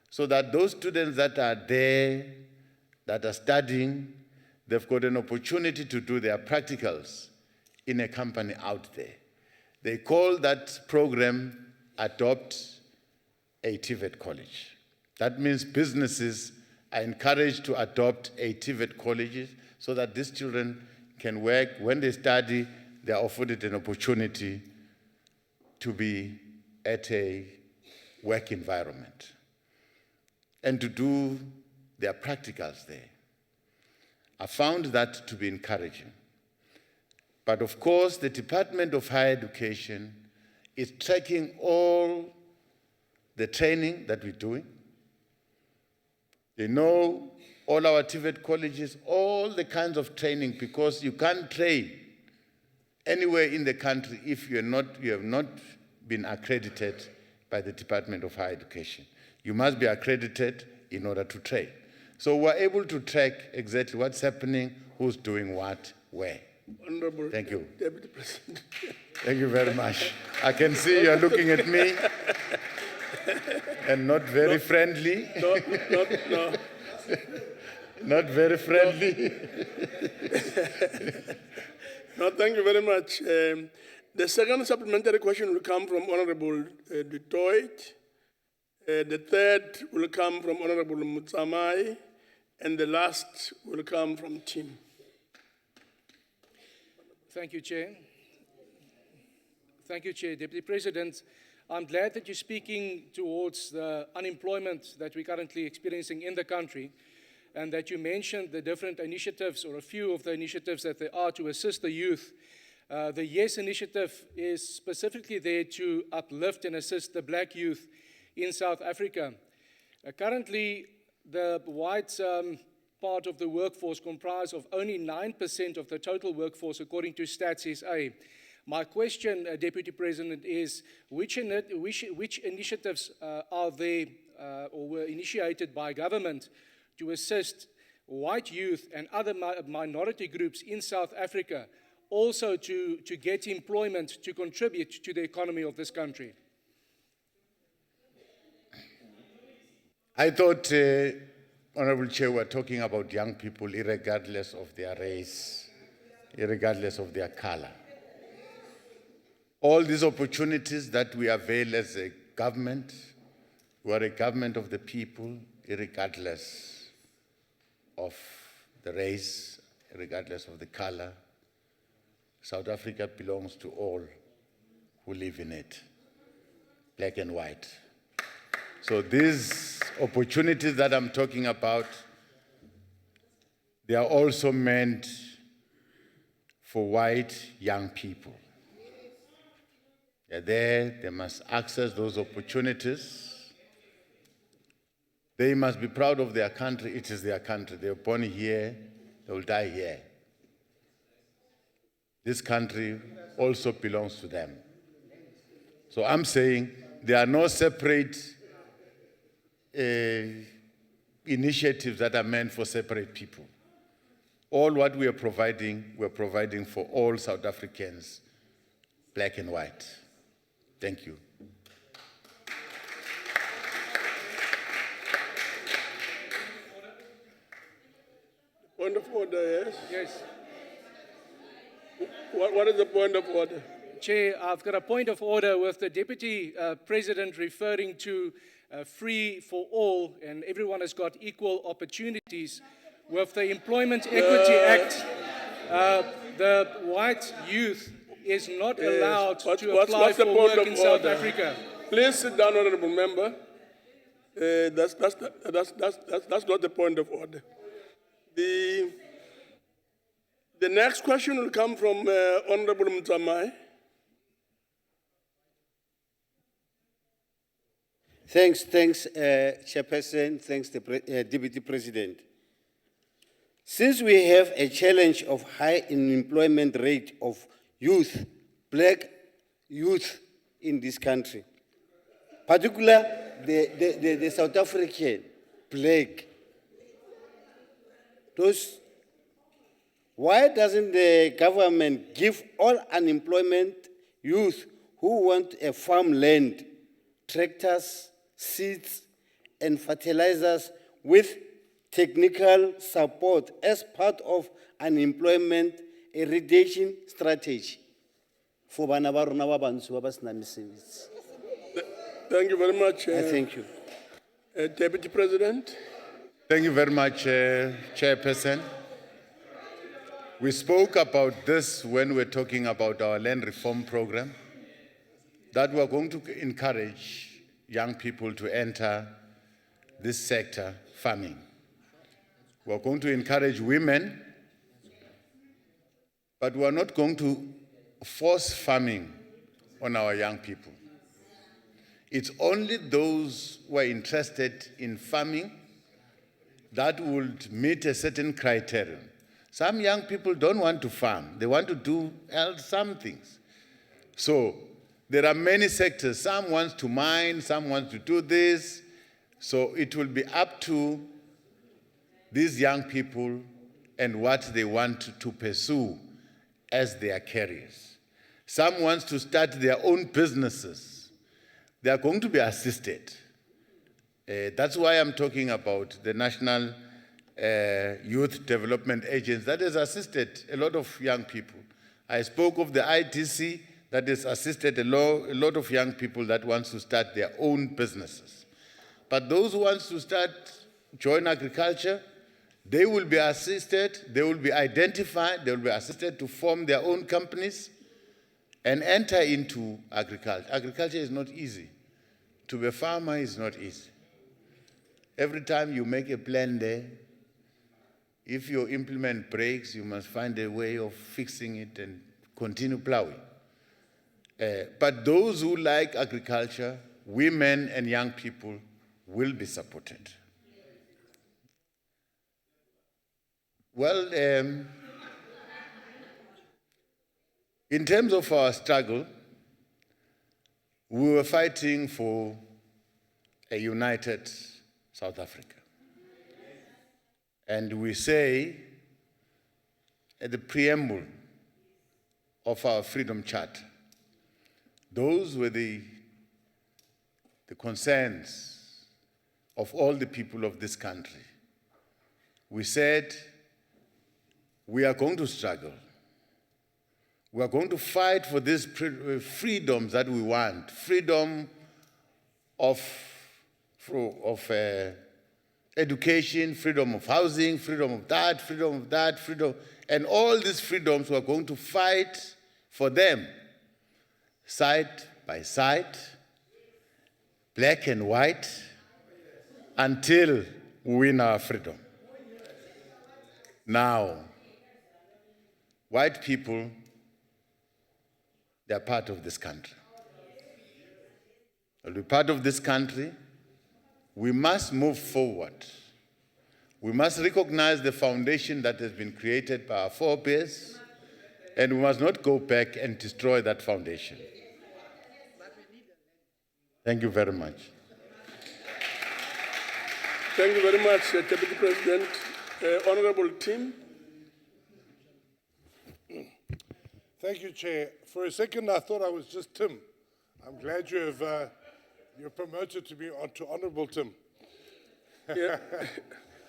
So that those students that are there, that are studying, they've got an opportunity to do their practicals in a company out there. They call that program Adopt a TVET College. That means businesses are encouraged to adopt a TVET colleges so that these children can work. When they study, they are afforded an opportunity to be at a work environment and to do their practicals there. I found that to be encouraging. But of course, the Department of Higher Education is tracking all the training that we're doing. They know all our TVET colleges, all the kinds of training, because you can't train anywhere in the country if you have not been accredited by the Department of Higher Education. You must be accredited in order to train. So we're able to track exactly what's happening, who's doing what, where. Honorable Thank you. Deputy President. Thank you very much. I can see you're looking at me and not very friendly. No. Not very friendly. No, thank you very much. The second supplementary question will come from Honorable Dutoit. The third will come from Honorable Mutsamai. And the last will come from Tim. Thank you, Chair. Thank you, Chair. Deputy President, I'm glad that you're speaking towards the unemployment that we're currently experiencing in the country, and that you mentioned the different initiatives, or a few of the initiatives that there are to assist the youth. The YES initiative is specifically there to uplift and assist the black youth in South Africa. Currently, the white part of the workforce comprise of only 9% of the total workforce, according to Stats SA. My question, Deputy President, is which initiatives are there or were initiated by government to assist white youth and other minority groups in South Africa also to get employment to contribute to the economy of this country? I thought, Honorable Chair, we're talking about young people irregardless of their race, irregardless of their color. All these opportunities that we avail as a government, we are a government of the people, irregardless of the race, regardless of the color. South Africa belongs to all who live in it, black and white. So these opportunities that I'm talking about, they are also meant for white young people. They're there, they must access those opportunities. They must be proud of their country. It is their country. They were born here, they will die here. This country also belongs to them. So I'm saying there are no separate initiatives that are meant for separate people. All what we're providing for all South Africans, black and white. Thank you. Point of order, yes? Yes. What is the point of order? Chair, I've got a point of order with the Deputy President referring to free for all, and everyone has got equal opportunities. With the Employment Equity Act, the white youth is not allowed to apply for work in South Africa. Please sit down, honorable member. That's not the point of order. The next question will come from Honorable Mutsamai. Thanks, Chairperson. Thanks, Deputy President. Since we have a challenge of high unemployment rate of youth, black youth in this country, particularly the South African black, why doesn't the government give all unemployment youth who want a farmland tractors, seeds, and fertilizers with technical support as part of unemployment eradication strategy for bana ba rona ba bantsho ba ba senang mesebetsi. Thank you very much. Thank you. Deputy President. Thank you very much, Chairperson. We spoke about this when we were talking about our land reform program, that we are going to encourage young people to enter this sector, farming. We are going to encourage women, but we are not going to force farming on our young people. It's only those who are interested in farming that would meet a certain criterion. Some young people don't want to farm. They want to do some things. So there are many sectors. Some want to mine, some want to do this. So it will be up to these young people and what they want to pursue as their careers. Some want to start their own businesses. They are going to be assisted. That's why I'm talking about the National Youth Development Agency that has assisted a lot of young people. I spoke of the ITC that has assisted a lot of young people that want to start their own businesses. But those who want to join agriculture, they will be assisted, they will be identified, they will be assisted to form their own companies and enter into agriculture. Agriculture is not easy. To be a farmer is not easy. Every time you make a plan there, if your implement breaks, you must find a way of fixing it and continue plowing. But those who like agriculture, women and young people, will be supported. Well, in terms of our struggle, we were fighting for a united South Africa. And we say at the preamble of our Freedom Charter, those were the concerns of all the people of this country. We said, we are going to struggle. We are going to fight for these freedoms that we want. Freedom of education, freedom of housing, freedom of that, freedom. And all these freedoms, we are going to fight for them, side by side, black and white, until we win our freedom. Now, white people, they are part of this country. They'll be part of this country. We must move forward. We must recognize the foundation that has been created by our forebears, and we must not go back and destroy that foundation. Thank you very much. Thank you very much, Deputy President. Honorable Tim. Thank you, Chair. For a second, I thought I was just Tim. I'm glad you're promoted to be to Honorable Tim. Yeah.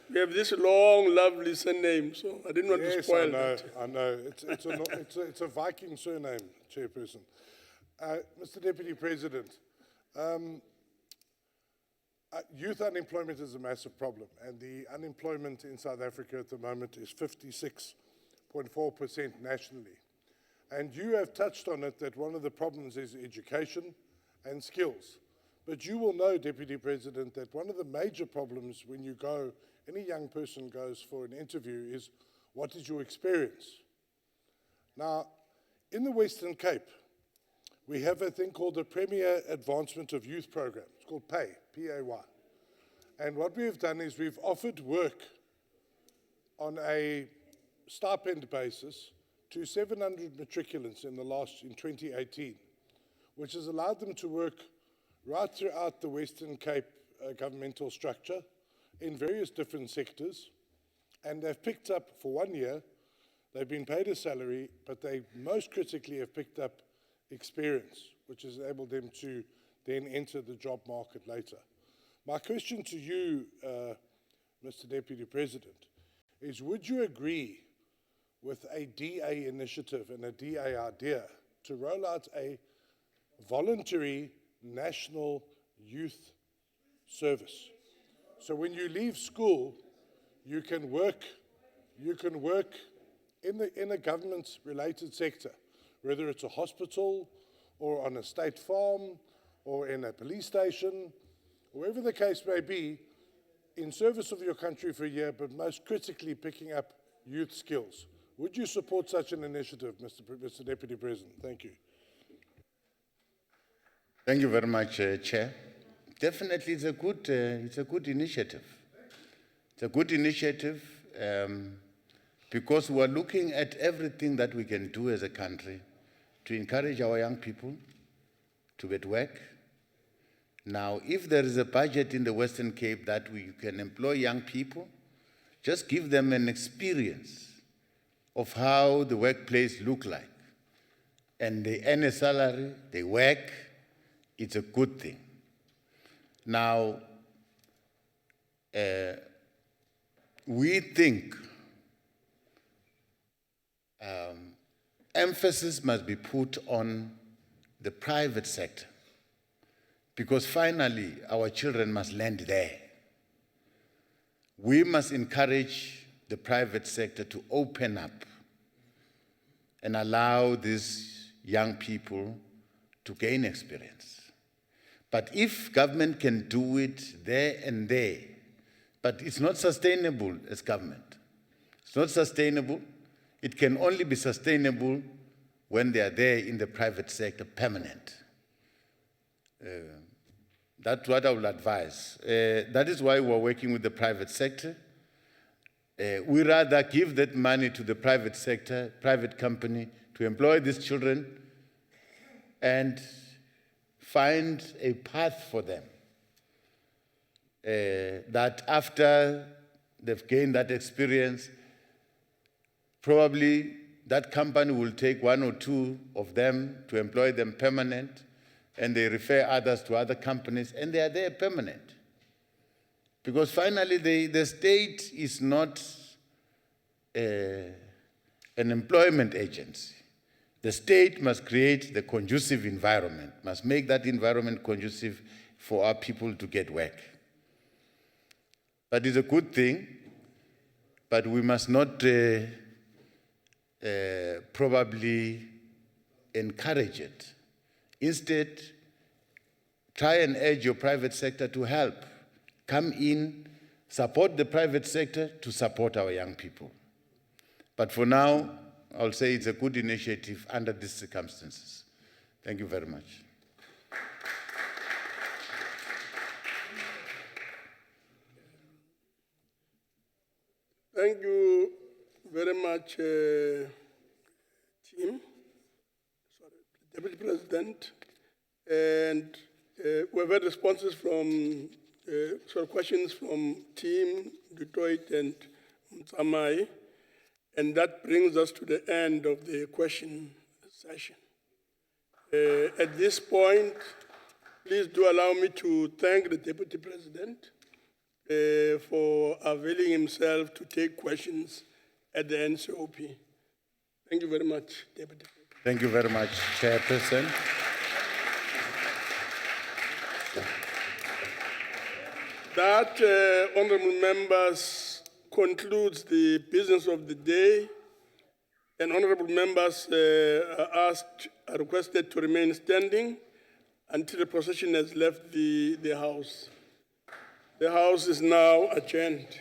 We have this long, lovely surname, so I didn't want to spoil that. I know. It's a Viking surname, Chairperson. Mr. Deputy President, youth unemployment is a massive problem, and the unemployment in South Africa at the moment is 56.4% nationally. And you have touched on it, that one of the problems is education and skills. But you will know, Deputy President, that one of the major problems when you go, any young person goes for an interview, is what is your experience? Now, in the Western Cape, we have a thing called the Premier Advancement of Youth Program. It's called PAY, P-A-Y. And what we've done is we've offered work on a stipend basis to 700 matriculants in 2018, which has allowed them to work right throughout the Western Cape governmental structure in various different sectors. And they've picked up, for 1 year, they've been paid a salary, but they most critically have picked up experience, which has enabled them to then enter the job market later. My question to you, Mr. Deputy President, is would you agree with a DA initiative and a DA idea to roll out a voluntary national youth service? So when you leave school, you can work in a government-related sector, whether it's a hospital or on a state farm or in a police station, wherever the case may be, in service of your country for a year, but most critically picking up youth skills. Would you support such an initiative, Mr. Deputy President? Thank you. Thank you very much, Chair. Definitely, it's a good initiative. It's a good initiative because we are looking at everything that we can do as a country to encourage our young people to get work. Now, if there is a budget in the Western Cape that we can employ young people, just give them an experience of how the workplace look like. And they earn a salary, they work, it's a good thing. Now, we think emphasis must be put on the private sector because finally our children must land there. We must encourage the private sector to open up and allow these young people to gain experience. But if government can do it there and there, but it's not sustainable as government. It's not sustainable. It can only be sustainable when they are there in the private sector permanent. That's what I will advise. That is why we're working with the private sector. We rather give that money to the private sector, private company, to employ these children and find a path for them. That after they've gained that experience, probably that company will take one or two of them to employ them permanent, and they refer others to other companies, and they are there permanent. Because finally, the state is not an employment agency. The state must create the conducive environment, must make that environment conducive for our people to get work. But it's a good thing, but we must not probably encourage it. Instead, try and urge your private sector to help. Come in, support the private sector to support our young people. But for now, I'll say it's a good initiative under these circumstances. Thank you very much. Thank you very much, Deputy President. And we've had responses from, questions from Team, Detroit, and Mtsamai. And that brings us to the end of the question session. At this point, please do allow me to thank the Deputy President for availing himself to take questions at the NCOP. Thank you very much, Deputy President. Thank you very much, Chairperson. That, honorable members, concludes the business of the day. And honorable members are requested to remain standing until the procession has left the House. The House is now adjourned.